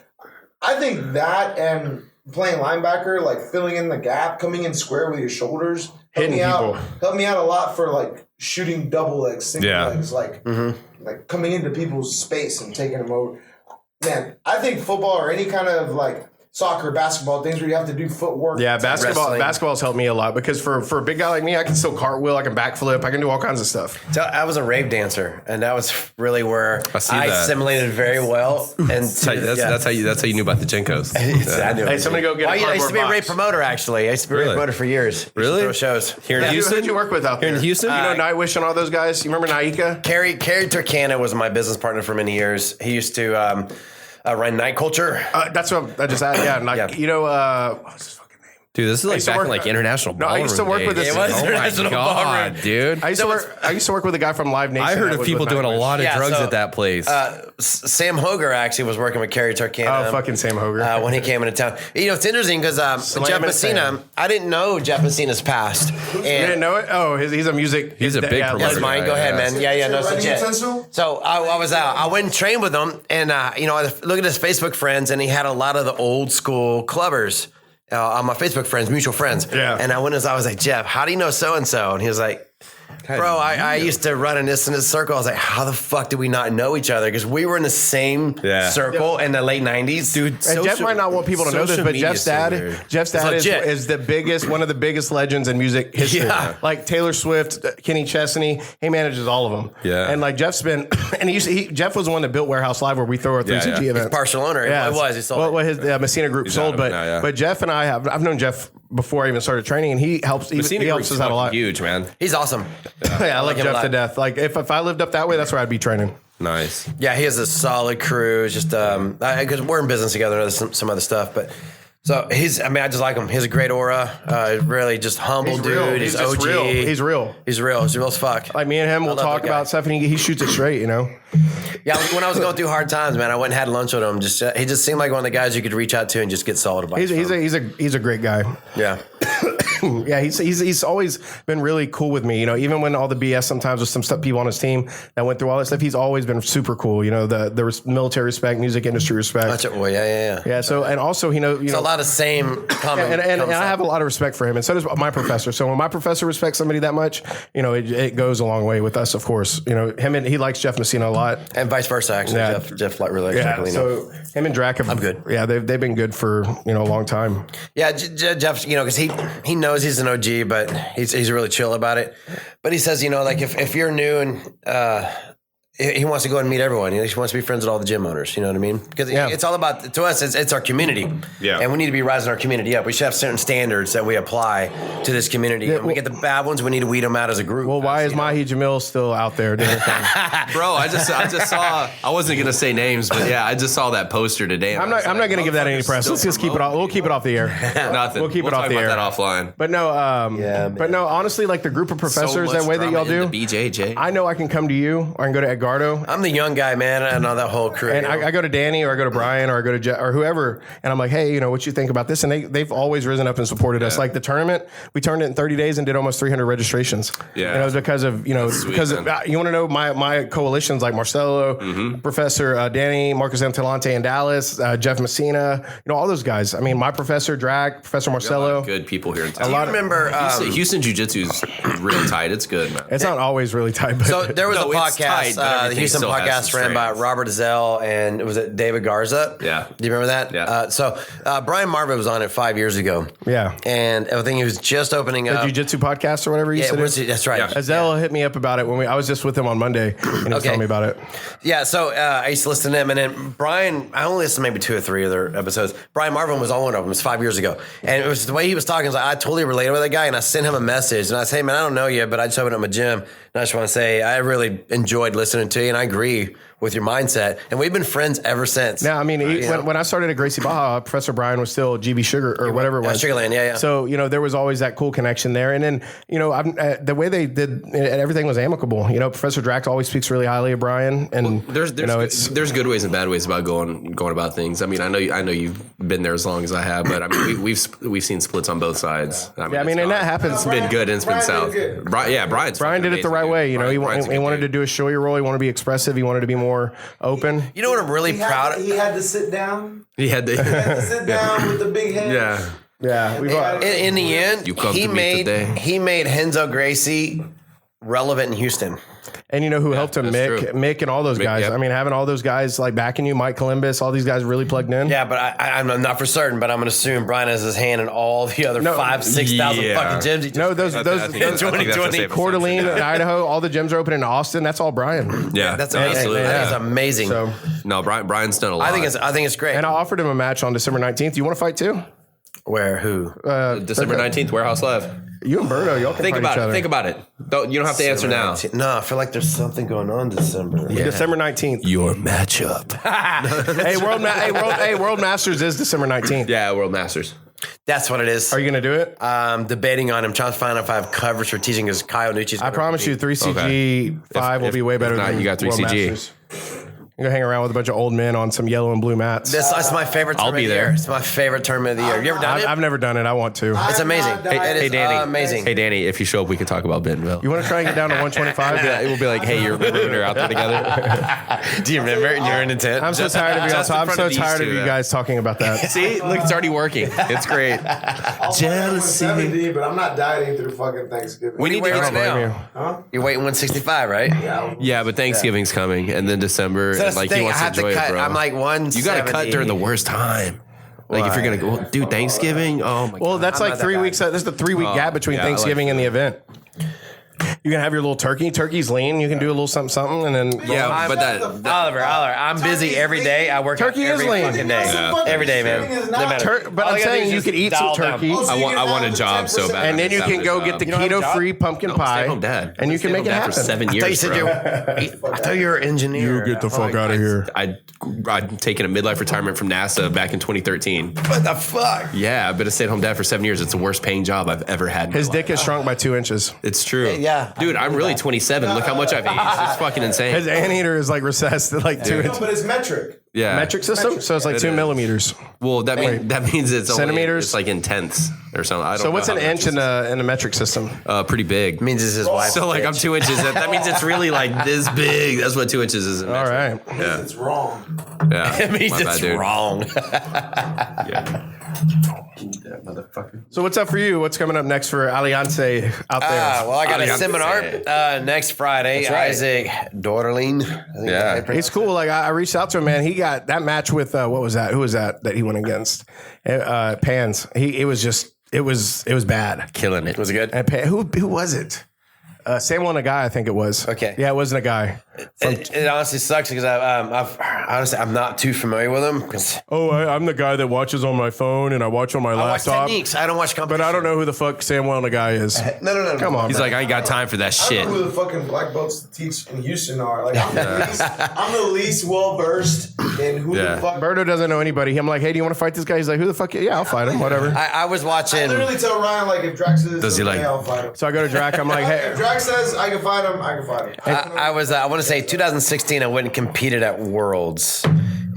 I think that and playing linebacker, like filling in the gap, coming in square with your shoulders, helped me out a lot for like shooting double legs, single legs, like like coming into people's space and taking them over. Man, I think football or any kind of like soccer, basketball, things where you have to do footwork. Yeah, Wrestling. basketball's helped me a lot because for a big guy like me, I can still cartwheel, I can backflip, I can do all kinds of stuff. So I was a rave dancer, and that was really where see I that. assimilated very well. And That's how you knew about the Jenkos. I knew Hey, it. somebody go get a I used cardboard to be a box. rave promoter, actually. I used to be a rave Really? promoter for years. Used to Really? throw shows. Here in Houston? Who'd you work with out there? Here in Houston? You know Nightwish and all those guys? You remember Naika? Kerry Turkana was my business partner for many years. He used to run Night Culture. That's what I just added. Yeah, Yeah. you know, what's his fucking name? Dude, this is like used to back work- in like international No, I used to ballroom work with days. this- It was Oh my international God, ballroom. dude. I used to work with a guy from Live Nation. I heard that of was people with doing a Nightwish. lot of Yeah, drugs so, at that place. Sam Hoger actually was working with Kerry Turkana. Oh, fucking Sam Hoger. When he came into town. You know, it's interesting because Jeff Messina, Sam. I didn't know Jeff Messina's past. You didn't know it? Oh, he's a music. He's a big That's promoter. mine. Go ahead, man. Yeah, no, Is it legit. running utensil? So I was out. I went and trained with him, and you know, I look at his Facebook friends, and he had a lot of the old school clubbers on my Facebook friends, mutual friends. Yeah. And I was like, Jeff, how do you know so and so? And he was like, Bro, I used to run in this circle. I was like, how the fuck did we not know each other? Because we were in the same circle in the late 90s. Dude, And Jeff might not want people to know this, but Jeff's dad is the biggest, one of the biggest legends in music history. Yeah. Like Taylor Swift, Kenny Chesney, he manages all of them. Yeah. And like Jeff's been, and Jeff was the one that built Warehouse Live where we throw our 3CG yeah. events. Partial owner. Yeah, it was. He sold what his Messina Group He's sold, out of but it now, yeah. but Jeff and I've known Jeff before I even started training, and he helps. He helps us out a lot. Huge, man. He's awesome. Yeah, I love him a Jeff lot. to death. Like if I lived up that way, that's where I'd be training. Nice. Yeah, he has a solid crew. It's just because we're in business together and some other stuff, but. So I just like him. He has a great aura. Really just humble dude. He's just OG. real. He's real. He's real. He's real as fuck. Like me and him, we'll love talk that guy. about stuff, and he shoots it straight. You know. Yeah, when I was going through hard times, man, I went and had lunch with him. He just seemed like one of the guys you could reach out to and just get solid advice. He's a great guy. Yeah. Yeah, he's always been really cool with me. You know, even when all the BS sometimes with some stuff people on his team that went through all that stuff, he's always been super cool. You know, the military respect, music industry respect. That's it. Well, yeah. Yeah. So and also you know It's a lot of same common. and I have a lot of respect for him, and so does my professor. So when my professor respects somebody that much, you know, it goes a long way with us. Of course, you know, he likes Jeff Messina a lot, and vice versa. Actually, Yeah. Jeff like really likes yeah. Jacqueline. So him and Drac have. I'm good. Yeah, they've been good for a long time. Yeah, Jeff, you know, because he knows he's an OG, but he's really chill about it. But he says, you know, like if you're new and he wants to go and meet everyone. You know, he wants to be friends with all the gym owners. You know what I mean? Because it's all about, to us, it's our community. Yeah. And we need to be rising our community up. We should have certain standards that we apply to this community. Yeah, and we get the bad ones, we need to weed them out as a group. Well, why is Mahi Jamil still out there doing things? Bro, I just saw. I wasn't gonna say names, but yeah, I just saw that poster today. I'm not going to give that any press. Let's just keep it off. We'll keep it off the air. Nothing. We'll keep it off talk the air. about that offline. But no, man. but no. Honestly, like the group of professors, that way that y'all do, The BJJ. I know I can come to you, or I can go to Edgardo, I'm the young guy, man. I know that whole crew. and I go to Danny, or I go to Brian, or I go to Jeff, or whoever, and I'm like, hey, you know, what you think about this? And they've always risen up and supported us. Like the tournament, we turned it in 30 days and did almost 300 registrations. Yeah. and it was because of you want to know my coalitions like Marcelo, Professor Danny, Marcus Antelante in Dallas, Jeff Messina, you know, all those guys. I mean, my professor Drac, Professor Marcelo. Good people here in town. I remember Houston Jiu-Jitsu is really tight. It's good, man. It's not always really tight, but So there was No, a it's tight, podcast, but the everything Houston still has podcast some ran by strength. Robert Zell and was it David Garza? Yeah. Do you remember that? Yeah. So Brian Marvin was on it 5 years ago. yeah. And I think he was just opening The up. Jiu-Jitsu podcast or whatever you Yeah, said. that's right. Yeah. Azell hit me up about it when I was just with him on Monday, and he was telling me about it. Yeah, so I used to listen to him, and then Brian, I only listened to maybe 2 or 3 of their episodes. Brian Marvin was on one of them. It was 5 years ago. And it was the way he was talking. I was like, I totally related with that guy, and I sent him a message. And I said, hey, man, I don't know you, but I just opened up my gym. And I just want to say, I really enjoyed listening to you, and I agree with your mindset. And we've been friends ever since. Now, I mean, when I started at Gracie Baja, Professor Brian was still GB Sugar or whatever it was. Sugarland, yeah. So, you know, there was always that cool connection there. And then, you know, the way they did everything was amicable. You know, Professor Drax always speaks really highly of Brian. And, There's good ways and bad ways about going about things. I mean, I know you've been there as long as I have, but I mean, we've seen splits on both sides. and that happens. It's been good and it's been south. Brian did it the right way. You know, he wanted to do a showy role. He wanted to be expressive. He wanted to be more open. You know what I'm really proud of? He had to sit down. He had He had to sit down with the big head. yeah. Yeah. In the end, You come he to me made today. he made Henzo Gracie relevant in Houston. And you know who helped him? that's true. Mick and all those guys. yep. I mean, having all those guys like backing you, Mike Columbus, all these guys really plugged in. Yeah, but I'm not for certain, but I'm going to assume Brian has his hand in all the other 6,000 yeah. fucking gyms. He just- No, those I think that's a safe Coeur d'Alene assumption. in Idaho, all the gyms are open in Austin. That's all Brian. Yeah, that's absolutely. amazing. That is Yeah. amazing. So, No, Brian's done a lot. I think it's great. and I offered him a match on December 19th. You want to fight too? Where? Who? December 19th, Warehouse Live. You and Berto, y'all can Think fight about each it. other. Think about it. You don't have to answer now. No, I feel like there's something going on December. Yeah. December 19th. Your matchup. Hey, World Masters is December 19th. Yeah, World Masters. That's what it is. Are you going to do it? I'm debating on him, trying to find out if I have coverage for teaching because Kyle Nucci's I promise you, 3CG Okay. 5 will If- be way better if not, than you got World 3CG. Masters. You go hang around with a bunch of old men on some yellow and blue mats. That's my favorite I'll tournament be of the there. year. It's my favorite tournament of the year. You ever done it? I've never done it. I want to. It's amazing. It is Danny. amazing. Hey, Danny, if you show up, we can talk about Bentonville. You want to try and get down to 125? Yeah, it will be like, hey, you're ruiner out there together. Do you remember? You're in intent. I'm so tired of you. just in I'm front so of these tired of two, you yeah. guys talking about that. See, look, it's already working. It's great. Jealousy. 70, but I'm not dieting through fucking Thanksgiving. We need to Wait, get right some. now. you. Huh? You're waiting 165, right? Yeah. Yeah, but Thanksgiving's coming, and then December, So and that's like the he thing. I wants to have to enjoy it, cut. bro. I'm like 170. You got to cut during the worst time. Like if you're gonna go, dude, Thanksgiving. Oh my god. Well, that's I'm like not that 3 bad. weeks. There's the 3 week gap between yeah, I like Thanksgiving and the event. You can have your little turkey. Turkey's lean. You can do a little something, and then Yeah, but that Oliver, I'm busy every day. I work Turkey out is every lean. fucking day. Yeah. Every day, man. Is No not- matter. But All I'm I gotta saying do is you just could eat some dial down. turkey. Oh, so I you want can a have job so 10%. bad. And then you Stay can home go dad. get the don't have a job? keto-free pumpkin No, pie, stay home dad. and you Stay can home make it dad happen. for 7 I thought you years, said bro. I thought you were an engineer. out of here. I'd taken a midlife retirement from NASA back in 2013. What the fuck? Yeah, I've been a stay-at-home dad for 7 years. It's the worst paying job I've ever had. in His my dick life. has shrunk by 2 inches. It's true. Yeah. Dude, I'm really 27. Look how much I've aged. It's fucking insane. His anteater is like recessed at like 2 No, inches. but it's metric. Yeah. Metric system, so it's like It 2 is. millimeters. Well, that means it's only, Centimeters? it's like in tenths or something. I don't So what's know an how inch in a metric system? pretty big. Means it's his wife. So like I'm 2 inches. That means it's really like this big. That's what 2 inches is. In All metric. right. Yeah. It's wrong. Yeah. It means My bad, it's dude. wrong. Yeah. That motherfucker. So what's up for you? What's coming up next for Alianza out there? Well, I got a Alianza. seminar next Friday. right. Isaac Dorling. Yeah. It's cool. Like I reached out to him, man. He got that match with what was that? Who was that he went against? Pans. It was bad. Killing it. Was it good? And who was it? Samuel Nagai, I think it was. Okay. Yeah, it wasn't a guy. It honestly sucks because I'm not too familiar with him. Oh, I'm the guy that watches on my phone and I watch on my I watch laptop. techniques. I don't watch competition. But I don't know who the fuck Samuel Nagai is. No. Come on, He's bro. like, I ain't got time for that I shit. don't know who the fucking black belts teach in Houston are. Like, I'm the least well versed in who Yeah. the fuck. Berto doesn't know anybody. I'm like, hey, do you want to fight this guy? He's like, who the fuck? Yeah, I'll fight him. Whatever. I was I watching. literally tell Ryan, like, if Drax says, Does he like- I'll fight him. So I go to Drac. I'm like, If hey. Drax says I can fight him, I can fight him. I was. I want to say 2016. I went and competed at Worlds,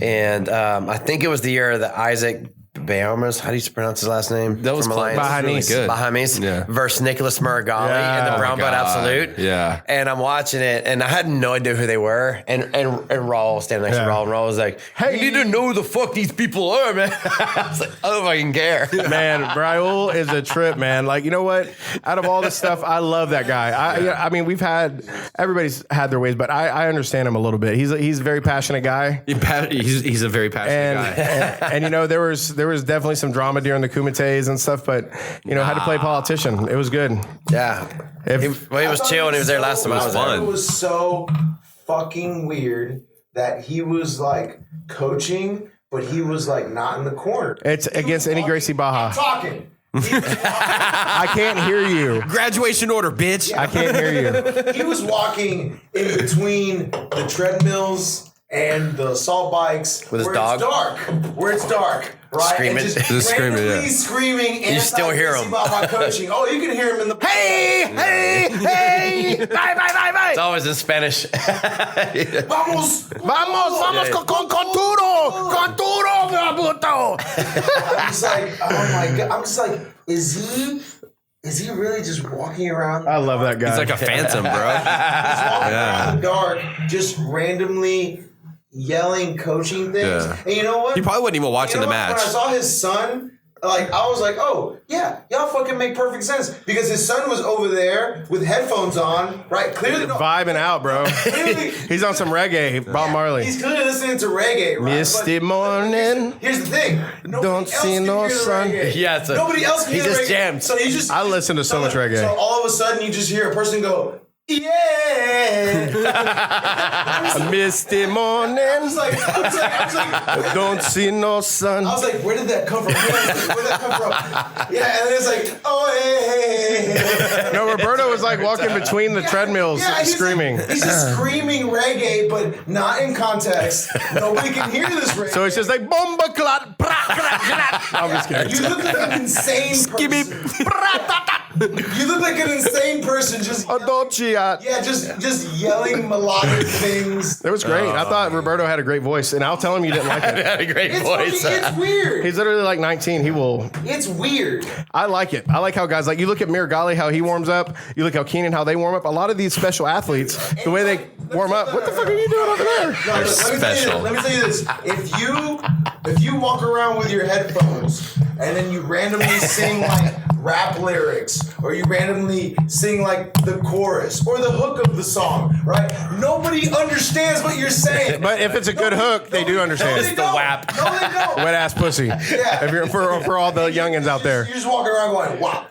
and I think it was the year that Isaac Bahamas. How do you pronounce his last name? That was From close. Alliance. That was really Bahamis. good. Bahamis Yeah. versus Nicholas Muragali Yeah. in the Oh brown my belt God. absolute. Yeah. And I'm watching it, and I had no idea who they were. And Raul was standing next Yeah. to Raul, and Raul was like, "Hey, you need to know who the fuck these people are, man." I was like, "I don't fucking care." Man, Raul is a trip, man. Like, you know what? Out of all this stuff, I love that guy. I mean, everybody's had their ways, but I understand him a little bit. He's a very passionate guy. He's a very passionate guy. And you know, there was definitely some drama during the Kumites and stuff, but you know, had to play politician. It was good. Yeah. If- He was chill when he was there last time I was fun. there. It was so fucking weird that he was like coaching, but he was like not in the corner. It's He was against any walking- Gracie Baja. Talking. I can't hear you. Graduation order, bitch. I can't hear you. He was walking in between the treadmills and the assault bikes With his where dog? Where it's dark, right? Screaming. And Just screaming, randomly yeah. screaming. You still hear him. about my coaching. Oh, you can hear him in the Hey! Bye! It's always in Spanish. Vamos. Vamos con Turo, puto! I'm just like, oh my god. I'm just like, is he really just walking around? I love that guy. He's like a phantom, bro. Walking around the dark, just randomly yelling, coaching things. Yeah. And you know what? He probably wasn't even watching You know the what? match. When I saw his son, like I was like, oh yeah, y'all fucking make perfect sense because his son was over there with headphones on, right? Clearly, vibing out, bro. clearly He's on some reggae, Bob Marley. he's clearly listening to reggae, right? Misty But morning. here's the thing: nobody Don't else see can no hear the sun. reggae. Yeah, it's a- nobody else can he hear the just reggae. jammed. So you just I listen to so much reggae. So all of a sudden, you just hear a person go, yeah. Misty morning. I was like, Don't see no sun. I was like, where did that come from? Where did that come from? Yeah, and it's like, oh, hey. No, Roberto was like walking between the treadmills he's screaming. Like, he's just screaming reggae, but not in context. Nobody can hear this reggae. So it's just like bomba clot. Brah. I'm just kidding. You look like an insane person. You look like an insane person just just yelling melodic things. It was great. I thought Roberto had a great voice, and I'll tell him you didn't like it. Had a great voice. It's weird. He's literally like 19. He will. It's weird. I like it. I like how guys like you look at Miragali, how he warms up. You look how Keenan, how they warm up. A lot of these special athletes, the way they warm up. What the fuck are you doing over there? They're special. Let me tell you this. If you walk around with your headphones and then you randomly sing like rap lyrics, or you randomly sing like the chorus or the hook of the song, right? Nobody understands what you're saying. But if it's a good hook, they do understand. No, they don't. WAP. No, they don't. Wet ass pussy. Yeah. If you're for all the youngins out there. You're just walking around going, wow.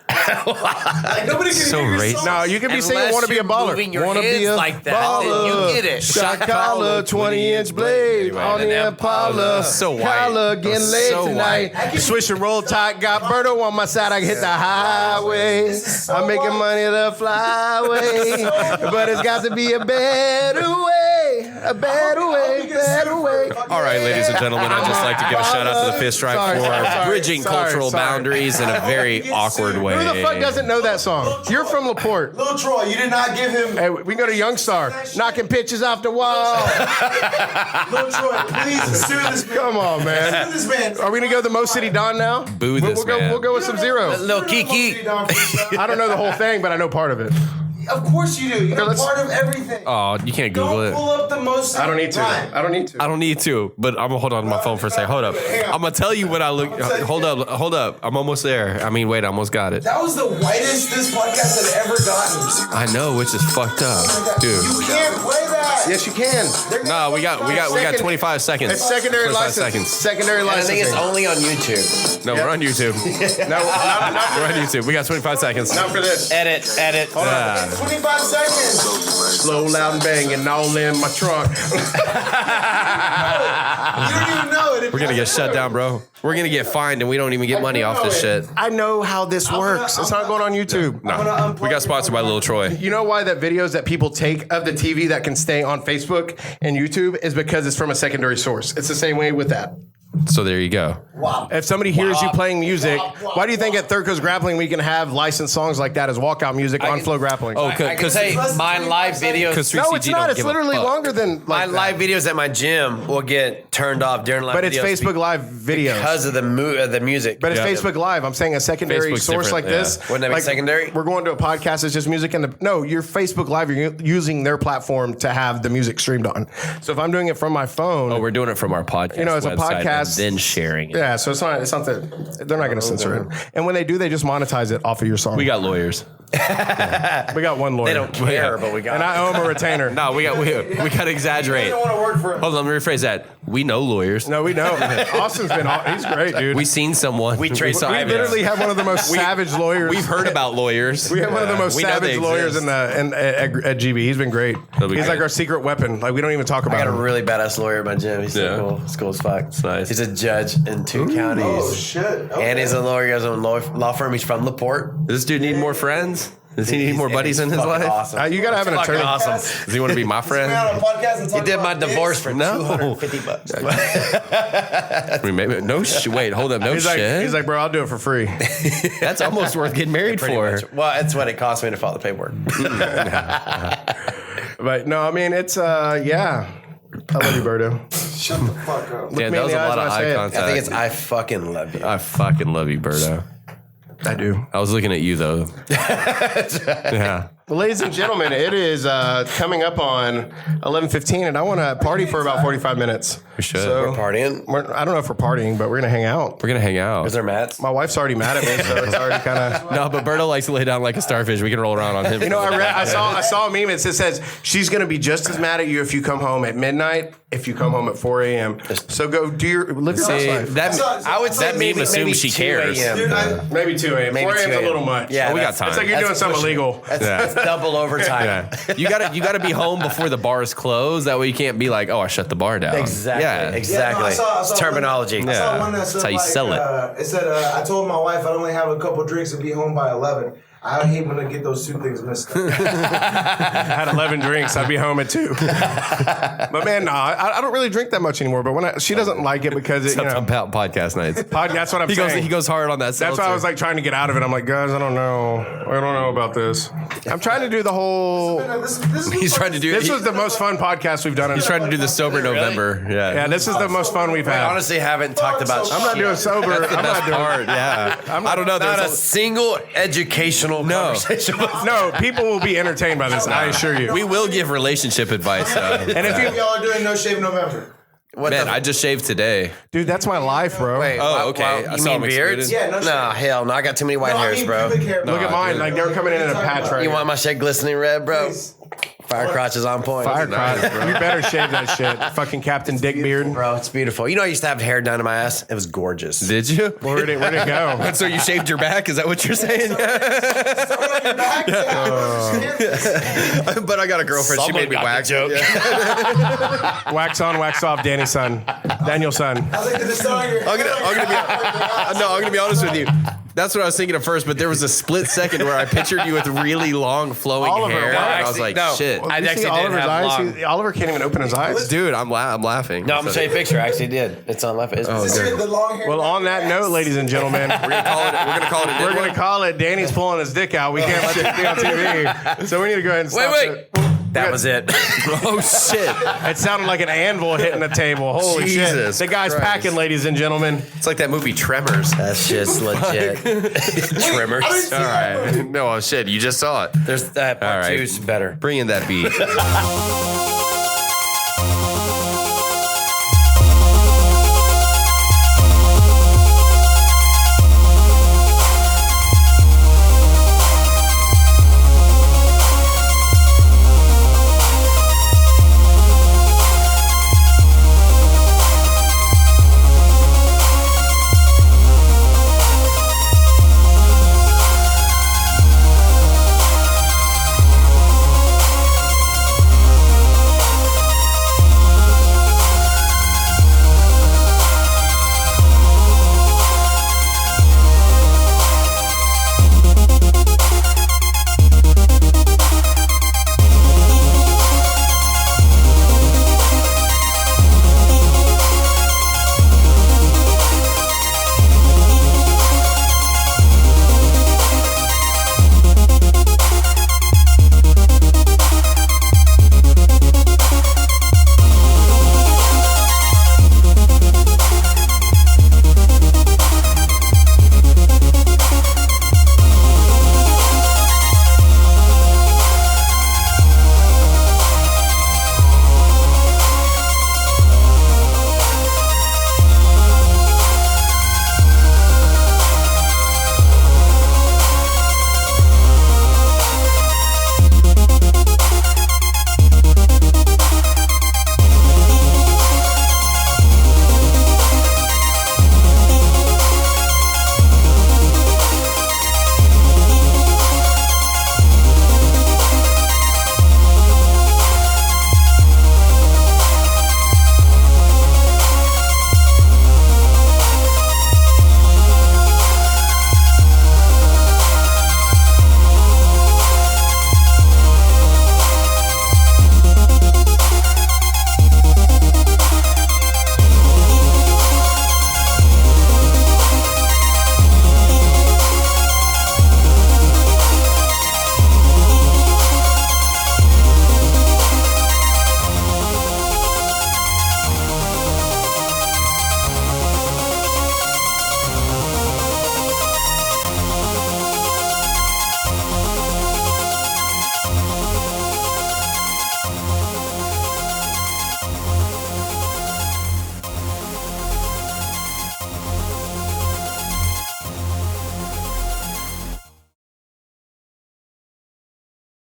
Like nobody can So hear your racist. songs. No, you can be singing "Wanna Be a Baller." Moving your Wanna hands be a like that, then you get it. Shot collar, 20-inch blade on the Impala. So white. Collar getting laid So tonight. Swish and roll tight. Got Berto on my side. I can hit the highway. so I'm making wild. money the flyway, but it's got to be a better way. A better way. Better way. All right, ladies and gentlemen, I'd just like to give a shout out to the Fist Stripe for bridging cultural boundaries in a very awkward way. Who the fuck doesn't know that song? You're from LaPorte. Little Troy, you did not give him. Hey, we can go to Youngstar, knocking pitches off the wall. Little Troy, please sue this man. Come on, man. Sue this man. Are we gonna go to the Most City Don now? Boo this man. We'll go with Sub-Zero. Little Kiki. I don't know the whole thing, but I know part of it. Of course you do. You're let's- part of everything. Oh, you can't Google Don't it. pull up the most. I don't need to. Rhyme. I don't need to. I don't need to, but I'm gonna hold on to my phone for a second. Hold up. I'm gonna tell you what I look. Hold up. I'm almost there. I mean, wait, I almost got it. That was the whitest this podcast had ever gotten. I know, which is fucked up, dude. You can't play that. Yes, you can. No, we got 25 seconds. It's secondary 25 license. seconds. Secondary I think it's licensing. only on YouTube. No, we're on YouTube. No, We're on YouTube. We got 25 seconds. not for this. Edit. Ah. 25 seconds. Slow, loud, and banging all in my trunk. You don't even know it. We're gonna get shut down, bro. We're gonna get fined, and we don't even get money off this shit. I know how this works. It's not going on YouTube. No, we got sponsored by Lil Troy. You know why that videos that people take of the TV that can stay on Facebook and YouTube is because it's from a secondary source. It's the same way with that. So there you go. Wow. If somebody hears you playing music, why do you think at Third Coast Grappling we can have licensed songs like that as walkout music on Flow Grappling? Oh, I can because say my live videos. no, it's not. It's literally longer than My like live that. videos at my gym will get turned off during live But it's videos Facebook Live videos. because of the music. But it's Yeah. Facebook Live. I'm saying a secondary Facebook's source like different, this. yeah. Wouldn't that be like, secondary? We're going to a podcast. It's just music. No, your Facebook Live, you're using their platform to have the music streamed on. So if I'm doing it from my phone. Oh, we're doing it from our podcast. You know, it's a website podcast. and then sharing it. Yeah, so it's not that they're not going to censor it. And when they do, they just monetize it off of your song. We got lawyers. we got one lawyer. They don't care, but we got. And I owe him a retainer. No, we got to exaggerate. I don't want to work for him. Hold on, let me rephrase that. We know lawyers. No, we know. Austin's he's great, dude. We seen someone. We trace- saw We evidence. literally have one of the most savage lawyers. We've heard about lawyers. We have one of the most We know savage they lawyers exist. at GB. He's been great. That'll be He's great. like our secret weapon. Like we don't even talk I about got a him. really badass lawyer at my gym. He's Yeah. so cool. He's cool as fuck. That's nice. He's a judge in 2 counties. Oh shit. Okay. And he's a lawyer. He has his own law firm. He's from LaPorte. Does this dude need more friends? Does he need more buddies in his fucking life? Awesome. You got to have an Fucking attorney. awesome. Does he want to be my Went friend? on a podcast and He talked did my about dicks. divorce for No. $250. I mean, maybe wait, hold up, no He's shit. like, bro, I'll do it for free. That's almost worth getting married Pretty for. much. Well, that's what it cost me to file the paperwork. But no, I mean, it's, yeah. I love you, Berto. Shut the fuck up. Damn, me that in was the a eyes lot of when I say eye it. contact. I think it's I fucking love you. I fucking love you, Berto. I do. I was looking at you though. Yeah. Well, ladies and gentlemen, it is coming up on 11:15, and I want to party for about 45 minutes. We should. So, We're partying. I don't know if we're partying, but we're going to hang out. We're gonna hang out. Is there mats? My wife's already mad at me, so it's already kind of... No, but Berto likes to lay down like a starfish. We can roll around on him. You know, I saw a meme. It says she's going to be just as mad at you if you come home at midnight, if you come home at 4 a.m. So go live your best See, life. I would say that maybe meme assumes she 2 cares. a.m. Dude, I, Maybe 2 a.m. Maybe 4 a.m. is 2 a little a.m. much. Yeah, we got that's- time. It's like you're doing That's something pushing- illegal. That's double overtime. Yeah. You gotta be home before the bars close. That way you can't be like, oh, I shut the bar down. Exactly. Yeah. Exactly. I saw It's terminology. I saw one that That's said, how you like, sell it. It said, I told my wife I'd only have a couple drinks and be home by 11. I hate when I get those two things mixed up. I had 11 drinks. I'd be home at 2. But man, no, I don't really drink that much anymore. But when she doesn't like it because it, About podcast nights. that's what I'm saying. He goes hard on that. That's seltzer. why I was like trying to get out of it. I'm like, guys, I don't know about this. I'm trying to do the whole. He's trying to do. This was the most fun podcast we've done. He's trying to do the sober November. Yeah. Yeah, this is the most fun we've I had. honestly haven't talked about I'm not doing sober. I'm not doing. Hard. Yeah. I don't know. not a There's single educational conversation. No, people will be entertained by this. I assure you. we will give relationship advice. And if you, Y'all are doing No Shave November. Man, I just shaved today. dude, that's my life, bro. Wait, Oh, okay. I You saw mean him beards? excluded. Yeah, no Nah, shave. hell no. I got too many white hairs, bro. pubic hair. Look at mine. dude. Like they're coming in a patch right You now. want my shit glistening red, bro? Please. Fire crotch is on point. Fire crotch, bro. You better shave that shit. Fucking Captain Dick Beard. Bro, it's beautiful. You know, I used to have hair down to my ass. It was gorgeous. Did you? Where'd it go? So you shaved your back? Is that what you're saying? But I got a girlfriend. She made me wax. joke. Wax on, wax off. Danny's son. Daniel's son. I was like, this song you're I'm gonna be honest with you. That's what I was thinking at first, but there was a split second where I pictured you with really long flowing Oliver, hair, no, and I was like, no. shit, I You see actually did Oliver's have eyes? long. Oliver can't even open his eyes. dude, I'm laughing. No, I'm gonna show you a picture. I actually did. It's on left. It's the long hair. Well, on that note, ladies and gentlemen, We're gonna call it. we're going to call it Danny's pulling his dick out. We can't let this be on TV. So we need to go ahead and stop wait. it. That was it. Oh shit! It sounded like an anvil hitting the table. Holy Jesus shit. The guy's Christ. packing, ladies and gentlemen. It's like that movie Tremors. That's just legit. Tremors. All right. No, shit. You just saw it. There's that part All right. two's better. Bring in that beat.